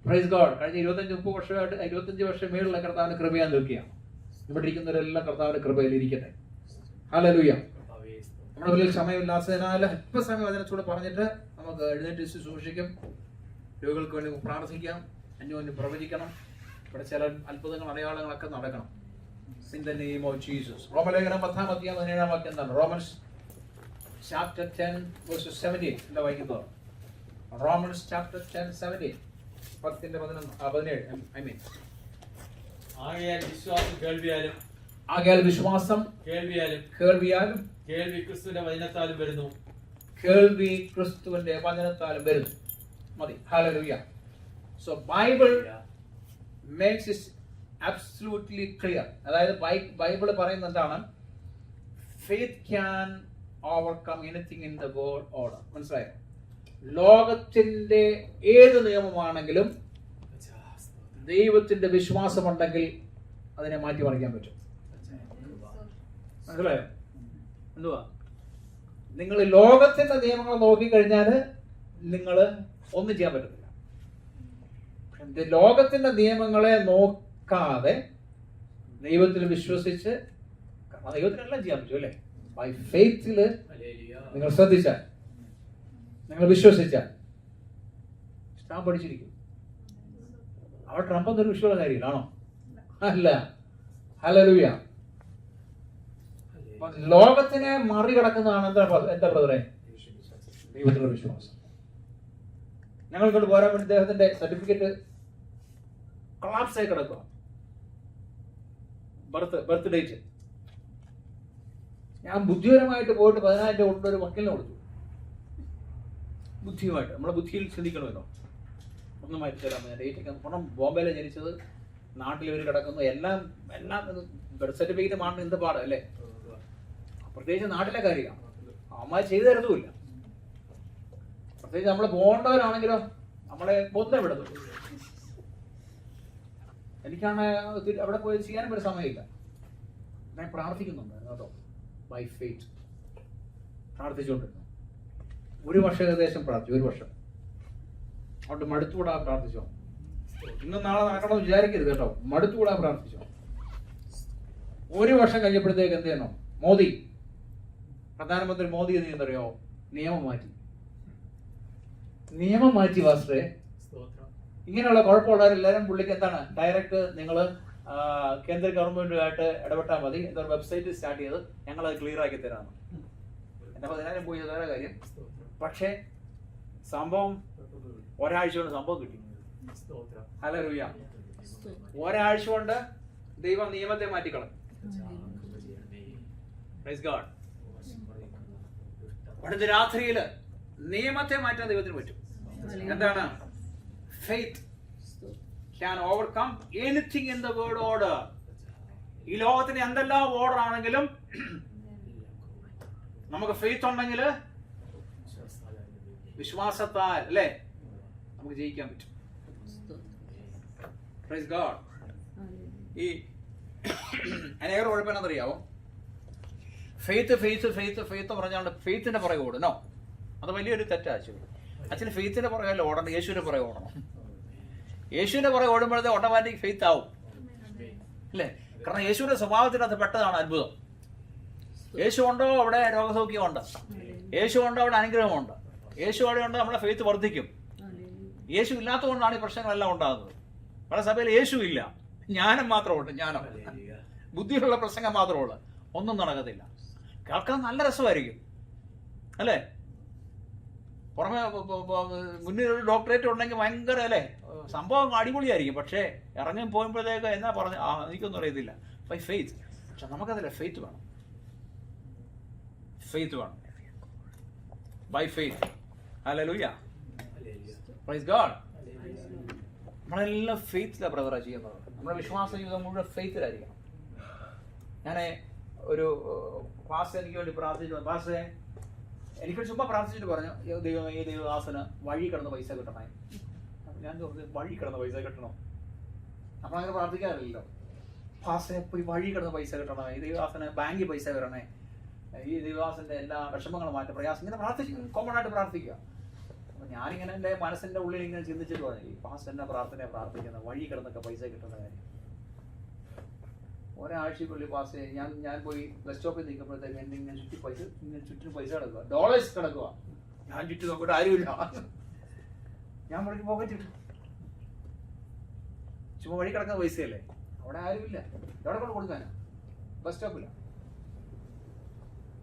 Praise God. കഴിഞ്ഞ 25 വർഷം മേലുള്ള കർത്താവിന്റെ കൃപയാൻ നിൽക്കുക. ഇവിടെ ഇരിക്കുന്നവരെല്ലാം കർത്താവിന്റെ കൃപയിൽ ഇരിക്കട്ടെ. ഹല്ലേലൂയ. നമ്മുടെ വലിയ സമയമില്ലാത്തതിനാൽ അല്പസമയം അതിനോട് പറഞ്ഞിട്ട് നമുക്ക് എഴുന്നേറ്റ് സൂക്ഷിക്കും. രോഗികൾക്ക് വേണ്ടി പ്രാർത്ഥിക്കാം, അന്യോന്യം പ്രവചിക്കണം. ഇവിടെ ചില അത്ഭുതങ്ങൾ, അടയാളങ്ങളൊക്കെ നടക്കണം. In the name of Jesus. റോമലേഖനം 10-17 വാക്യം എന്താണ്? റോമൻസ് chapter 10 verses 17 എന്താ വായിക്കുന്നത്? Romans chapter 10:17 10:17 I mean.
ആകയാൽ വിശ്വാസം കേൾവിയാലും
ആകയാൽ വിശ്വാസം
കേൾവിയാലും
കേൾവിയാലും
കേൾവി ക്രിസ്തുവിന്റെ വചനത്താലും വരുന്നു.
കേൾവി ക്രിസ്തുവിന്റെ വചനത്താലും വരുന്നു. മതി. Hallelujah. So Bible makes it absolutely clear. അതായത് ബൈബിൾ പറയുന്നത് എന്താണ്? Faith can overcome anything in the world order. മനസ്സിലായോ? ലോകത്തിന്റെ ഏത് നിയമമാണെങ്കിലും ദൈവത്തിന്റെ വിശ്വാസമുണ്ടെങ്കിൽ അതിനെ മാറ്റി മറിക്കാൻ പറ്റും. മനസ്സിലായോ? എന്തുവാ? നിങ്ങൾ ലോകത്തിന്റെ നിയമങ്ങൾ നോക്കിക്കഴിഞ്ഞാൽ നിങ്ങൾ ഒന്നും ചെയ്യാൻ പറ്റത്തില്ല. ലോകത്തിന്റെ നിയമങ്ങളെ നോക്കാതെ ദൈവത്തിൽ വിശ്വസിച്ച്, കാരണം ദൈവത്തിനെല്ലാം ചെയ്യാൻ പറ്റും അല്ലേ? ബൈ ഫെയ്ത്തില് നിങ്ങൾ ശ്രദ്ധിച്ചാൽ, നിങ്ങൾ വിശ്വസിച്ചാൽ ഇസ്ലാം പഠിച്ചിരിക്കും. അവിടെ ട്രംപ് എന്നൊരു വിശ്വാസ കാര്യമില്ലാണോ? അല്ല. ഹല്ലേലൂയ. ലോകത്തിനെ മറികടക്കുന്നതാണ് എന്താ ബ്രദറെ? ദൈവത്തിലുള്ള വിശ്വാസം. ഞങ്ങൾ കൊണ്ട് പോരാൻ വേണ്ടി അദ്ദേഹത്തിന്റെ സർട്ടിഫിക്കറ്റ് കൊളാപ്സ് ആയി കിടക്കുക. ബർത്ത് ഡേറ്റ് ഞാൻ ബുദ്ധിപരമായിട്ട് പോയിട്ട് 10,000 കൊണ്ടൊരു വക്കീലിനെ കൊടുത്തു. ബുദ്ധിയുമായിട്ട് നമ്മളെ ബുദ്ധിയിൽ ചിന്തിക്കണമല്ലോ. ഒന്നും മാറ്റി തരാൻ ഡേറ്റ് പണം. ബോംബെയിലെ ജനിച്ചത്, നാട്ടിൽ ഇവർ കിടക്കുന്നു, എല്ലാം ബർത്ത് സർട്ടിഫിക്കറ്റ് മാറുന്ന എന്ത് പാടാ അല്ലേ? പ്രത്യേകിച്ച് നാട്ടിലെ കാര്യമാണ്. അമ്മ ചെയ്തു തരുന്നുമില്ല. പ്രത്യേകിച്ച് നമ്മളെ പോകേണ്ടവരാണെങ്കിലോ നമ്മളെ ബോധം വിടുന്നു. എനിക്കാണ് അവിടെ പോയി ചെയ്യാനും ഒരു സമയമില്ല. ഞാൻ പ്രാർത്ഥിക്കുന്നുണ്ട് കേട്ടോ. By faith പ്രാർത്ഥിച്ചുകൊണ്ടിരുന്നു. 1 വർഷം ഏകദേശം പ്രാർത്ഥിച്ചു. 1 വർഷം അതുകൊണ്ട് മടുത്തുകൂടാ പ്രാർത്ഥിച്ചോ. ഇന്നും നാളെ നടക്കണമെന്ന് വിചാരിക്കരുത് കേട്ടോ. മടുത്തുകൂടാ പ്രാർത്ഥിച്ചോ. 1 വർഷം കഴിഞ്ഞപ്പോഴത്തേക്ക് എന്ത് ചെയ്യണം? മോദി, പ്രധാനമന്ത്രി മോദി എന്ത് ചെയ്യുന്നറിയോ? നിയമം മാറ്റി വാസ്റ്റേ. ഇങ്ങനെയുള്ള കുഴപ്പമുള്ളവരെല്ലാവരും പുള്ളിക്ക് എന്താണ് ഡയറക്റ്റ് നിങ്ങൾ കേന്ദ്ര ഗവൺമെന്റുമായിട്ട് ഇടപെട്ടാൽ മതി. എന്താ വെബ്സൈറ്റ് സ്റ്റാർട്ട് ചെയ്ത് ഞങ്ങളത് ക്ലിയർ ആക്കി തരാമെന്ന്. എന്റെ 10,000 പോയി വേറെ കാര്യം. പക്ഷേ സംഭവം ഒരാഴ്ച കൊണ്ട് സംഭവം കിട്ടി. ഹല്ലേലൂയ. ഒരാഴ്ച കൊണ്ട് ദൈവം നിയമത്തെ മാറ്റിക്കളഞ്ഞു. Praise God. അടുത്ത രാത്രിയില് നിയമത്തെ മാറ്റാൻ ദൈവത്തിന് പറ്റും. എന്താണ്? Faith can overcome anything in the world order. ഈ ലോകത്തിന് എന്തെല്ലാം ഓർഡർ ആണെങ്കിലും നമുക്ക് ഫെയ്ത്ത് ഉണ്ടെങ്കിൽ, വിശ്വാസത്താൽ അല്ലേ, നമുക്ക് ജയിക്കാൻ പറ്റും. Praise God. ഈ അനേകം കുഴപ്പമെന്നറിയാവോ? ഫെയ്ത്ത് പറഞ്ഞാൽ ഫെയ്ത്തിന്റെ പുറകെ ഓടണോ? അത് വലിയൊരു തെറ്റാ. ആക്ച്വലി ഫെയ്ത്തിന്റെ പുറകെ ഓടണം, യേശുവിന്റെ പുറകെ ഓടണം. യേശുവിന്റെ പുറകെ ഓടുമ്പോഴത്തെ ഓട്ടോമാറ്റിക് ഫെയ്ത്ത് ആവും അല്ലേ? കാരണം യേശുവിന്റെ സ്വഭാവത്തിനകത്ത് പെട്ടതാണ് അത്ഭുതം. യേശു ഉണ്ടോ അവിടെ രോഗസൗഖ്യമുണ്ട്. യേശു ഉണ്ടോ അവിടെ അനുഗ്രഹമുണ്ട്. യേശു അവിടെ ഉണ്ടോ നമ്മുടെ ഫെയ്ത്ത് വർദ്ധിക്കും. യേശു ഇല്ലാത്തതുകൊണ്ടാണ് ഈ പ്രശ്നങ്ങളെല്ലാം ഉണ്ടാകുന്നത്. പല സഭയിൽ യേശു ഇല്ല, ജ്ഞാനം മാത്രമുണ്ട്. ജ്ഞാനം, ബുദ്ധിയിലുള്ള പ്രസംഗം മാത്രമുള്ളൂ. ഒന്നും നടക്കത്തില്ല. കേൾക്കാൻ നല്ല രസമായിരിക്കും അല്ലേ? പുറമെ മുന്നിൽ ഒരു ഡോക്ടറേറ്റ് ഉണ്ടെങ്കിൽ ഭയങ്കര അല്ലേ, സംഭവം അടിപൊളിയായിരിക്കും. പക്ഷേ ഇറങ്ങി പോകുമ്പോഴത്തേക്ക് എന്നാ പറഞ്ഞ എനിക്കൊന്നും അറിയത്തില്ല. By faith. പക്ഷെ നമുക്കതല്ല, ഫെയ്ത്ത് വേണം. By faith. Hallelujah. Praise God. നമ്മളെല്ലാം ഫെയ്ത്തിലാണ് ബ്രദറാ ചെയ്യുന്നത്. നമ്മുടെ വിശ്വാസ ജീവിതം മുഴുവൻ ഫെയ്ത്തിലായിരിക്കണം. ഞാൻ ഒരു പാസ് എനിക്ക് വേണ്ടി പ്രാർത്ഥിച്ചു. പാസ് എനിക്ക് ചുമ്മാ പ്രാർത്ഥിച്ചിട്ട് പറഞ്ഞു, ദൈവമേ ഈ ദൈവദാസന് വഴി കിടന്ന് പൈസ കിട്ടണേ. ഞാൻ ചോദിച്ചു, വഴി കിടന്ന് പൈസ കിട്ടണോ? നമ്മളങ്ങനെ പ്രാർത്ഥിക്കാറില്ലല്ലോ. പാസ് പോയി വഴി കിടന്ന് പൈസ കിട്ടണോ, ഈ ദൈവദാസന് ബാങ്കിൽ പൈസ വരണേ, ഈ ദൈവദാസന്റെ എല്ലാ വിഷമങ്ങളും മാറ്റം, പ്രയാസം, ഇങ്ങനെ പ്രാർത്ഥിക്കും. കോമൺ ആയിട്ട് പ്രാർത്ഥിക്കുക. അപ്പൊ ഞാനിങ്ങനെ എൻ്റെ മനസ്സിന്റെ ഉള്ളിൽ ഇങ്ങനെ ചിന്തിച്ചിട്ട് പറഞ്ഞു, ഈ പാസ് എന്നെ പ്രാർത്ഥിക്കുന്ന വഴി കിടന്നൊക്കെ പൈസ കിട്ടുന്ന കാര്യം. ഒരാഴ്ചക്കുള്ളിൽ പാസ് ഞാൻ പോയി ബസ് സ്റ്റോപ്പിൽ നിൽക്കുമ്പോഴത്തേക്ക് എന്നെ ഇങ്ങനെ ചുറ്റും പൈസ കിടക്കുക, ഡോളേഴ്സ് കിടക്കുക. ഞാൻ ചുറ്റും നോക്കിയിട്ട് ആരുമില്ല. ഞാൻ വഴിക്ക് പോക്കറ്റ് ഇട്ടു. ചുമ്മാ വഴി കിടക്കുന്ന പൈസയല്ലേ, അവിടെ ആരുമില്ല. എവിടെ കൊണ്ട് കൊടുക്കാനാ? ബസ് സ്റ്റോപ്പില്ല.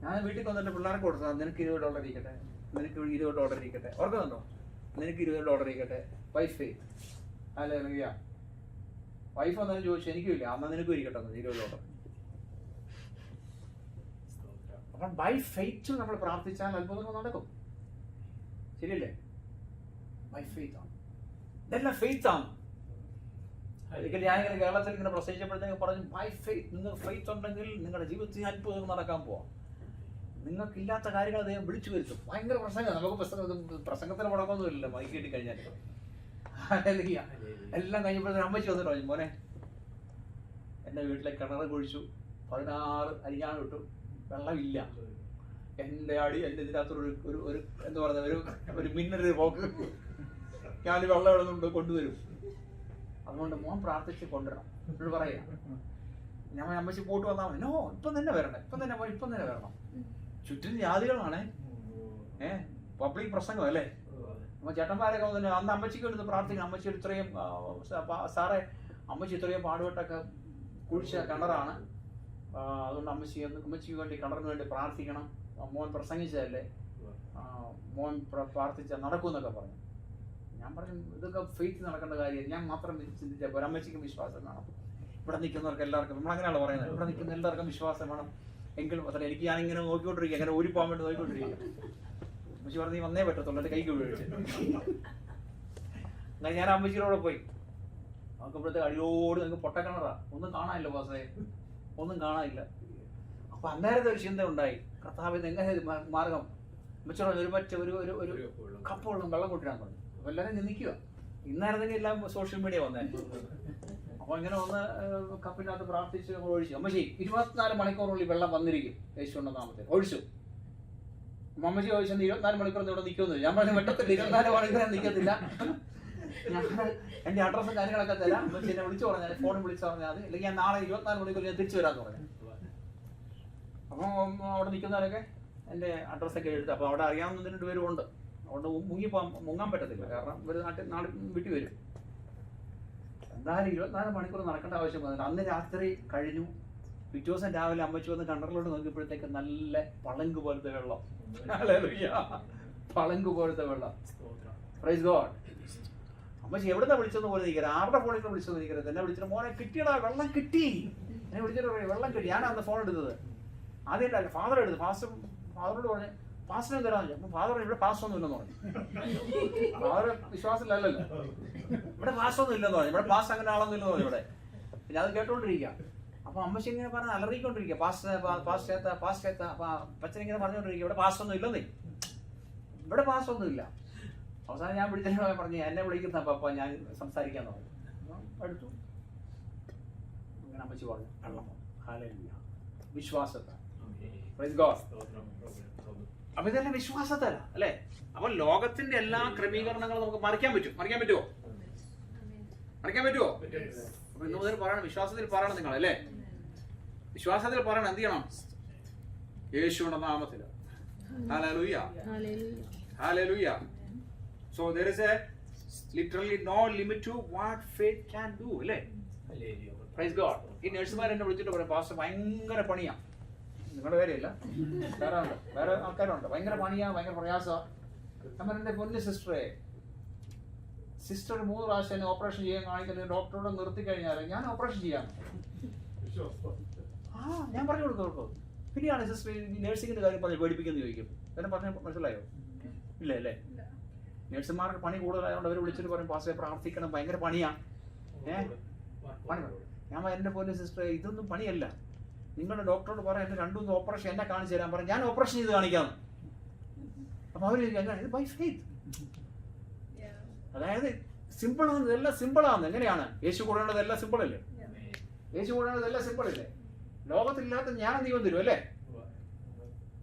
ഞാൻ വീട്ടിൽ വന്നിട്ട് പിള്ളേർക്ക് കൊടുത്താൽ, നിനക്ക് $20 ഇരിക്കട്ടെ, നിനക്ക് $20 ഇരിക്കട്ടെ. ഓർക്കുന്നുണ്ടോ? നിനക്ക് $20 ഇരിക്കട്ടെ. Wife hallelujah. വൈഫ് വന്നതിന് ചോദിച്ചു, എനിക്കും ഇല്ല. അന്ന് നിനക്കും ഇരിക്കട്ടെ $20.
അപ്പം ബൈ ഫെയ്ത്ത് നമ്മൾ പ്രാർത്ഥിച്ചാൽ അത്ഭുതങ്ങൾ നടക്കും. ശരിയല്ലേ? ബൈ ഫെയ്ത്ത് ആണ്, ഇതെല്ലാം ഫെയ്ത്ത് ആണ്. ഒരിക്കൽ ഞാൻ ഇങ്ങനെ കേരളത്തിൽ ഇങ്ങനെ പ്രസംഗിച്ചപ്പോഴത്തേക്ക് പറഞ്ഞു, ബൈ ഫെയ്ത്ത്, നിങ്ങൾക്ക് ഫെയ്ത്ത് ഉണ്ടെങ്കിൽ നിങ്ങളുടെ ജീവിതത്തിൽ അത്ഭുതങ്ങൾ നടക്കാൻ പോവാം. നിങ്ങൾക്കില്ലാത്ത കാര്യങ്ങൾ അദ്ദേഹം വിളിച്ചു വരുത്തും. ഭയങ്കര പ്രസംഗം. നമുക്ക് പ്രസംഗത്തിന് മുടക്കൊന്നുമില്ലല്ലോ മൈക്ക് കിട്ടി കഴിഞ്ഞാൽ. എല്ലാം കഴിഞ്ഞപ്പോഴത്തേക്കും അമ്മച്ചി വന്നിട്ട് പറഞ്ഞു, മോനെ എൻ്റെ വീട്ടിലെ കിണർ കുഴിച്ചു, 16 അരിഞ്ഞാണ് വിട്ടു, വെള്ളമില്ല. എൻ്റെ ഇതിനകത്തൊരു ഒരു എന്താ പറയുക, ഒരു മിന്നൽ പോക്ക്, ഞാൻ വെള്ളം എഴുതുന്നുണ്ട് കൊണ്ടുവരും. അതുകൊണ്ട് മോൻ പ്രാർത്ഥിച്ച് കൊണ്ടുവരണം എന്നോട് പറയാ. ഞാൻ അമ്മച്ചി പോട്ട് വന്നാൽ മതി. നോ, ഇപ്പം തന്നെ വരണം, ഇപ്പം തന്നെ വരണം. ചുറ്റും ജാതികളാണേ, പബ്ലിക് പ്രസംഗം അല്ലേ. അമ്മ ചേട്ടന്മാരൊക്കെ വന്നിട്ട് അന്ന് അമ്മച്ചിക്ക് എടുത്ത് പ്രാർത്ഥിക്കണം. അമ്മച്ചി ഇത്രയും സാറേ, അമ്മച്ചി ഇത്രയും പാടുപെട്ടൊക്കെ കുഴിച്ച കിണറാണ്, അതുകൊണ്ട് അമ്മച്ചിക്ക് വേണ്ടി കിണറിന് വേണ്ടി പ്രാർത്ഥിക്കണം. മോൻ പ്രസംഗിച്ചതല്ലേ, മോൻ പ്രാർത്ഥിച്ച നടക്കുമെന്നൊക്കെ പറഞ്ഞു. ഞാൻ പറഞ്ഞു, ഇതൊക്കെ ഫെയ്ത്ത് നടക്കേണ്ട കാര്യം. ഞാൻ മാത്രം ചിന്തിച്ചപ്പോൾ അമ്മച്ചിക്കും വിശ്വാസം വേണം. ഇവിടെ നിൽക്കുന്നവർക്ക് എല്ലാവർക്കും, നമ്മളങ്ങനെയാണല്ലോ പറയുന്നത്, ഇവിടെ നിൽക്കുന്ന എല്ലാവർക്കും വിശ്വാസം വേണം. എങ്കിലും അത്ര എനിക്ക് ഞാനിങ്ങനെ നോക്കിക്കൊണ്ടിരിക്കുക, അങ്ങനെ ഓടിപ്പോകാൻ വേണ്ടി നോക്കിക്കൊണ്ടിരിക്കുക. അമ്മച്ചി പറഞ്ഞ്, നീ വന്നേ പറ്റത്തുള്ളൂ, എൻ്റെ കൈക്ക് വീഴ്ച. അങ്ങനെ ഞാൻ അമ്മച്ചിയോടെ പോയി നോക്കുമ്പോഴത്തെ അടിയോട് നിങ്ങൾക്ക് പൊട്ടക്കിണറാ, ഒന്നും കാണാനില്ല ബോസേ, ഒന്നും കാണാനില്ല. അപ്പൊ അന്നേരത്തെ ഒരു ചിന്ത ഉണ്ടായി, കർത്താവിന് എങ്ങനെ മാർഗം. അമ്മച്ചോട് ഒരു കപ്പോളം വെള്ളം കൊണ്ടിരാൻ പറഞ്ഞു. അപ്പൊ എല്ലാവരും നിൽക്കുക. ഇന്നായിരുന്നെങ്കിൽ എല്ലാം സോഷ്യൽ മീഡിയ വന്നേ. അപ്പൊ ഇങ്ങനെ ഒന്ന് കപ്പിനകത്ത് പ്രാർത്ഥിച്ച് നമ്മൾ ഒഴിച്ചു. അമ്മച്ചി 24 മണിക്കൂറിനുള്ളിൽ വെള്ളം വന്നിരിക്കും യേശുവിന്റെ നാമത്തിൽ. ഒഴിച്ചു. അമ്മച്ചി ചോദിച്ചത് 24 മണിക്കൂർ ഇവിടെ നിൽക്കുന്നില്ല. ഞാൻ പറഞ്ഞു, വെട്ടത്തില്ല, 24 മണിക്കൂർ നിൽക്കത്തില്ല, ഞാൻ എൻ്റെ അഡ്രസ്സും കാര്യങ്ങളൊക്കെ തരാം. അമ്മച്ചി എന്നെ വിളിച്ചു പറഞ്ഞാൽ, ഫോണിൽ വിളിച്ചു പറഞ്ഞാൽ മതി, അല്ലെങ്കിൽ ഞാൻ നാളെ 24 മണിക്കൂർ ഞാൻ തിരിച്ചു വരാമെന്ന് പറഞ്ഞു. അപ്പം അവിടെ നിൽക്കുന്നവരൊക്കെ എൻ്റെ അഡ്രസ്സൊക്കെ എടുത്ത്, അപ്പോൾ അവിടെ അറിയാവുന്ന 2 പേരും ഉണ്ട്. അതുകൊണ്ട് മുങ്ങാൻ പറ്റത്തില്ല, കാരണം ഒരു നാട്ടിൽ വീട്ടിൽ വരും. എന്തായാലും 24 മണിക്കൂർ നടക്കേണ്ട ആവശ്യം വന്നിട്ട് അന്ന് രാത്രി കഴിഞ്ഞു. പിറ്റേ ദിവസം രാവിലെ അമ്മച്ചി വന്ന് കിണറിലോട്ട് നോക്കിയപ്പോഴത്തേക്ക് നല്ല പളങ്ക് പോലത്തെ വെള്ളം. പളങ്ക് പോലത്തെ വെള്ളം. Praise God. അമ്മച്ചി എവിടുന്നാ വിളിച്ചെന്ന് പോലെ നിൽക്കരുത്, ആരുടെ ഫോണിൽ നിന്ന് വിളിച്ചെന്ന് നിൽക്കരുത്. എന്നെ വിളിച്ചിട്ട്, മോനെ കിട്ടിയടാ, വെള്ളം കിട്ടി. എന്നെ വിളിച്ചിട്ട് പറയും, വെള്ളം കിട്ടി. ഞാനന്ന് ഫോൺ എടുത്തത് ആദ്യമായിട്ടല്ല, ഫാദർ എടുത്ത്. ഫാദറോട് പറഞ്ഞു, പാസ്റ്റിനെ തരാമെന്ന്. അപ്പം ഫാദർ, ഇവിടെ പാസ് ഒന്നും ഇല്ലെന്ന് പറഞ്ഞു. ഫാദർ വിശ്വാസത്തിലല്ലല്ലോ, ഇവിടെ പാസ് ഒന്നും ഇല്ലെന്ന് പറഞ്ഞു. ഇവിടെ പാസ് അങ്ങനെ ആളൊന്നും ഇല്ലെന്ന് പറഞ്ഞു ഇവിടെ. പിന്നെ അത് കേട്ടോണ്ടിരിക്കുക. അപ്പൊ അമ്മച്ചി ഇങ്ങനെ പറഞ്ഞ് അലറിക്കൊണ്ടിരിക്കുക, പാസ്റ്റ് അപ്പൊ അപ്പച്ചൻ ഇങ്ങനെ പറഞ്ഞുകൊണ്ടിരിക്കുക, ഇവിടെ പാസ് ഒന്നും ഇല്ലെന്നേ, ഇവിടെ പാസ് ഒന്നും ഇല്ല. അവസാനം ഞാൻ വിളിച്ച പറഞ്ഞു, എന്നെ വിളിക്കുന്ന പപ്പ, ഞാൻ സംസാരിക്കാന്ന് പറഞ്ഞു. എടുത്തു. അങ്ങനെ അമ്മച്ചി പറഞ്ഞു, വെള്ളം. ഹല്ലേലൂയ. വിശ്വാസത്താൽ. Praise God. അപ്പൊ ഇതെല്ലാം വിശ്വാസത്തല്ല അല്ലെ. അപ്പൊ ലോകത്തിന്റെ എല്ലാ ക്രമീകരണങ്ങളും നമുക്ക് മറിക്കാൻ പറ്റുമോ? മറിക്കാൻ പറ്റുമോ? അപ്പൊ ഇന്ന് മുതൽ പറയണം, വിശ്വാസത്തിൽ പറയണം നിങ്ങൾ അല്ലേ. വിശ്വാസത്തിൽ പറയണം. എന്ത് ചെയ്യണം? യേശുവിന്റെ നാമത്തിൽ. Hallelujah. Hallelujah. So there is a literally no limit to what faith can do അല്ലേ. Praise God. ഈ നഴ്സുമാർ എന്നെ വിളിച്ചിട്ട് പറയും, പാസ്റ്റർ ഭയങ്കര പണിയാ. നിങ്ങളുടെ കാര്യമില്ല, വേറെ ആൾക്കാരുണ്ട്. ഭയങ്കര പണിയാ, ഭയങ്കര പ്രയാസമാണ്. നമ്മൾ എൻ്റെ പൊന്നു സിസ്റ്റർ 3 പ്രാവശ്യം എന്നെ ഓപ്പറേഷൻ ചെയ്യാൻ കാണിക്കുന്നത് ഡോക്ടറോട് നിർത്തി കഴിഞ്ഞാൽ ഞാൻ ഓപ്പറേഷൻ ചെയ്യാം. ഞാൻ പറഞ്ഞു കൊടുക്കും. പിന്നെയാണ് സിസ്റ്റർ നഴ്സിംഗിന്റെ കാര്യം പറഞ്ഞ് പേടിപ്പിക്കുന്നു ചോദിക്കും. എന്നെ പറഞ്ഞ മനസ്സിലായോ? ഇല്ല അല്ലേ. നഴ്സുമാർക്ക് പണി കൂടുതലായതുകൊണ്ട് അവർ വിളിച്ചിട്ട് പറയും, പാസ്റ്ററെ പ്രാർത്ഥിക്കണം, ഭയങ്കര പണിയാ. പണി. ഞാൻ എൻ്റെ പോലെ സിസ്റ്റർ, ഇതൊന്നും പണിയല്ല. നിങ്ങളുടെ ഡോക്ടറോട് പറയാം, എന്നെ 2-3 ഓപ്പറേഷൻ എന്നെ കാണിച്ചു തരാൻ പറയാം, ഞാൻ ഓപ്പറേഷൻ ചെയ്ത് കാണിക്കാം. അപ്പൊ അവർ ഇത് ബൈ ഫെയ്ത്ത്. അതായത് സിമ്പിൾ ആണ്, ഇതെല്ലാം സിമ്പിളാണ്. എങ്ങനെയാണ്? യേശു കൂടേണ്ടത് എല്ലാം സിമ്പിൾ അല്ലേ. യേശു കൂടേണ്ടത് എല്ലാം സിമ്പിൾ അല്ലേ. ലോകത്തില്ലാത്ത ജ്ഞാനം ദൈവം തരും അല്ലേ.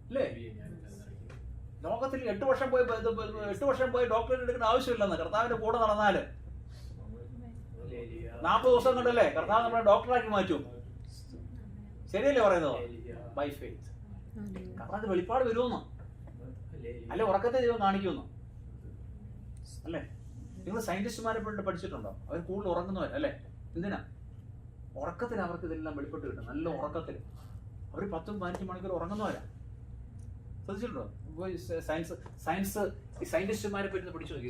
അല്ലേ? ലോകത്തിൽ 8 വർഷം പോയി ഡോക്ടറേറ്റ് എടുക്കേണ്ട ആവശ്യമില്ലെന്ന്. കർത്താവിന്റെ കൂടെ നടന്നാല് 40 ദിവസം കൊണ്ടല്ലേ കർത്താവ് നമ്മളെ ഡോക്ടറാക്കി മാറ്റും. ശരിയല്ലേ പറയുന്നത്? By faith. കർത്താവിന്റെ വെളിപ്പാട് വരുമെന്ന് അല്ലെ, ഉറക്കത്തെ ദൈവം കാണിക്കുമെന്ന് അല്ലേ. നിങ്ങൾ സയന്റിസ്റ്റുമാരെ പഠിച്ചിട്ടുണ്ടോ? അവർ കൂടുതൽ ഉറങ്ങുന്നവരല്ലേ. എന്തിനാ? ഉറക്കത്തിൽ അവർക്ക് ഇതെല്ലാം വെളിപ്പെട്ട് കിട്ടും. നല്ല ഉറക്കത്തിൽ അവർ 10-15 മണിക്കൂർ ഉറങ്ങുന്നവരാ. ശ്രദ്ധിച്ചിട്ടുണ്ടോ? സയൻസ് ഈ സയന്റിസ്റ്റുമാരെ പറ്റി പഠിച്ചു നോക്കി.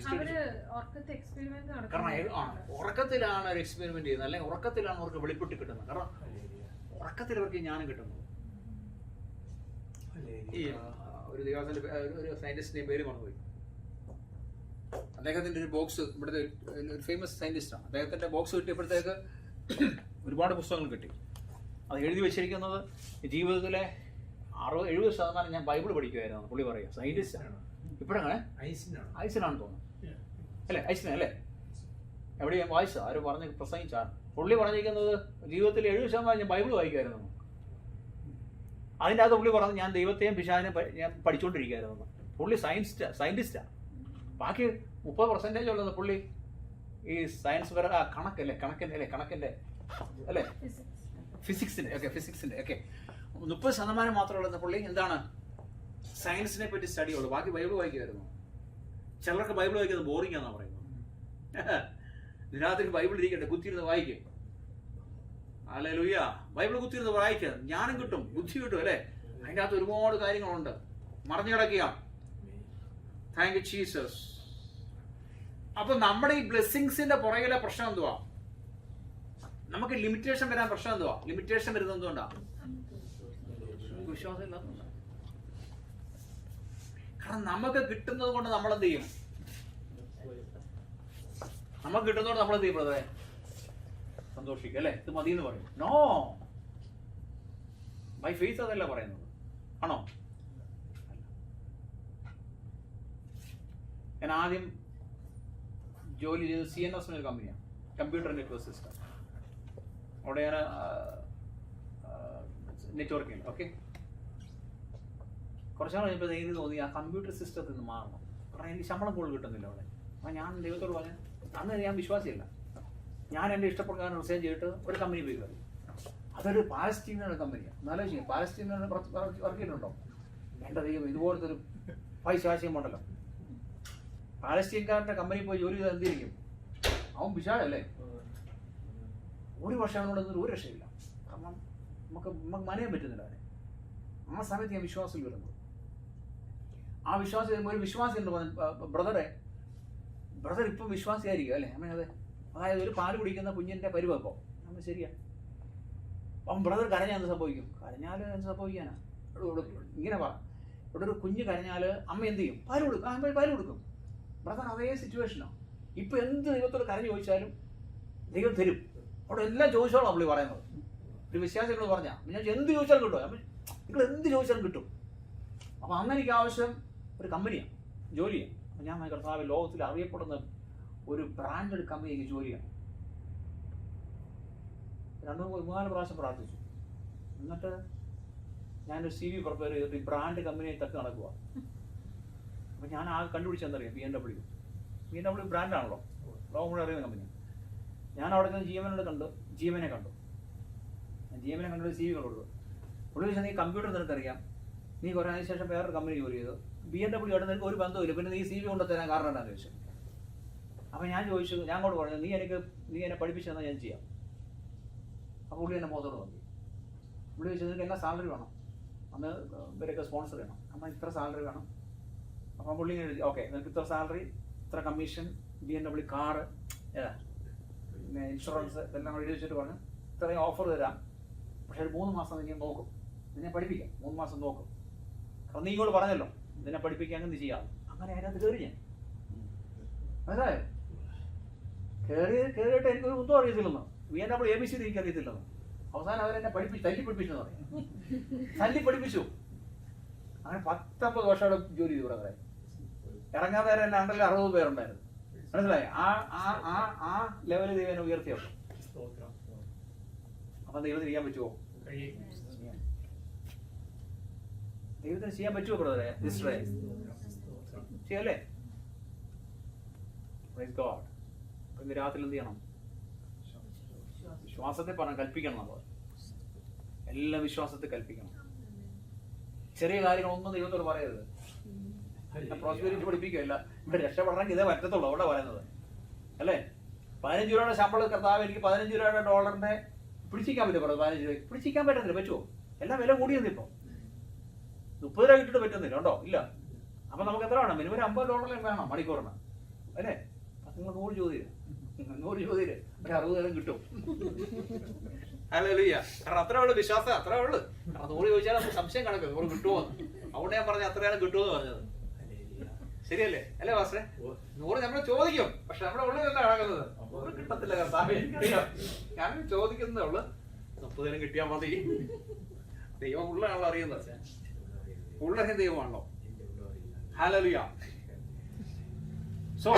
കാരണം ഉറക്കത്തിലാണ് ഒരു എക്സ്പെരിമെന്റ് ചെയ്യുന്നത്, അല്ലെങ്കിൽ ഉറക്കത്തിലാണ് അവർക്ക് വെളിപ്പെട്ട് കിട്ടുന്നത്. കാരണം ഉറക്കത്തിൽ അവർക്ക് ജ്ഞാനം കിട്ടുന്നത്. ഈ ഒരു ദിവസത്തിന്റെ ഒരു സയന്റിസ്റ്റിന്റെ പേര് മറന്നുപോയി. അദ്ദേഹത്തിന്റെ ഒരു ബോക്സ്, ഇവിടുത്തെ ഒരു ഫേമസ് സയന്റിസ്റ്റാണ്. അദ്ദേഹത്തിന്റെ ബോക്സ് കിട്ടിയപ്പോഴത്തേക്ക് ഒരുപാട് പുസ്തകങ്ങൾ കിട്ടി. അത് എഴുതി വെച്ചിരിക്കുന്നത് ജീവിതത്തിലെ 60-70% ഞാൻ ബൈബിൾ പഠിക്കുമായിരുന്നു പുള്ളി പറയുക. സയന്റിസ്റ്റാണ്. ഇപ്പോഴങ്ങനെ ഐസനാണെന്ന് തോന്നുന്നു അല്ലേ? ഐസൻ അല്ലേ? എവിടെ ഞാൻ വായിച്ചത്, ആരും പറഞ്ഞ് പ്രസംഗിച്ചാണ്. പുള്ളി പറഞ്ഞിരിക്കുന്നത് ജീവിതത്തിൽ 70% ഞാൻ ബൈബിൾ വായിക്കുമായിരുന്നു. അതിൻ്റെ അകത്ത് പുള്ളി പറഞ്ഞു ഞാൻ ദൈവത്തെയും പിശാചിനെയും ഞാൻ പഠിച്ചുകൊണ്ടിരിക്കുകയായിരുന്നു. പുള്ളി സയന്റിസ്റ്റാണ്. ബാക്കി 30% ഉള്ളത് പുള്ളി ഈ സയൻസ് കണക്കിൻ്റെ അല്ലേ, ഫിസിക്സിൻ്റെ ഒക്കെ 30% മാത്രമുള്ളത് പുള്ളി എന്താണ്, സയൻസിനെ പറ്റി സ്റ്റഡി ഉള്ളൂ. ബാക്കി ബൈബിൾ വായിക്കുമായിരുന്നു. ചിലർക്ക് ബൈബിൾ വായിക്കുന്നത് ബോറിംഗ് ആണെന്നാണ് പറയുന്നത്. രാത്രി ബൈബിൾ ഇരിക്കട്ടെ, കുത്തിയിരുന്ന് വായിക്കും. ഹല്ലേലൂയ. ബൈബിൾ കുത്തിയിരുന്ന് വായിക്കുക, ജ്ഞാനം കിട്ടും, ബുദ്ധി കിട്ടും അല്ലേ? അതിൻ്റെ അകത്ത് ഒരുപാട് കാര്യങ്ങളുണ്ട്, മറിഞ്ഞു കിടക്കുക. Thank you Jesus. അപ്പൊ നമ്മുടെ ഈ ബ്ലെസ്സിങ്സിന്റെ പുറകിലെ പ്രശ്നം എന്തുവാ? നമുക്ക് ലിമിറ്റേഷൻ വരാൻ പ്രശ്നം എന്തുവാ? ലിമിറ്റേഷൻ വരുന്നത് എന്തുകൊണ്ടാ? വിശ്വാസം ഇല്ലാത്തതുകൊണ്ടാണ്. കാരണം നമുക്ക് കിട്ടുന്നത് കൊണ്ട് നമ്മൾ എന്ത് ചെയ്യും? നമുക്ക് കിട്ടുന്നതുകൊണ്ട് നമ്മൾ എന്ത് ചെയ്യും? ബ്രദറെ സന്തോഷിക്കുക അല്ലേ? ഇത് മതി എന്ന് പറയും. നോ, ബൈ ഫെയ്ത്ത് അതല്ല പറയുന്നത്. ആണോ? ഞാൻ ആദ്യം ജോലി ചെയ്തത് CNS എന്നൊരു കമ്പനിയാണ്, കമ്പ്യൂട്ടർ നെറ്റ്വർക്ക് സിസ്റ്റം. അവിടെ ഞാൻ നെറ്റ്വർക്കിംഗ്. ഓക്കെ, കുറച്ചാൾ കഴിഞ്ഞപ്പോൾ എനിക്ക് തോന്നി ആ കമ്പ്യൂട്ടർ സിസ്റ്റത്തിൽ നിന്ന് മാറണം. കാരണം എനിക്ക് ശമ്പളം കൂടുതൽ കിട്ടുന്നില്ല അവിടെ. അപ്പം ഞാൻ ദൈവത്തോട് പറഞ്ഞു, അന്ന് ഞാൻ വിശ്വാസിയല്ല, ഞാൻ എൻ്റെ ഇഷ്ടപ്രകാരം റിസൈൻ ചെയ്തിട്ട് ഒരു കമ്പനി പോയി കയറി. അതൊരു പാലസ്തീനിയുടെ കമ്പനിയാണ്. എന്നാലും ചെയ്യും, പാലസ്തീനിൽ വർക്ക് ചെയ്തിട്ടുണ്ടോ? എൻ്റെ ദൈവം, ഇതുപോലത്തെ ഒരു പൈശാശിയമുണ്ടല്ലോ. പാലസ്തീൻകാരുടെ കമ്പനി പോയി ജോലി ചെയ്താൽ എന്തിരിക്കും? അവൻ വിശാലല്ലേ? ഒരു വർഷം അവനോട് ഒരു രക്ഷയില്ല. കാരണം നമുക്ക് മനയാൻ പറ്റുന്നില്ല അവനെ. ആ സമയത്ത് ഞാൻ വിശ്വാസം വരുന്നത്. ആ വിശ്വാസം വരുമ്പോൾ ഒരു വിശ്വാസി എന്ന് പറഞ്ഞു, ബ്രദർ ഇപ്പം വിശ്വാസിയായിരിക്കും അല്ലേ? അമ്മ അതെ. അതായത് ഒരു പാല് കുടിക്കുന്ന കുഞ്ഞിൻ്റെ പരുവപ്പോ നമ്മൾ ശരിയാ. അപ്പം ബ്രദർ കരഞ്ഞാൽ എന്ത് സംഭവിക്കും? കരഞ്ഞാൽ എന്ത് സംഭവിക്കാനാ? ഇങ്ങനെ പറ, ഇവിടെ ഒരു കുഞ്ഞ് കരഞ്ഞാൽ അമ്മ എന്ത് ചെയ്യും? പാല് കൊടുക്കും. ബ്രദർ അതേ സിറ്റുവേഷനാണ്. ഇപ്പം എന്ത് ദൈവത്തോട് കരഞ്ഞു ചോദിച്ചാലും ദൈവം തരും. അവിടെ എല്ലാം ചോദിച്ചോളാം പുള്ളി പറയുന്നത്. ഒരു വിശ്വാസികളോട് പറഞ്ഞാൽ ഞാൻ എന്ത് ചോദിച്ചാലും കിട്ടും, നിങ്ങൾ എന്ത് ചോദിച്ചാലും കിട്ടും. അപ്പം അന്ന് എനിക്ക് ആവശ്യം ഒരു കമ്പനിയാണ്, ജോലിയാണ്. അപ്പം ഞാൻ കർത്താവ് ലോകത്തിൽ അറിയപ്പെടുന്ന ഒരു ബ്രാൻഡഡ് കമ്പനി എനിക്ക് ജോലിയാണ്. 2-3 പ്രാവശ്യം പ്രാർത്ഥിച്ചു. എന്നിട്ട് ഞാനൊരു CV പ്രിപ്പയർ ചെയ്തിട്ട് ഈ ബ്രാൻഡ് കമ്പനിയെ തട്ടി നടക്കുക. അപ്പം ഞാൻ ആ കണ്ടുപിടിച്ചെന്നറിയാം, BMW ബ്രാൻഡാണല്ലോ, ലോകം മുഴുവൻ അറിയുന്ന കമ്പനി. ഞാൻ അവിടെ നിന്ന് ജീവനെ കണ്ടു. ജീവനെ കണ്ടു CV കൊടുത്തു. പുള്ളി ചോദിച്ചാൽ നീ കമ്പ്യൂട്ടർ നിനക്കറിയാം, നീ കുറേ അതിന് ശേഷം വേറൊരു കമ്പനി ജോലി ചെയ്തു, BMW ആയിട്ട് നിനക്ക് ഒരു ബന്ധമില്ല, പിന്നെ നീ CV കൊണ്ടുതരാൻ കാരണം എന്താണെന്ന് ചോദിച്ചു. അപ്പം ഞാൻ അങ്ങോട്ട് പറഞ്ഞു, നീ എന്നെ പഠിപ്പിച്ചു തന്നാൽ ഞാൻ ചെയ്യാം. അപ്പോൾ പുള്ളി എന്നെ മുഖത്തോട് നോക്കി. പുള്ളി ചോദിച്ചത് നിനക്ക് എന്നാ സാലറി വേണം? അന്ന് ഇവരൊക്കെ സ്പോൺസർ ചെയ്യണം. അപ്പം ഇത്ര സാലറി വേണം. അപ്പം പുള്ളി ഇങ്ങനെ ഓക്കെ, നിനക്ക് ഇത്ര സാലറി, ഇത്ര കമ്മീഷൻ, BMW കാറ്, പിന്നെ ഇൻഷുറൻസ് ഇതെല്ലാം കൂടി എഴുതി വെച്ചിട്ട് പറഞ്ഞു ഇത്രയും ഓഫർ തരാം. പക്ഷേ ഒരു 3 മാസം ഞാൻ നോക്കും, നിന്നെ പഠിപ്പിക്കാം. 3 മാസം നോക്കും. കാരണം നീ ഇങ്ങോട്ട് പറഞ്ഞല്ലോ നിന്നെ പഠിപ്പിക്കാൻ എന്ത് ചെയ്യാം. അങ്ങനെ അതിനകത്ത് കയറി ഞാൻ. മനസ്സിലായോ? കയറിയിട്ട് എനിക്കൊരു ഒന്നും അറിയത്തില്ലെന്ന്, BMW ABC എനിക്ക് അറിയത്തില്ലെന്ന്. അവസാനം അവരെന്നെ തല്ലി പഠിപ്പിച്ചെന്ന് പറയും. പഠിപ്പിച്ചു. അങ്ങനെ 19 വർഷം അവിടെ ജോലി ചെയ്തു. ഇവിടെ ഇറങ്ങാതെ എൻ്റെ അണ്ടറിൽ 60 പേരുണ്ടായിരുന്നു. മനസ്സിലായി? ആ ലെവലിൽ ദൈവനെ ഉയർത്തിയോ? അപ്പം ദൈവത്തിന് ചെയ്യാൻ പറ്റുമോ? ദൈവത്തിന് ചെയ്യാൻ പറ്റുമോ ബ്രദറെ? ചെയ്യല്ലേ? ഇന്ന് രാത്രി എന്ത് ചെയ്യണം? വിശ്വാസത്തെ പറഞ്ഞാൽ കൽപ്പിക്കണം. നമ്മൾ എല്ലാം വിശ്വാസത്തെ കൽപ്പിക്കണം. ചെറിയ കാര്യങ്ങളൊന്നും ദൈവത്തോട് പറയരുത്. പ്രോസ്പെരിറ്റി പഠിപ്പിക്കുകയല്ല. ഇവിടെ രക്ഷപ്പെടണമെങ്കിൽ ഇതേ പറ്റത്തുള്ളൂ. അവിടെ പറയുന്നത് അല്ലേ? 15 രൂപയുടെ ശമ്പളം കർത്താവ് എനിക്ക് 15 രൂപയുടെ ഡോളറിന്റെ പിടിച്ചിരിക്കാൻ പറ്റും. 15 രൂപ പിടിച്ചിരിക്കാൻ പറ്റത്തില്ല. പറ്റുമോ? എല്ലാം വില കൂടിയെന്ന് ഇപ്പം 30 രൂപ കിട്ടിട്ട് പറ്റുന്നില്ല. ഉണ്ടോ? ഇല്ല. അപ്പൊ നമുക്ക് എത്ര വേണം? മിനിമം $50 വേണം മണിക്കൂറിന് അല്ലേ? നിങ്ങൾ 100 ചോദ്യം ഒരു 60 കിട്ടും. ഹല്ലേലൂയ. കാരണം അത്രേ ഉള്ളു വിശ്വാസം, അത്രേ ഉള്ളു. 100 ചോദിച്ചാൽ നമുക്ക് സംശയം കണക്ക് കിട്ടുമോ? അതുകൊണ്ട് ഞാൻ പറഞ്ഞ അത്രയാണ് കിട്ടുമെന്ന് പറഞ്ഞത്. ശരിയല്ലേ അല്ലേ പാസ്റ്ററെ? 100 നമ്മൾ ചോദിക്കും, പക്ഷെ നമ്മുടെ ഉള്ളിൽ എന്താ കിടക്കുന്നത്? 100 കിട്ടത്തില്ല കർത്താവേ, എനിക്കറിയാം. ഞാൻ ചോദിക്കുന്നതേ ഉള്ളു, 30 കിട്ടിയാൽ മതി. ദൈവം ഉള്ളതാണല്ലോ അറിയുന്നത്, ഉള്ളറിയ ദൈവമാണല്ലോ. Hallelujah. So,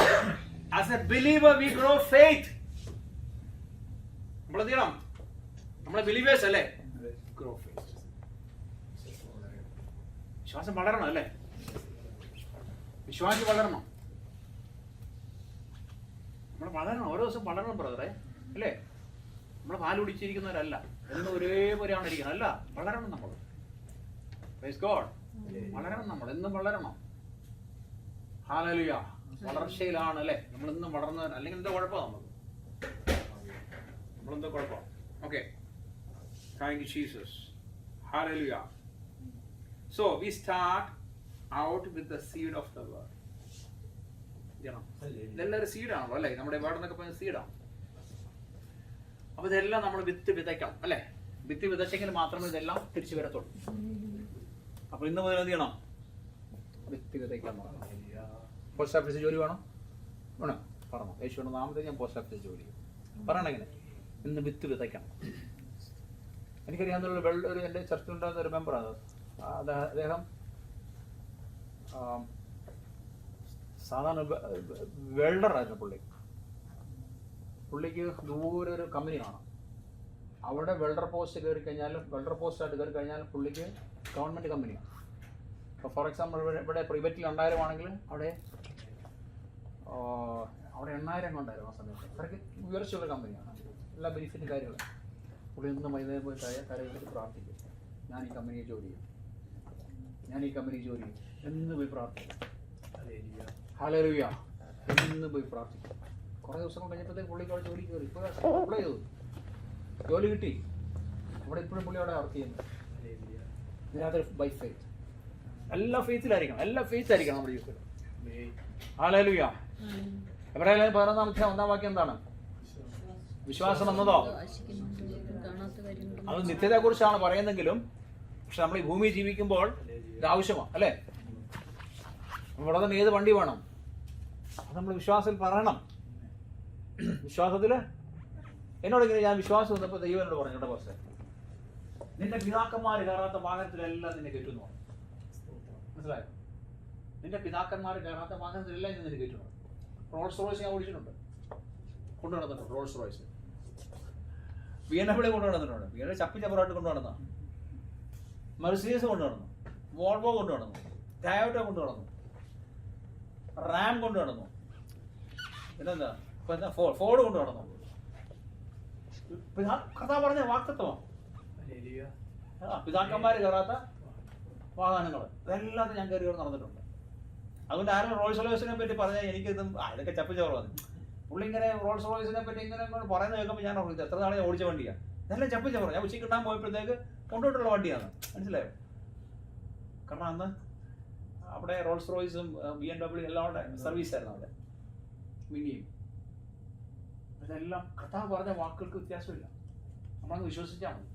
as a believer we grow faith. നമ്മൾ എന്ത് ചെയ്യണം? നമ്മളെ ബിലീവേഴ്സ് അല്ലേ? Grow faith. വിശ്വാസം വളരണം അല്ലേ? വിശ്വാസി വളരണം. നമ്മൾ വളരണം, ഓരോ ദിവസം വളരണം ബ്രദറെ, അല്ലേ? നമ്മൾ പാല് കുടിച്ചിരിക്കുന്നവരല്ല, എന്നും ഒരേപോലെയാണ് ഇരിക്കുന്നത്, അല്ല, വളരണം നമ്മൾ. Praise God. വളരണം നമ്മൾ, എന്നും വളരണം. ഹല്ലേലൂയ. വളർച്ചയിലാണ് അല്ലേ നമ്മൾ ഇന്നും വളർന്നവർ. അല്ലെങ്കിൽ എന്താ കുഴപ്പമാണ് നമുക്ക്? നമ്മളെന്താ കുഴപ്പം? Okay, thank you Jesus. Hallelujah. So we start out with the seed of the word. ഇതെല്ലാം ഒരു സീഡാണല്ലോ അല്ലേ? നമ്മുടെ വേർഡ് എന്നൊക്കെ പറഞ്ഞ സീഡാണ്. അപ്പൊ ഇതെല്ലാം നമ്മൾ വിത്ത് വിതയ്ക്കണം അല്ലേ? വിത്ത് വിതച്ചെങ്കിൽ മാത്രമേ ഇതെല്ലാം തിരിച്ചു വരത്തുള്ളൂ. അപ്പൊ ഇന്ന് മുതൽ എന്ത് ചെയ്യണം? വിത്ത് വിതയ്ക്കാൻ നോക്കണം. പോസ്റ്റ് ഓഫീസിൽ ജോലി വേണം? വേണം, പറഞ്ഞു. യേശുവിന്റെ നാമത്തിൽ ഞാൻ പോസ്റ്റ് ഓഫീസിൽ ജോലി ചെയ്യും. പറയണം എങ്ങനെ? ഇന്ന് വിത്ത് വിതയ്ക്കണം. എനിക്കറിയാവുന്ന ഒരു എൻ്റെ ചർച്ചിലുണ്ടാകുന്ന ഒരു മെമ്പറാണ് അദ്ദേഹം. സാധാരണ വെൽഡറായിരുന്നു പുള്ളിക്ക് ദൂരെ ഒരു കമ്പനി കാണാം. അവിടെ വെൽഡർ പോസ്റ്റ് കയറി കഴിഞ്ഞാലും, വെൽഡർ പോസ്റ്റായിട്ട് കയറി കഴിഞ്ഞാലും പുള്ളിക്ക് ഗവൺമെൻറ് കമ്പനിയാണ്. ഇപ്പോൾ ഫോർ എക്സാമ്പിൾ ഇവിടെ പ്രൈവറ്റിൽ 2000 ആണെങ്കിൽ അവിടെ 8000 കൊണ്ടായിരുന്നു ആ സമയത്ത്. അത്രയ്ക്ക് ഉയർച്ചയുള്ള കമ്പനിയാണ്, എല്ലാ ബെനിഫിറ്റും കാര്യങ്ങളും. പുള്ളി ഒന്നും വൈകുന്നേരം പോയി കരയിലേക്ക് പ്രാർത്ഥിക്കും, ഞാൻ ഈ കമ്പനിയിൽ ജോലി ചെയ്യും, ഞാൻ ഈ കമ്പനി ജോലി ചെയ്യും എന്ന് പോയി പ്രാർത്ഥിക്കും. ഹല്ലേലൂയ. എന്ന് പോയി പ്രാർത്ഥിക്കും. കുറേ ദിവസം കഴിഞ്ഞപ്പോഴത്തേക്ക് പുള്ളിക്ക് അവിടെ ജോലി കയറി. ഇപ്പോൾ അപ്ലൈ ചെയ്തു, ജോലി കിട്ടി. അവിടെ ഇപ്പോഴും പുള്ളി അവിടെ വർക്ക് ചെയ്യുന്നത്. ഇതിനകത്ത് ബൈ ഫെയ്ത്ത്. എല്ലാ ഫെയ്ത്തിലായിരിക്കണം, എല്ലാ ഫെയ്ത്ത് ആയിരിക്കണം നമ്മുടെ ജീവിതത്തിൽ. ഹല്ലേലൂയ. എബ്രായർ 11-1 വാക്യം എന്താണ്? വിശ്വാസം എന്നതോ അത് നിത്യതയെ കുറിച്ചാണ് പറയുന്നെങ്കിലും, പക്ഷെ നമ്മൾ ഈ ഭൂമി ജീവിക്കുമ്പോൾ ഇത് ആവശ്യമാണ് അല്ലേ? ഇവിടെ തന്നെ ഏത് വണ്ടി വേണം? അത് നമ്മൾ വിശ്വാസത്തിൽ പറയണം. വിശ്വാസത്തിൽ എന്നോടിങ്ങനെ ഞാൻ വിശ്വാസം വന്നപ്പോൾ ദൈവം എന്നോട് പറഞ്ഞു, കേട്ടോ പക്ഷേ നിന്റെ പിതാക്കന്മാർ കയറാത്ത വാഹനത്തിലെല്ലാം നിന്നെ കയറ്റുന്നു. മനസ്സിലായോ? നിന്റെ പിതാക്കന്മാർ കയറാത്ത വാഹനത്തിലെല്ലാം ഞാൻ നിന്നെ കയറ്റുന്നു. റോൾസ് റോയ്സ് ഞാൻ ഓടിച്ചിട്ടുണ്ട്, കൊണ്ടുനടന്നിട്ടുണ്ട്. റോൾസ് റോയ്സ് BMW കൊണ്ടുനടന്നിട്ടുണ്ട്. BMW ചപ്പിച്ചപ്പുറമായിട്ട് കൊണ്ടുനടന്ന, മെർസിഡീസ് കൊണ്ടുനടന്നു, വോൾവോ കൊണ്ടുനടന്നു, ടയോട്ട കൊണ്ടുനടന്നു, റാം കൊണ്ടുനടന്നു, പിന്നെന്താ ഇപ്പൊ എന്താ ഫോർഡ് കൊണ്ടുനടന്നു. കഥ പറഞ്ഞ വാക്തത്വമാണ്. പിതാക്കന്മാര് കയറാത്ത വാഹനങ്ങൾ ഇതെല്ലാം ഞാൻ കയറി നടന്നിട്ടുണ്ട്. അതുകൊണ്ട് ആരും റോൾസ് റോയ്സിനെ പറ്റി പറഞ്ഞാൽ എനിക്കിതും ഇതൊക്കെ ചപ്പിച്ചോറാണ്. പുള്ളി ഇങ്ങനെ റോൾസ് റോയ്സിനെ പറ്റി ഇങ്ങനെ പറയുന്നത് കേൾക്കുമ്പോൾ ഞാൻ ഓർക്കുന്നത് എത്ര നാളെ ഞാൻ ഓടിച്ച വണ്ടിയാണ്, ഇതെല്ലാം ചപ്പിച്ചോറ. ഞാൻ ഉച്ചയ്ക്ക് കിട്ടാൻ പോയപ്പോഴത്തേക്ക് കൊണ്ടുപോയിട്ടുള്ള വണ്ടിയാണ്, മനസ്സിലായോ? കാരണം അന്ന് അവിടെ റോൾസ് റോയ്സും BMW എല്ലാം അവിടെ സർവീസ് ആയിരുന്നു അവിടെ, മിനിയും. ഇതെല്ലാം കർത്താവ് പറഞ്ഞ വാക്കുകൾക്ക് വ്യത്യാസമില്ല. നമ്മളത് വിശ്വസിച്ചാൽ മതി,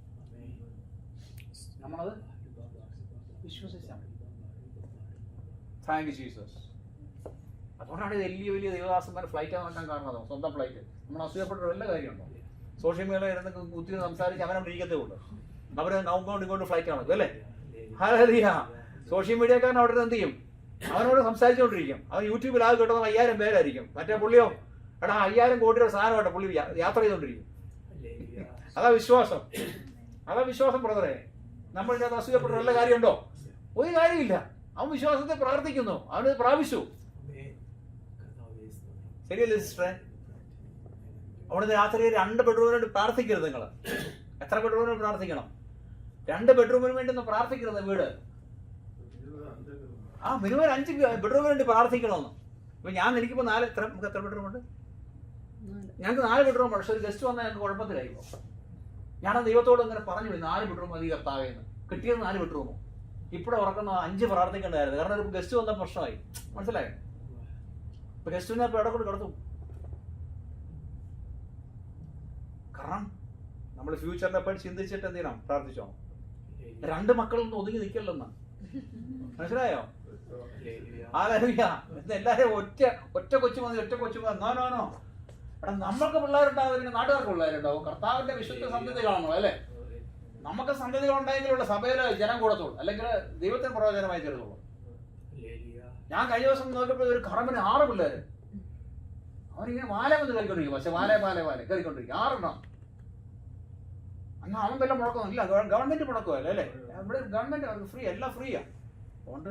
നമ്മളത് വിശ്വസിച്ചാൽ മതി. Thank you Jesus. അതുകൊണ്ടാണ് വലിയ വലിയ ദൈവദാസന്മാർ ഫ്ലൈറ്റ് നടക്കാൻ കാരണം അതോ സ്വന്തം ഫ്ലൈറ്റ്. നമ്മൾ അസൂയപ്പെട്ട വല്ല കാര്യമുണ്ടോ? സോഷ്യൽ മീഡിയയിൽ ഇരുന്ന് കുത്തി സംസാരിച്ച് അവനെ ഇരിക്കത്തേ ഉള്ളൂ. അവർ അങ്ങോട്ടും ഇങ്ങോട്ടും ഫ്ലൈറ്റ് നടക്കും അല്ലേ? ഹല്ലേലൂയ. സോഷ്യൽ മീഡിയക്കാരൻ അവിടെ എന്ത് ചെയ്യും? അവനോട് സംസാരിച്ചുകൊണ്ടിരിക്കും. അവൻ യൂട്യൂബിൽ ആകെ കിട്ടുന്നത് 5000 പേരായിരിക്കും. മറ്റേ പുള്ളിയോ എടാ 5000 കോടിയുടെ സാധനമായിട്ട് പുള്ളി യാത്ര ചെയ്തുകൊണ്ടിരിക്കും. അതാ വിശ്വാസം, അതാ വിശ്വാസം ബ്രദറെ. നമ്മളിതിനകത്ത് അസൂയപ്പെട്ട വല്ല കാര്യമുണ്ടോ? ഒരു കാര്യമില്ല. അവൻ വിശ്വാസത്തെ പ്രാർത്ഥിക്കുന്നു, അവനത് പ്രാപിച്ചു. ശരിയല്ലേ സിസ്റ്ററെ? അവിടുന്ന് രാത്രി 2 ബെഡ്റൂമിന് വേണ്ടി പ്രാർത്ഥിക്കരുത്. നിങ്ങൾ എത്ര ബെഡ്റൂമിന് പ്രാർത്ഥിക്കണം? 2 ബെഡ്റൂമിന് വേണ്ടി ഒന്ന് പ്രാർത്ഥിക്കരുത്. വീട് മിനിമം 5 ബെഡ്റൂമിന് വേണ്ടി പ്രാർത്ഥിക്കണമെന്ന്. ഇപ്പൊ എനിക്കിപ്പോ 4 നമുക്ക് എത്ര ബെഡ്റൂം ഉണ്ട്? ഞങ്ങൾക്ക് 4 ബെഡ്റൂം. പക്ഷെ ഒരു ഗസ്റ്റ് വന്നാൽ ഞങ്ങൾക്ക് കുഴപ്പത്തിലായിപ്പോ. ഞാൻ ദൈവത്തോട് ഇങ്ങനെ പറഞ്ഞു, 4 ബെഡ്റൂം മതി കർത്താവേന്ന്. കിട്ടിയത് 4 ബെഡ്റൂമോ. ഇപ്പോഴും ഉറക്കുന്ന 5 പ്രാർത്ഥിക്കേണ്ടായിരുന്നു. കാരണം ഒരു ഗസ്റ്റ് വന്ന പ്രശ്നമായി, മനസ്സിലായോ? ഇപ്പൊ ഗസ്റ്റിനെ ഇപ്പൊ എവിടെ കൊണ്ട് കിടത്തും? കാരണം നമ്മൾ ഫ്യൂച്ചറിനെ പറ്റി ചിന്തിച്ചിട്ട് എന്ത് ചെയ്യണം? പ്രാർത്ഥിച്ചോ. 2 മക്കളൊന്നും ഒതുങ്ങി നിൽക്കല്ലെന്നാ. മനസ്സിലായോ? ഹല്ലേലൂയ. എല്ലാവരും ഒറ്റ കൊച്ചു മതി, ഒറ്റ കൊച്ചു മതി. നോ. എടാ, നമ്മൾക്ക് പിള്ളേരുണ്ടാവും, നാട്ടുകാർക്ക് പിള്ളേരുണ്ടാവും. കർത്താവിന്റെ വിശുദ്ധ സന്ധ്യതകളാണല്ലോ അല്ലേ? നമുക്ക് സന്ധ്യതകൾ ഉണ്ടെങ്കിലുള്ള സഭയില് ജനം കൂടത്തുള്ളൂ, അല്ലെങ്കിൽ ദൈവത്തിന് പ്രയോജനമായി തീർന്നുള്ളൂ. ഞാൻ കഴിഞ്ഞ ദിവസം നോക്കിയപ്പോൾ ഒരു കറമ്പിന് 6 പിള്ളേര്, അവനിങ്ങനെ വാല വന്ന് കളിക്കൊണ്ടിരിക്കും. പക്ഷെ വാല കയറിക്കൊണ്ടിരിക്കും 6 അന്ന് അവൻ വല്ല മുടക്കമൊന്നുമില്ല, ഗവൺമെന്റ് മുടക്കമല്ല അല്ലേ? ഇവിടെ ഗവൺമെന്റ് ഫ്രീ, എല്ലാം ഫ്രീയാ. അതുകൊണ്ട്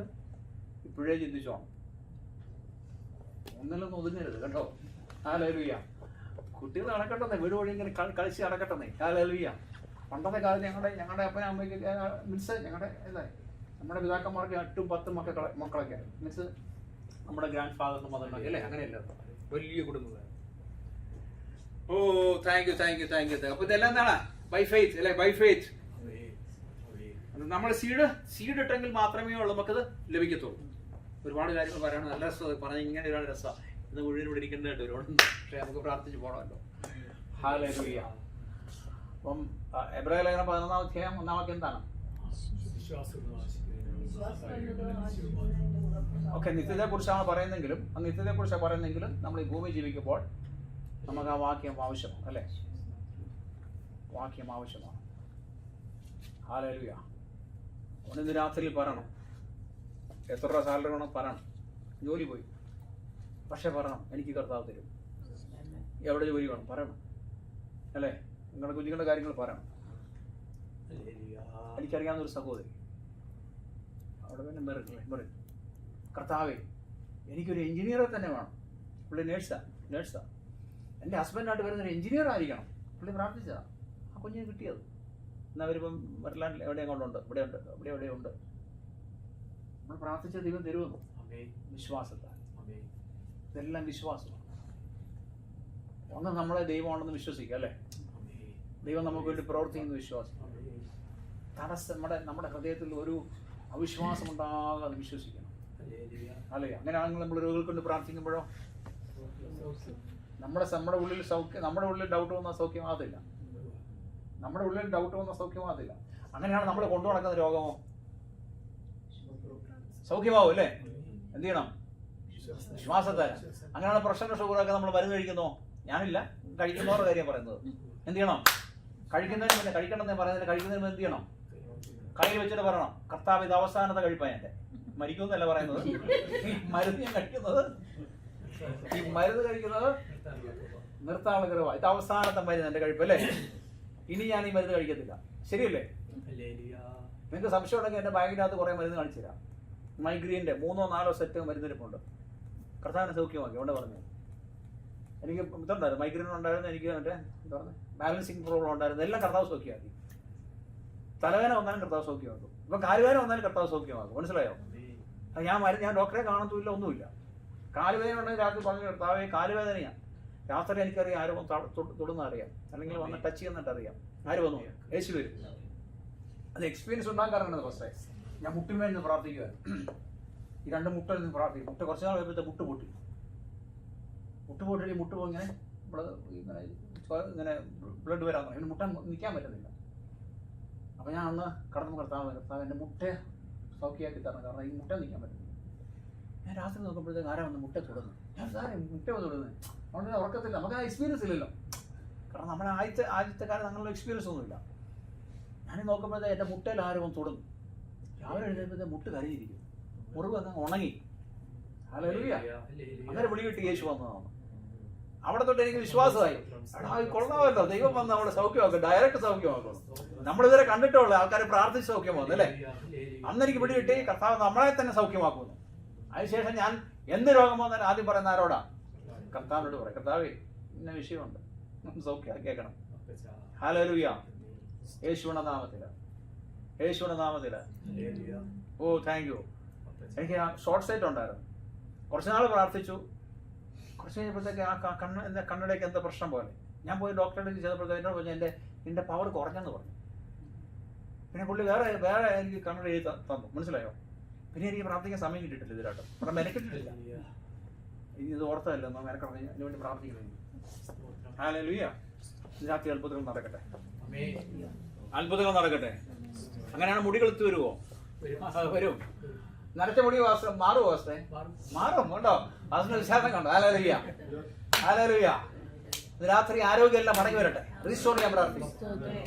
ഇപ്പോഴേ ചിന്തിച്ചോ, ഒന്നിലൊന്നും ഒതുങ്ങരുത് കേട്ടോ. ഹല്ലേലൂയ. കുട്ടികൾ നടക്കട്ടെ, വീട് വഴി ഇങ്ങനെ കളിച്ച് നടക്കട്ടെ. ഹല്ലേലൂയ. പണ്ടത്തെ കാലത്ത് ഞങ്ങളുടെ അപ്പനും അമ്മയ്ക്ക് മീൻസ് നമ്മുടെ പിതാക്കന്മാർക്ക് 8ഉം 10ഉം മക്കളൊക്കെ മീൻസ് നമ്മുടെ ഗ്രാൻഡ് ഫാദറിനും മദറിനൊക്കെ അല്ലേ? അങ്ങനെയല്ല, വലിയ കുടുംബം. Oh thank you. അപ്പൊ ഇതെല്ലാം എന്താണ്? ബൈ ഫെയ്ത്ത് അല്ലെ? By faith. നമ്മൾ സീഡ് ഇട്ടെങ്കിൽ മാത്രമേ ഉള്ളൂ നമുക്കത് ലഭിക്കത്തുള്ളൂ. ഒരുപാട് കാര്യങ്ങൾ പറയണം, നല്ല രസം പറഞ്ഞ ഇങ്ങനെ ഒരുപാട് രസമാണ്. ഇന്ന് മുഴുവൻ ഇവിടെ ഇരിക്കേണ്ടതായിട്ട് ഒരുപാട്, പക്ഷെ നമുക്ക് പ്രാർത്ഥിച്ച് പോകണമല്ലോ. ഹല്ലേലൂയ. അപ്പം എബ്രായ ലേഖനം 11-ാം അധ്യായം 1-ാം വാക്യം എന്താണ്? ഓക്കെ, നിത്യതയെക്കുറിച്ചാണ് പറയുന്നെങ്കിലും നമ്മൾ ഈ ഭൂമി ജീവിക്കുമ്പോൾ നമുക്ക് ആ വാക്യം ആവശ്യമാണ് അല്ലേ? വാക്യം ആവശ്യമാണ്. ഹല്ലേലൂയ. ഇന്ന് രാത്രിയിൽ പറയണം, എത്ര രൂപ സാലറി വേണം പറയണം. ജോലി പോയി, പക്ഷെ പറയണം എനിക്ക് കർത്താവ് തരും. എവിടെ ജോലി വേണം പറയണം അല്ലേ? നിങ്ങളുടെ കുഞ്ഞുങ്ങളുടെ കാര്യങ്ങൾ പറയണം. എനിക്കറിയാവുന്ന ഒരു സഹോദരി അവിടെ പിന്നെ പറയും, കർത്താവേ എനിക്കൊരു എഞ്ചിനീയറെ തന്നെ വേണം. പുള്ളി നേഴ്സാ. എൻ്റെ ഹസ്ബൻഡായിട്ട് വരുന്നൊരു എഞ്ചിനീയർ ആയിരിക്കണം. പുള്ളി പ്രാർത്ഥിച്ചതാണ്, ആ കുഞ്ഞിന് കിട്ടിയത്. എന്നാൽ അവരിപ്പം വെറ്റ്ലാൻഡിൽ എവിടെയും കൊണ്ടുണ്ട്, ഇവിടെ ഉണ്ട്. നമ്മൾ പ്രാർത്ഥിച്ച ദൈവം തരുമെന്നു വിശ്വാസത്താൽ. ഇതെല്ലാം വിശ്വാസമാണ്. ഒന്ന് നമ്മളെ ദൈവമാണെന്ന് വിശ്വസിക്കുക അല്ലേ? ദൈവം നമുക്ക് വേണ്ടി പ്രവർത്തിക്കുന്ന വിശ്വാസം. നമ്മുടെ ഹൃദയത്തിൽ ഒരു അവിശ്വാസം ഉണ്ടാകാതെ വിശ്വസിക്കണം അല്ലേ? അങ്ങനെയാണെങ്കിൽ നമ്മൾ രോഗികൾ കൊണ്ട് പ്രാർത്ഥിക്കുമ്പോഴോ നമ്മുടെ ഉള്ളിൽ ഡൗട്ട് വന്ന സൗഖ്യമാകത്തില്ല. അങ്ങനെയാണ് നമ്മൾ കൊണ്ടു നടക്കുന്ന രോഗമോ സൗഖ്യമാവും അല്ലേ? എന്ത് ചെയ്യണം? വിശ്വാസത്താൽ. അങ്ങനെയാണ് പ്രഷർ ഷുഗറൊക്കെ നമ്മൾ മരുന്ന് കഴിക്കുന്നോ? ഞാനില്ല, കഴിക്കുന്നവരുടെ കാര്യം പറയുന്നത്. എന്ത് ചെയ്യണം? കഴിക്കുന്നതിന് മുന്നേ കഴിക്കണമെന്ന് പറയുന്നത്, കഴിക്കുന്നതിന് എന്ത് ചെയ്യണം? കയ്യിൽ വെച്ചിട്ട് പറയണം, കർത്താവ് ഇത് അവസാനത്തെ കഴിപ്പാണ് എൻ്റെ. മരിക്കുമെന്നല്ല പറയുന്നത്. ഈ മരുന്ന് ഞാൻ കഴിക്കുന്നത്, നിർത്താനുള്ള കൃപ. ഇത് അവസാനത്തെ മരുന്ന് എൻ്റെ കഴിപ്പ് അല്ലേ? ഇനി ഞാൻ ഈ മരുന്ന് കഴിക്കത്തില്ല. ശരിയല്ലേ? നിങ്ങൾക്ക് സംശയം ഉണ്ടെങ്കിൽ എൻ്റെ ബാങ്കിനകത്ത് കുറേ മരുന്ന് കാണിച്ചു തരാം. മൈഗ്രീൻ്റെ 3-4 സെറ്റ് മരുന്നിരിപ്പുണ്ട്. കർത്താവിനെ സൗഖ്യമാക്കി അവിടെ പറഞ്ഞു. എനിക്ക് ഇതുണ്ടായിരുന്നു, മൈഗ്രീൻ ഉണ്ടായിരുന്നു, എനിക്ക് മറ്റേ എന്താ പറയുക ബാലൻസിങ് പ്രോബ്ലം ഉണ്ടായിരുന്നു. എല്ലാം കർത്താവ് സൗഖ്യമാക്കി. തലവേദന വന്നാലും കർത്താവ് സൗഖ്യമാക്കും. ഇപ്പം കാലുവേദന വന്നാലും കർത്താവ് സൗഖ്യമാക്കും. മനസ്സിലായോ? ഞാൻ ഡോക്ടറെ കാണത്തുമില്ല, ഒന്നുമില്ല. കാലുവേദന ഉണ്ടെങ്കിൽ രാത്രി പറഞ്ഞു, കർത്താവേ കാലുവേദനയാണ്. രാത്രി എനിക്കറിയാം ആരും തൊടുന്ന അറിയാം, അല്ലെങ്കിൽ വന്ന് ടച്ച് ചെയ്യുന്നിട്ട് അറിയാം. ആര് വന്നു? യേശു വരും. അത് എക്സ്പീരിയൻസ് ഉണ്ടാക്കാറുണ്ട്. ഫസ്റ്റ് ഞാൻ മുട്ടിന്മേൽ നിന്ന് പ്രാർത്ഥിക്കുമായിരുന്നു. ഈ 2 മുട്ടിൽ നിന്ന് പ്രാർത്ഥിക്കും. മുട്ട കുറച്ച് നാൾ കഴിയുമ്പോഴത്തെ മുട്ട് പൊട്ടി മുട്ട് ഇങ്ങനെ ബ്ലഡ് വരാൻ തുടങ്ങി. മുട്ട നിൽക്കാൻ പറ്റുന്നില്ല. അപ്പം ഞാൻ അന്ന് കർത്താവ് എൻ്റെ മുട്ടയെ സൗഖ്യമാക്കി തരണം, കാരണം ഈ മുട്ട നിൽക്കാൻ പറ്റുന്നില്ല. ഞാൻ രാത്രി നോക്കുമ്പോഴത്തേക്ക് ആരാ വന്ന് മുട്ട തുടങ്ങുന്നു. ഞാൻ സാറേ മുട്ട വന്ന് തുടങ്ങുന്നത് അതുകൊണ്ട് ഉറക്കത്തില്ല. നമുക്ക് ആ എക്സ്പീരിയൻസ് ഇല്ലല്ലോ, കാരണം നമ്മുടെ ആദ്യത്തെ കാലം അങ്ങനെയുള്ള എക്സ്പീരിയൻസ് ഒന്നുമില്ല. ഞാൻ നോക്കുമ്പോഴത്തേക്ക് എൻ്റെ മുട്ടയിൽ ആരും വന്ന് തുടങ്ങും. രാവിലെ എഴുന്നേൽപ്പോഴത്തെ മുട്ട് കരിഞ്ഞിരിക്കും, മുറിവ് അങ്ങ് ഉണങ്ങി. ഹല്ലേലൂയ. അങ്ങനെ വിളി കിട്ടി യേശു വന്നതാണ്. അവിടെ തൊട്ട് എനിക്ക് വിശ്വാസമായി, എടാ കൊള്ളാമല്ലോ, ദൈവം വന്ന് നമ്മളെ സൗഖ്യമാക്കും, ഡയറക്റ്റ് സൗഖ്യമാക്കും. നമ്മളിതുവരെ കണ്ടിട്ടുള്ള ആൾക്കാർ പ്രാർത്ഥിച്ച് സൗഖ്യമാകുന്നു അല്ലേ? അന്ന് എനിക്ക് പിടി കിട്ടി, കർത്താവ് നമ്മളെ തന്നെ സൗഖ്യമാക്കുന്നു. അതിനുശേഷം ഞാൻ എന്ത് രോഗം വന്നാൽ ആദ്യം പറയുന്ന ആരോടാ? കർത്താവിനോട് പറയും, കർത്താവേ ഇന്ന വിഷയമുണ്ട്, സൗഖ്യം കേൾക്കണം. ഹല്ലേലൂയ. യേശുവിന്റെ നാമത്തില്. ഓ താങ്ക് യു. എനിക്ക് ആ ഷോർട്ട് സൈറ്റ് ഉണ്ടായിരുന്നു. കുറച്ച് നാൾ പ്രാർത്ഥിച്ചു. കുറച്ച് കഴിഞ്ഞപ്പോഴത്തേക്ക് ആ കണ്ണിലേക്ക് എന്താ പ്രശ്നം പോലെ. ഞാൻ പോയി ഡോക്ടറുടെ ചെയ്തപ്പോഴത്തേക്ക് എന്നോട് പറഞ്ഞു, എൻ്റെ പവർ കുറഞ്ഞെന്ന് പറഞ്ഞു. പിന്നെ പുള്ളി വേറെ എനിക്ക് കണ്ണട എഴുതി തന്നു. മനസ്സിലായോ? പിന്നെ എനിക്ക് പ്രാർത്ഥിക്കാൻ സമയം കിട്ടിയിട്ടില്ല. ഇതിലാട്ടോ അവിടെ മെനക്കെട്ടിട്ടില്ല. ഇനി ഇത് ഓർത്തതല്ല, എന്നാൽ മെനക്കെടണം, അതിന് വേണ്ടി പ്രാർത്ഥിക്കുന്നു. ഹല്ലേലൂയ. രാത്രി അത്ഭുതങ്ങൾ നടക്കട്ടെ. അങ്ങനെയാണ് മുടി കൊളുത്ത് വരുമോ? വരും. നരച്ച പൊടി വാസ്ത്രം മാറുമോ വാസ്തേ? മാറും കേട്ടോ. വാസ്തു വിശ്വാസം കണ്ടോ? Hallelujah, hallelujah. ഇത് രാത്രി ആരോഗ്യമെല്ലാം മടങ്ങി വരട്ടെ. റീസ്റ്റോർ ചെയ്യാൻ പ്രാർത്ഥിക്കും.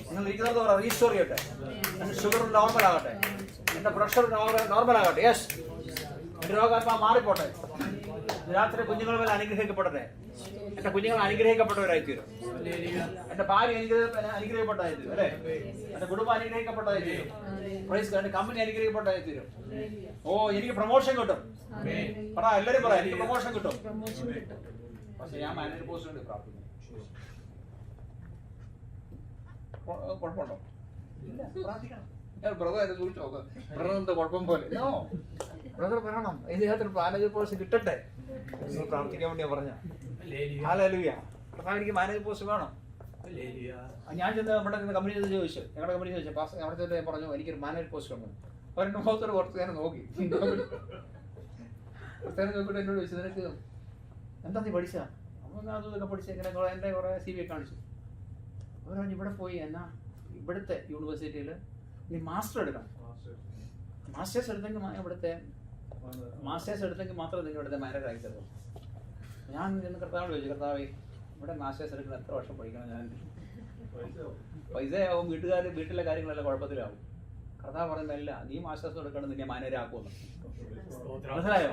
നിങ്ങൾ ഇരിക്കുന്നത് പറ, റീസ്റ്റോർ ചെയ്യട്ടെ. എന്റെ ഷുഗർ നോർമൽ ആകട്ടെ, എന്റെ പ്രഷർ നോർമൽ ആകട്ടെ. യെസ്, എന്റെ രോഗാത്മാ മാറിപ്പോട്ടെ. രാത്രി കുഞ്ഞുങ്ങൾ മേലെ അനുഗ്രഹിക്കപ്പെടട്ടെ. എന്റെ കുഞ്ഞുങ്ങൾ അനുഗ്രഹിക്കപ്പെട്ടവരായിത്തീരും. എന്റെ ഭാര്യ അനുഗ്രഹിക്കപ്പെട്ടതായിത്തീരും അല്ലേ? എന്റെ കുടുംബം അനുഗ്രഹിക്കപ്പെട്ടതായിത്തീരും. എന്റെ കമ്പനി അനുഗ്രഹിക്കപ്പെട്ടതായിത്തീരും. ഓ, എനിക്ക് പ്രൊമോഷൻ കിട്ടും. പറ, എല്ലാരും പറ, എനിക്ക് പ്രൊമോഷൻ കിട്ടും. പക്ഷെ ഞാൻ മാനേജർ പോസ്റ്റ് വേണ്ടി പ്രാർത്ഥിക്കുന്നു. കുഴപ്പമുണ്ടോ? ഇല്ല, പ്രാർത്ഥിക്കണം. ബ്രദർ എന്നെ ചോദിച്ചു നോക്ക്, ബ്രദർ എന്താ കുഴപ്പം പോലെ? നോ, ബ്രദർ പറയണം ഇതിനകത്തൊരു മാനേജർ പോസ്റ്റ് കിട്ടട്ടെ. നിങ്ങൾ പ്രാർത്ഥിക്കാൻ വേണ്ടിയാ പറഞ്ഞ. ഹല്ലേലൂയ. എനിക്ക് മാനേജർ പോസ്റ്റ് വേണം. ഞാൻ ചെന്ന് നമ്മുടെ കമ്പനി ചോദിച്ചു, ഞങ്ങളുടെ കമ്പനി ചോദിച്ചു, പാസ് അവിടെ പറഞ്ഞു എനിക്കൊരു മാനേജർ പോസ്റ്റ് വേണം. അവരെന്റെ മുഖത്തോട് കുറച്ച് നേരം നോക്കി. കുറച്ച് നേരം നോക്കിയിട്ട് എന്നോട് ചോദിച്ചു, നിനക്ക് എന്താ നീ പഠിച്ച? അതൊക്കെ പഠിച്ച ഇങ്ങനെ എൻ്റെ കുറെ CV കാണിച്ചു. അവർ പറഞ്ഞു ഇവിടെ പോയി എന്നാ ഇവിടുത്തെ യൂണിവേഴ്സിറ്റിയിൽ നീ മാസ്റ്റർ എടുക്കണം. മാസ്റ്റേഴ്സ് എടുത്തെങ്കിൽ മാത്രമേ നിങ്ങൾ ഇവിടുത്തെ മാനേജർ ആയി തരുള്ളൂ. ഞാൻ ഇന്ന് കർത്താവോട് ചോദിച്ചു, കർത്താവേ ഇവിടെ മാസ്റ്റേഴ്സ് എടുക്കുന്ന എത്ര വർഷം പഠിക്കണം? ഞാൻ പൈസയാവും, വീട്ടിലെ കാര്യങ്ങളെല്ലാം കുഴപ്പത്തിലാവും. കർത്താവ് പറയുന്നതല്ല, നീ മാസ്റ്റേഴ്സ് എടുക്കണം, നിന്നെ മാനേജർ ആക്കുമെന്ന്. മനസ്സിലായോ?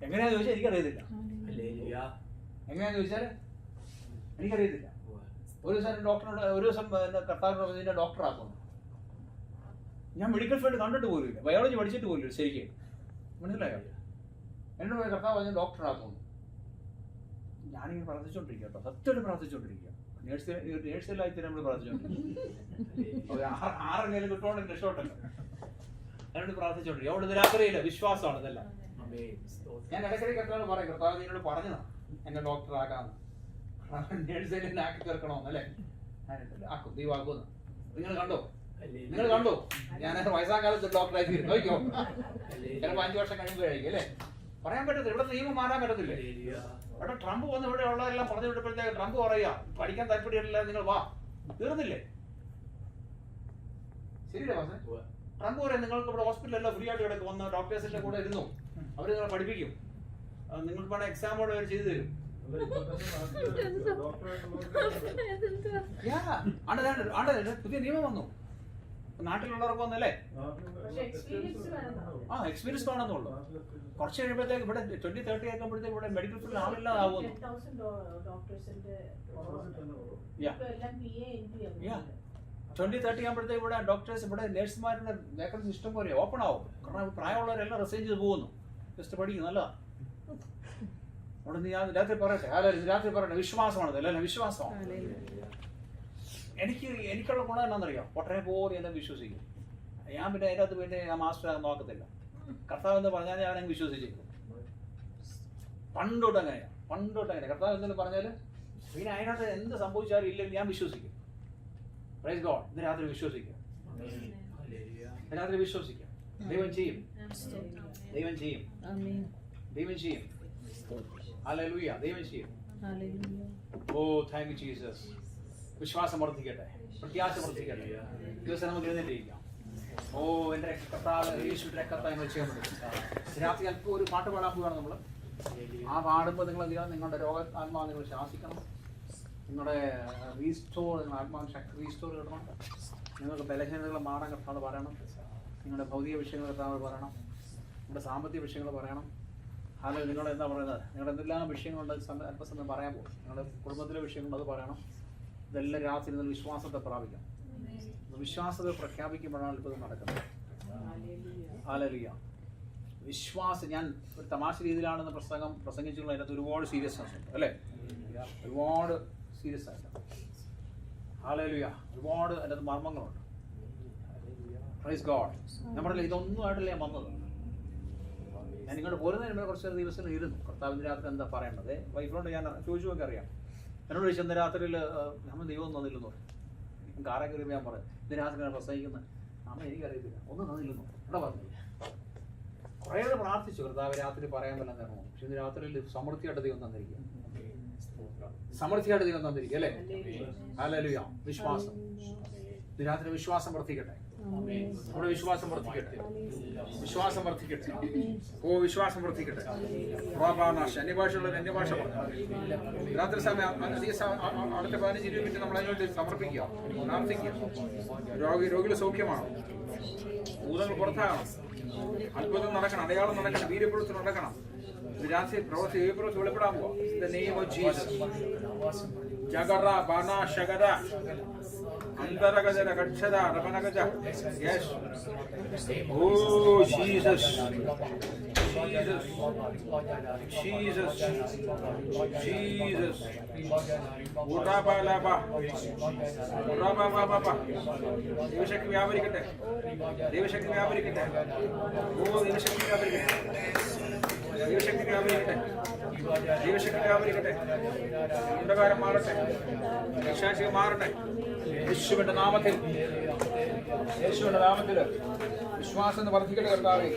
എങ്ങനെയാന്ന് ചോദിച്ചാൽ എനിക്കറിയത്തില്ല. എങ്ങനെയാന്ന് ചോദിച്ചാൽ എനിക്കറിയത്തില്ല. ഒരു ദിവസം കർത്താവിനോട് നിന്നെ ഡോക്ടർ ആക്കുന്നു. ഞാൻ മെഡിക്കൽ ഫീൽഡ് കണ്ടിട്ട് പോലുമില്ല, ബയോളജി പഠിച്ചിട്ട് പോലും ശരിക്കും. മനസ്സിലായോ? എന്നോട് പോയി കർത്താവ് പറഞ്ഞ ഡോക്ടർ ആക്കുന്നു. ഞാനിങ്ങനെ പ്രാർത്ഥിച്ചോണ്ടിരിക്കുക കേട്ടോ, സത്യമായിട്ട് പ്രാർത്ഥിച്ചോണ്ടിരിക്കുക. നേഴ്സിലായിട്ട് നമ്മൾ പ്രാർത്ഥിച്ചോണ്ടിരിക്കും. 6 കിട്ടുവാണെങ്കിൽ രക്ഷോട്ടല്ലോ. എന്നോട് പ്രാർത്ഥിച്ചോണ്ടിരിക്കും. അവിടെ രാത്രിയില്ല, വിശ്വാസമാണ് ഇതെല്ലാം. ഞാൻ ഇടയ്ക്കിടയ്ക്ക് കർത്താവ് പറയും, കർത്താവ് നിന്നോട് പറഞ്ഞതാണ് എന്നെ ഡോക്ടർ ആക്കാന്ന്. നേഴ്സിൽ ആക്കി തീർക്കണമെന്നല്ലേ? ആക്കും, ദൈവമാക്കുമെന്ന്. നിങ്ങൾ കണ്ടോ? ഞാൻ വയസ്സാകാലത്ത് ഡോക്ടറായി തീരും. നോക്കിയോ, ചിലപ്പോൾ 5 വർഷം കഴിയുമ്പോഴായിരിക്കും അല്ലേ? പറയാൻ പറ്റത്തില്ല. ഇവിടെ നിയമം മാറാൻ പറ്റത്തില്ലേ? ഇവിടെ ട്രംപ് വന്ന് ഇവിടെ ഉള്ളതെല്ലാം പറഞ്ഞു വിട്ടപ്പോഴത്തേക്ക് ട്രംപ് പറയുക പഠിക്കാൻ താല്പര്യമില്ല, നിങ്ങൾ വാ. തീർന്നില്ലേ? ശരിയല്ലേ പാസേ? ട്രംപ് പറയാം നിങ്ങൾക്ക് ഇവിടെ ഹോസ്പിറ്റലെല്ലാം ഫ്രീ ആയിട്ട് കിടക്കും, വന്ന് ഡോക്ടേഴ്സിന്റെ കൂടെ ഇരുന്നു, അവർ നിങ്ങളെ പഠിപ്പിക്കും, നിങ്ങൾക്ക് വേണം എക്സാമോടെ അവർ ചെയ്തു തരും. പുതിയ നിയമം വന്നു, നാട്ടിലുള്ളവർക്ക് വന്നല്ലേ? എക്സ്പീരിയൻസ് വേണമെന്നുള്ളൂ. കുറച്ച് കഴിയുമ്പോഴത്തേക്ക് ഇവിടെ 20-30 ആക്കുമ്പോഴത്തേക്ക് ഇവിടെ മെഡിക്കൽ ഫീൽഡിൽ ആളില്ലാതാവുന്നു. 20-30 ആകുമ്പോഴത്തേക്ക് ഇവിടെ ഡോക്ടേഴ്സ്, ഇവിടെ നേഴ്സുമാരുടെ വേക്കൻസി ഇഷ്ടം പോലെ ഓപ്പൺ ആവും. കാരണം പ്രായമുള്ളവരെല്ലാം റിസൈൻ ചെയ്ത് പോകുന്നു. ജസ്റ്റ് പഠിക്കും, നല്ലതാ. അവിടെ നീ രാത്രി പറയട്ടെ, വിശ്വാസമാണത് അല്ലേ? വിശ്വാസമാണ്. എനിക്കുള്ള ഗുണം എന്നാണെന്നറിയാം, ഒട്ടനെ പോലെ എല്ലാം വിശ്വസിക്കും. ഞാൻ പിന്നെ അതിനകത്ത് പിന്നെ ആ മാസ്റ്റർ നോക്കത്തില്ല. കർത്താവ് എന്ന് പറഞ്ഞാൽ ഞാൻ അങ്ങ് വിശ്വസിച്ചിരിക്കും. പണ്ടോട്ട് അങ്ങനെയാണ്. കർത്താവ് എന്തെങ്കിലും പറഞ്ഞാൽ പിന്നെ അതിനകത്ത് എന്ത് സംഭവിച്ചാലും ഇല്ലെങ്കിൽ ഞാൻ വിശ്വസിക്കും. Praise God. ഇന്ന് രാത്രി വിശ്വസിക്കാം. ദൈവം ചെയ്യും. ഹല്ലേലൂയ. ദൈവം ചെയ്യും. ഓ, താങ്ക് യു ജീസസ്. വിശ്വാസം വർദ്ധിക്കട്ടെ, പ്രത്യാശ വർദ്ധിക്കട്ടെ. ദിവസം നമുക്ക് എഴുന്നേറ്റിരിക്കാം. ഓ, എൻ്റെ കർത്താവ് യേശുവിന്റെ രക്തത്താൽ ചെയ്യാൻ പറ്റും. രാത്രി അല്പം ഒരു പാട്ട് പാടാൻ പോവുകയാണ് നമ്മൾ. ആ പാടുമ്പോൾ നിങ്ങൾ എന്ത് ചെയ്യണം? നിങ്ങളുടെ ആത്മാവ് നിങ്ങൾ ശാസിക്കണം. നിങ്ങളുടെ ആത്മാവ് ശക്തി റീസ്റ്റോർ കിട്ടണം. നിങ്ങൾക്ക് ബലഹീനതകൾ മാറാൻ കർത്താവ് പറയണം. നിങ്ങളുടെ ഭൗതിക വിഷയങ്ങൾ കർത്താവ് പറയണം. നിങ്ങളുടെ സാമ്പത്തിക വിഷയങ്ങൾ പറയണം. അല്ലെങ്കിൽ നിങ്ങൾ എന്താ പറയുന്നത്, നിങ്ങളുടെ എന്തെല്ലാം വിഷയങ്ങളുണ്ട് അല്പസമയം പറയാൻ പോകും. നിങ്ങളുടെ കുടുംബത്തിലെ വിഷയങ്ങൾ അത് പറയണം. ഇതെല്ലാം രാത്രി നിങ്ങൾ വിശ്വാസത്തെ പ്രാപിക്കാം. വിശ്വാസത്തെ പ്രഖ്യാപിക്കുമ്പോഴാണ് ഇപ്പോൾ നടക്കുന്നത്. ഹല്ലേലൂയ. വിശ്വാസം. ഞാൻ ഒരു തമാശ രീതിയിലാണെന്ന് പ്രസംഗിച്ചുള്ള അതിനകത്ത് ഒരുപാട് സീരിയസ്നെസ് ഉണ്ട് അല്ലേ? ഒരുപാട് സീരിയസ് ആയിട്ട്. ഹല്ലേലൂയ. ഒരുപാട് അതിനകത്ത് മർമ്മങ്ങളുണ്ട്. Praise God. നമ്മുടെ ഇതൊന്നും ആയിട്ടല്ല ഞാൻ വന്നത്. ഞാൻ നിങ്ങളുടെ പോരുന്നതിന് കുറച്ച് ദിവസം ഇരുന്നു. കർത്താവിൻ്റെ രാത്രി എന്താ പറയേണ്ടത്? വൈഫിനോട് ഞാൻ ചോദിച്ചു നോക്കി അറിയാം. എന്നോട് ചോദിച്ചു ഇന്ന് രാത്രിയിൽ നമ്മൾ ദൈവം തന്നില്ലെന്നു പറയും. കാറെ കയറി ഞാൻ പറയും ഇന്ന് രാത്രി ഞാൻ പ്രസംഗിക്കുന്നത് അമ്മ എനിക്കറിയത്തില്ല, ഒന്നും തന്നില്ലെന്നു ഇവിടെ പറഞ്ഞില്ല. കുറേ പ്രാർത്ഥിച്ചു കർത്താവ് രാത്രി പറയാൻ പറ്റാൻ തരണോ. പക്ഷെ ഇന്ന് രാത്രിയിൽ സമൃദ്ധിയായിട്ട് ദൈവം തന്നിരിക്കുക. അല്ലേ? ഹല്ലേലൂയ. വിശ്വാസം. ഇതിനകത്തിന് വിശ്വാസം വർദ്ധിക്കട്ടെ. നമ്മുടെ വിശ്വാസം വർദ്ധിക്കട്ടെ. വിശ്വാസം വർദ്ധിക്കട്ടെ. ഓ വിശ്വാസം വർദ്ധിക്കട്ടെ. റോബാനാശ് അന്യഭാഷയുള്ളവർ അന്യഭാഷ പറഞ്ഞു. രാത്രി സമയം അടുത്ത 15-20 മിനിറ്റ് നമ്മൾ അതിനുവേണ്ടി സമർപ്പിക്കുക, പ്രാർത്ഥിക്കുക. രോഗികൾ സൗഖ്യമാണ്. ഭൂതങ്ങൾ പുറത്താകണം. അത്ഭുതം നടക്കണം. അടയാളം നടക്കണം. വീര്യപ്രവൃത്തി നടക്കണം. രാത്രി പ്രവൃത്തി വെളിപ്പെടാൻ പോവാ. ജഗറ ബാന ശഗര അന്തരഗജര ഗക്ഷര രമനഗജ. Yes. Oh Jesus, Jesus, Jesus, Jesus. ഉറാബാലാബ, ഉറാബാബാബ. ദൈവശക്തി വ്യാപരിക്കട്ടെ. ദൈവശക്തി വ്യാപരിക്കട്ടെ. ഓ ദൈവശക്തി വ്യാപരിക്കട്ടെ. ദൈവശക്തി വ്യാപരിക്കട്ടെ. ദൈവശക്തി വ്യാപരിക്കട്ടെ. അന്ധകാരം മാറട്ടെ. വിശ്വാസികൾ മാറട്ടെ. യേശുവിന്റെ നാമത്തിൽ, യേശുവിന്റെ നാമത്തിൽ വിശ്വാസം വർദ്ധിക്കട്ടെ. കർത്താവേ,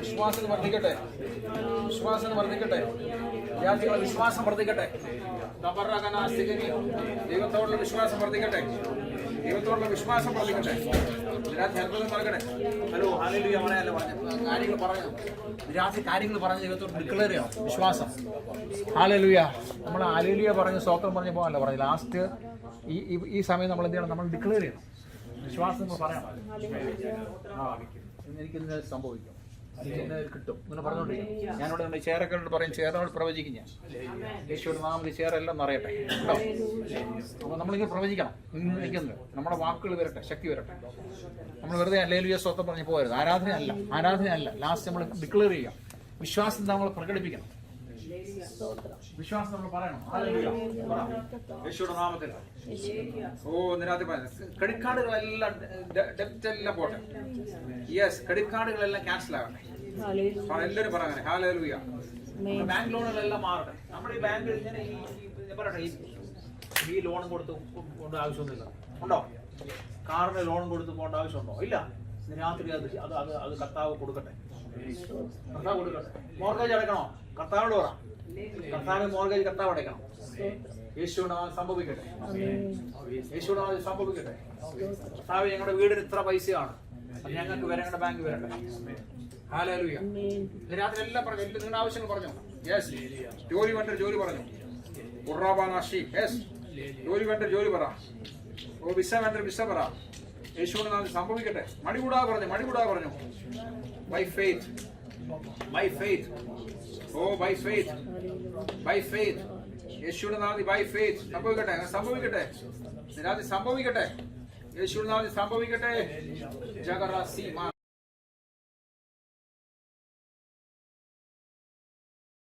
വിശ്വാസം വർദ്ധിക്കട്ടെ. വിശ്വാസം വർദ്ധിക്കട്ടെ. വിദ്യാർത്ഥികളുടെ വിശ്വാസം വർദ്ധിക്കട്ടെ. ദൈവത്തോടുള്ള വിശ്വാസം വർദ്ധിക്കട്ടെ. ദൈവത്തോടുള്ള വിശ്വാസം വർദ്ധിക്കട്ടെ. അത്ഭുതം നൽകട്ടെ. ഹലോ ഹല്ലേലൂയ പറയാനല്ല പറഞ്ഞു. കാര്യങ്ങൾ പറഞ്ഞു രാത്രി കാര്യങ്ങൾ പറഞ്ഞ് ദൈവത്തോട് ഡിക്ലെയർ ചെയ്യണം. വിശ്വാസം. ഹല്ലേലൂയ. നമ്മൾ ഹല്ലേലൂയ പറഞ്ഞ് സ്തോത്രം പറഞ്ഞ് പോകാനല്ല പറഞ്ഞു. ലാസ്റ്റ് ഈ സമയം നമ്മൾ എന്ത് ചെയ്യണം? നമ്മൾ ഡിക്ലെയർ ചെയ്യണം. വിശ്വാസം നമ്മൾ പറയണം. ആ എനിക്കിന്ന് സംഭവിക്കും, എനിക്കിന്ന് കിട്ടും ഇങ്ങനെ പറഞ്ഞുകൊണ്ടിരിക്കും. ഞാനിവിടെ ഉണ്ട് ചേരക്കളോട് പറയും, ചേരനോട് പ്രവചിക്കും. ഞാൻ യേശുവിന്റെ നാമത്തിൽ ചേരെല്ലാം നിറയട്ടെ. കേട്ടോ? അപ്പോൾ നമ്മളിങ്ങനെ പ്രവചിക്കണം. ഇന്ന് നിൽക്കുന്നത് നമ്മുടെ വാക്കുകൾ വരട്ടെ, ശക്തി വരട്ടെ. നമ്മൾ വെറുതെ ഹല്ലേലൂയ സ്തോത്രം പറഞ്ഞ് പോകരുത്. ആരാധനയല്ല, ആരാധനയല്ല. ലാസ്റ്റ് നമ്മൾ ഡിക്ലെയർ ചെയ്യുക. വിശ്വാസം നമ്മൾ പ്രകടിപ്പിക്കണം. വിശ്വാസം നമ്മൾ പറയണം. യേശുവിന്റെ നാമത്തിൽ. ഓ നിരാതി ക്രെഡിറ്റ് കാർഡുകളെല്ലാം ഡെപ്റ്റ് എല്ലാം പോട്ടെ. യെസ്, ക്രെഡിറ്റ് കാർഡുകളെല്ലാം ക്യാൻസൽ ആകട്ടെ. എല്ലാവരും പറയാൻ ഹല്ലേലൂയ. ബാങ്ക് ലോണുകളെല്ലാം മാറട്ടെ. നമ്മുടെ ഈ ബാങ്ക് ഇങ്ങനെ പറയട്ടെ, ഈ ലോൺ കൊടുത്ത് കൊണ്ട് ആവശ്യമൊന്നുമില്ല. ഉണ്ടോ? കാറിന് ലോൺ കൊടുത്ത് പോകേണ്ട ആവശ്യമുണ്ടോ? ഇല്ല. രാത്രി അത് കർത്താവ് കൊടുക്കട്ടെ. കർത്താവ് കൊടുക്കട്ടെ. മോർഗേജ് അടയ്ക്കണോ? കർത്താവിനോട് പറ. കർത്താവിന് മോർഗേജ് കർത്താവ് അടയ്ക്കണം. യേശുവിന്റെ നാമത്തിൽ സംഭവിക്കട്ടെ. യേശുവിന്റെ നാമത്തിൽ സംഭവിക്കട്ടെ. കർത്താവ് ഞങ്ങളുടെ വീടിന് ഇത്ര പൈസയാണ്, അത് ഞങ്ങൾക്ക് വരേണ്ട ബാങ്ക് വരട്ടെ. ഹല്ലേലൂയ. രാത്രി എല്ലാം പറഞ്ഞു. നിങ്ങളുടെ ആവശ്യങ്ങൾ പറഞ്ഞു. യെസ്. ജോലി വേണ്ട ജോലി പറഞ്ഞു. ഉറാബാനാശി. യെസ്. ജോലി വേണ്ട ജോലി പറ. ഓ വിസ വേണ്ട വിസ പറ. യേശുവിന്റെ നാമത്തിൽ സംഭവിക്കട്ടെ. മടികൂടാ പറഞ്ഞു. മടികൂടാ പറഞ്ഞു. By faith, by faith. Oh by faith, by faith. യേശുവിന്റെ നാമത്തിൽ ബൈ ഫെയ്ത്ത് സംഭവിക്കട്ടെ. സംഭവിക്കട്ടെ. സംഭവിക്കട്ടെ. യേശുവിന്റെ നാമത്തിൽ സംഭവിക്കട്ടെ. ജഗറാസി മാ